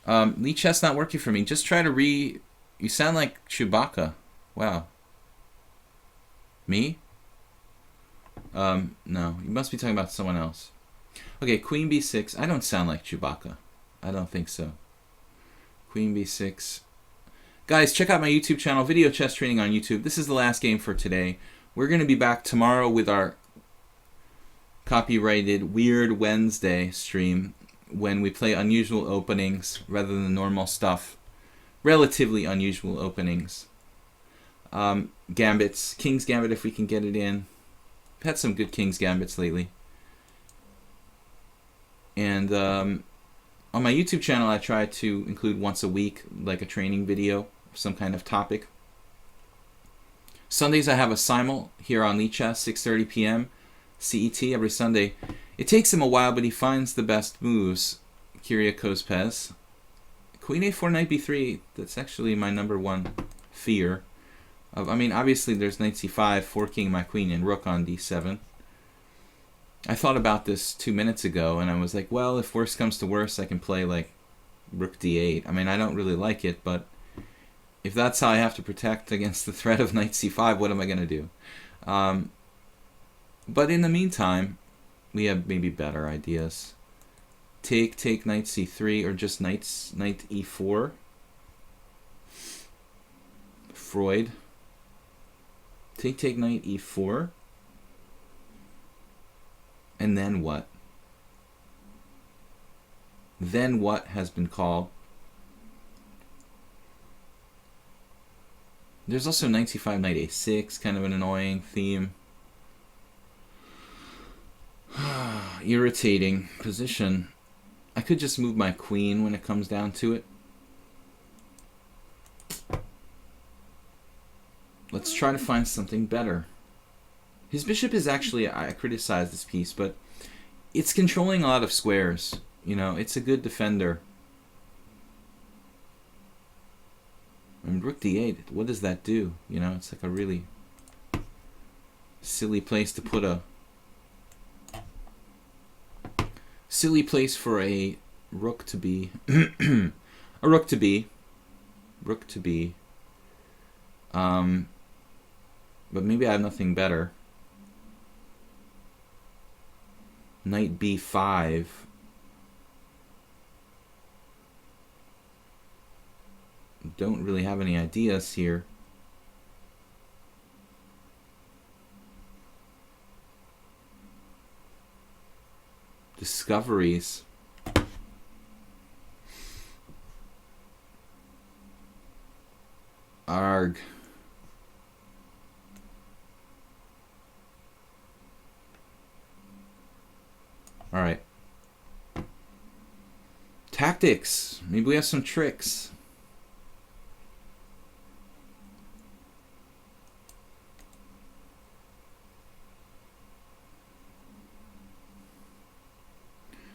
Lichess not working for me. Just try to You sound like Chewbacca. Wow. Me? No, you must be talking about someone else. Okay, queen b6. I don't sound like Chewbacca. I don't think so. Queen b6. Guys, check out my YouTube channel, Video Chess Training on YouTube. This is the last game for today. We're going to be back tomorrow with our copyrighted Weird Wednesday stream when we play unusual openings rather than normal stuff. Relatively unusual openings. Gambits. King's Gambit if we can get it in. I've had some good King's Gambits lately. And on my YouTube channel, I try to include once a week, like a training video, some kind of topic. Sundays I have a simul here on lichess, 6:30 p.m. CET every Sunday. It takes him a while, but he finds the best moves. Kyriakos Pez. Queen a4, knight b3, that's actually my number one fear. I mean, obviously there's knight c5, forking my queen and rook on d7. I thought about this 2 minutes ago, and I was like, well, if worse comes to worse, I can play like rook d8. I mean, I don't really like it, but if that's how I have to protect against the threat of knight c5, what am I going to do? But in the meantime, we have maybe better ideas. Take knight c3, or just knight e4. Freud. Take knight e4. And then what? Then what has been called? There's also knight c5, knight a6, kind of an annoying theme. Irritating position. I could just move my queen when it comes down to it. Let's try to find something better. His bishop is actually, I criticize this piece, but it's controlling a lot of squares. You know, it's a good defender. And rook d8, what does that do? You know, it's like a really silly place to put a... silly place for a rook to be. A rook to be. Rook to be. But maybe I have nothing better. Knight b5. Don't really have any ideas here. Discoveries. Arg. All right. Tactics. Maybe we have some tricks.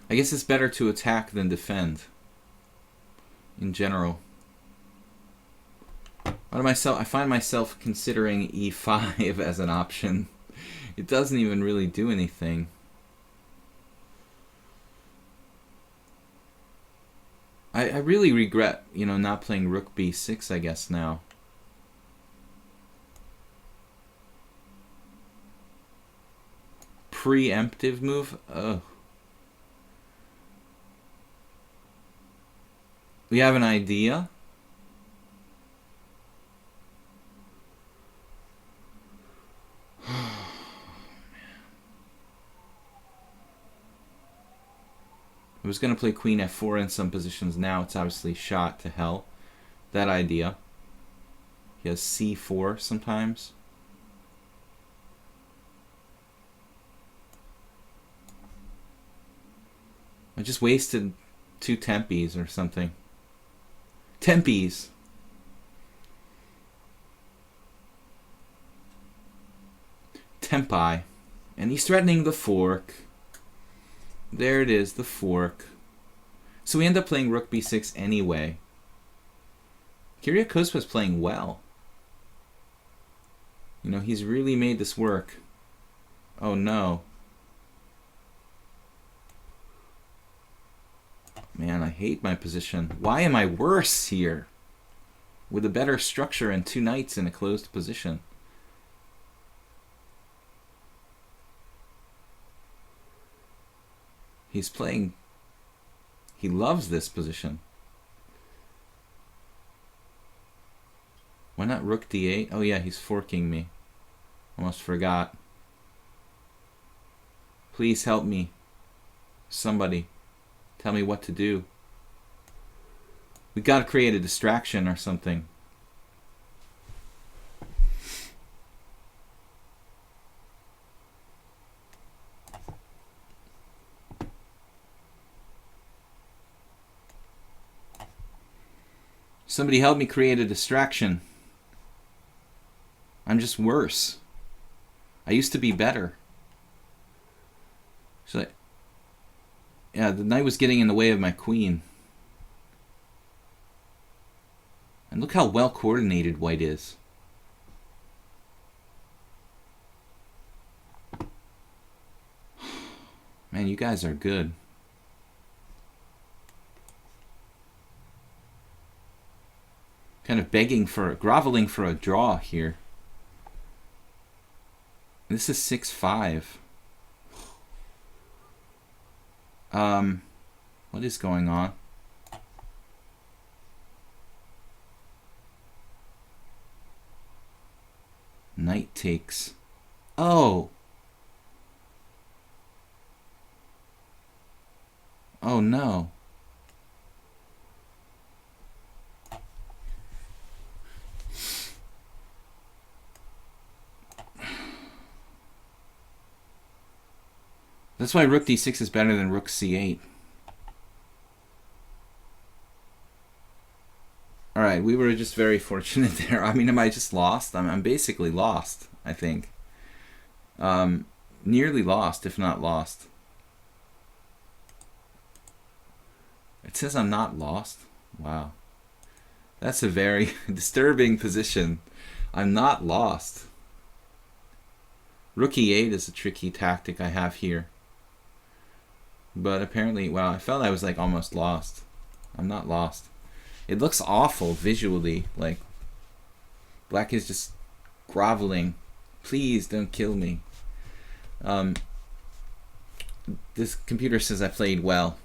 I guess it's better to attack than defend in general. I find myself considering e5 as an option It doesn't even really do anything. I really regret, not playing rook b6, I guess, now. Preemptive move? Oh. We have an idea? I was going to play queen f4 in some positions. Now it's obviously shot to hell. That idea. He has c4 sometimes. I just wasted 2 tempies or something. Tempies! Tempi. And he's threatening the fork. There it is, the fork. So we end up playing rook b6 anyway. Kyrgios's playing well. He's really made this work. Oh no. Man, I hate my position. Why am I worse here? With a better structure and 2 knights in a closed position. He's playing... He loves this position. Why not rook d8? Oh yeah, he's forking me. Almost forgot. Please help me. Somebody. Tell me what to do. We gotta create a distraction or something. Somebody help me create a distraction. I'm just worse. I used to be better. So, yeah, the knight was getting in the way of my queen. And look how well coordinated white is. Man, you guys are good. Kind of groveling for a draw here. This is 6-5. What is going on? Knight takes. Oh! Oh no. That's why rook d6 is better than rook c8. Alright, we were just very fortunate there. I mean, am I just lost? I'm basically lost, I think. Nearly lost, if not lost. It says I'm not lost. Wow. That's a very disturbing position. I'm not lost. Rook e8 is a tricky tactic I have here. But apparently, wow, I felt I was like almost lost. I'm not lost. It looks awful visually. Like, black is just groveling. Please don't kill me. This computer says I played well.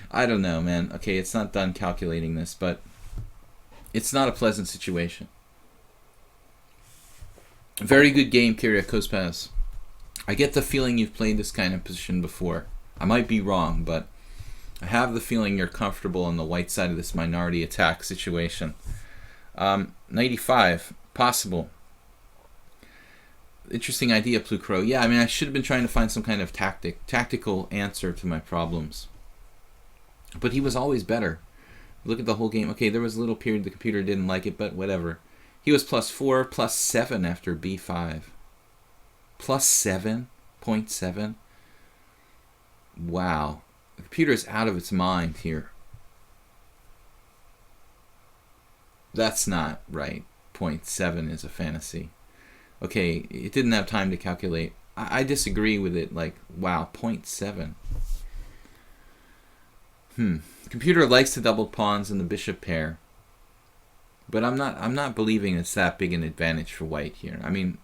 I don't know, man. Okay, it's not done calculating this, but it's not a pleasant situation. Very good game, Kyrgios. I get the feeling you've played this kind of position before. I might be wrong, but I have the feeling you're comfortable on the white side of this minority attack situation. 95, possible. Interesting idea, Plucro. Yeah, I mean, I should have been trying to find some kind of tactical answer to my problems. But he was always better. Look at the whole game. Okay, there was a little period the computer didn't like it, but whatever. He was +4, +7 after b5. +7.7. Wow. The computer is out of its mind here. That's not right. 0.7 is a fantasy. Okay, it didn't have time to calculate. I disagree with it. Like, wow, 0.7. Computer likes to double pawns in the bishop pair, but I'm not believing it's that big an advantage for white here. I mean,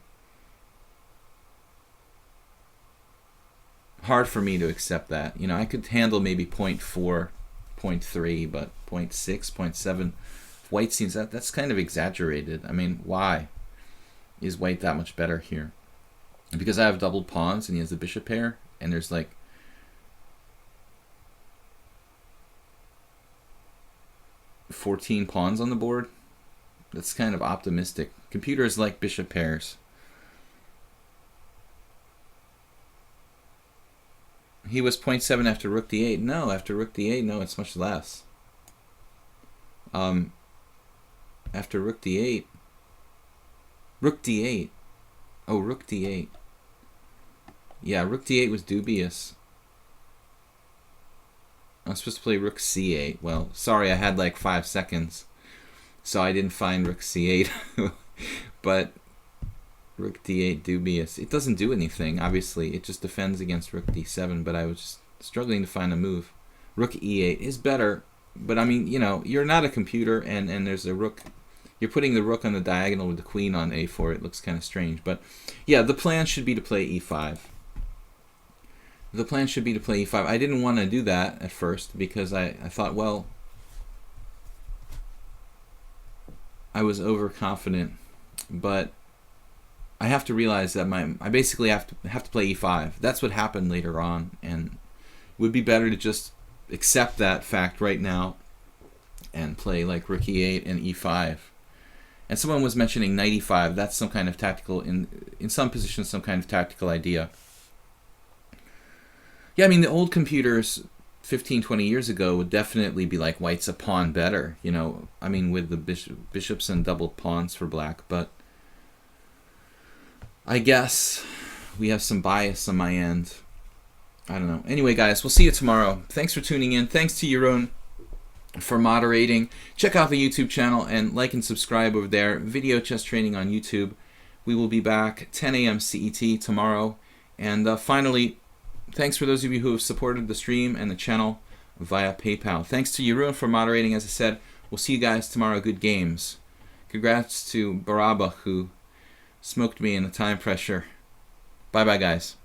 hard for me to accept that. You know, I could handle maybe 0.4, 0.3, but 0.6, 0.7. White seems that's kind of exaggerated. I mean, why is white that much better here? Because I have doubled pawns and he has the bishop pair, and there's like 14 pawns on the board. That's kind of optimistic. Computers like bishop pairs. He was 0.7 after rook d8. No, after rook d8, no, it's much less. After rook d8. Rook d8. Oh, rook d8. Yeah, rook d8 was dubious. I'm supposed to play rook c8. Well, sorry, I had like 5 seconds, so I didn't find rook c8. But rook d8 dubious. It doesn't do anything, obviously. It just defends against rook d7, but I was just struggling to find a move. Rook e8 is better, but I mean, you know, you're not a computer, and there's a rook. You're putting the rook on the diagonal with the queen on a4. It looks kind of strange. But yeah, the plan should be to play e5. The plan should be to play e5. I didn't want to do that at first because I thought, well, I was overconfident. But I have to realize that I basically have to play e5. That's what happened later on, and it would be better to just accept that fact right now and play like rook e8 and e5. And someone was mentioning knight e5. That's some kind of tactical, in some positions, some kind of tactical idea. Yeah, I mean, the old computers 15, 20 years ago would definitely be like white's a pawn better, you know, I mean, with the bishops and doubled pawns for black. But I guess we have some bias on my end. I don't know. Anyway, guys, we'll see you tomorrow. Thanks for tuning in. Thanks to Jeroen for moderating. Check out the YouTube channel and like and subscribe over there. Video chess training on YouTube. We will be back 10 a.m. CET tomorrow. And finally, thanks for those of you who have supported the stream and the channel via PayPal. Thanks to Jeroen for moderating, as I said. We'll see you guys tomorrow. Good games. Congrats to Baraba, who smoked me in the time pressure. Bye-bye, guys.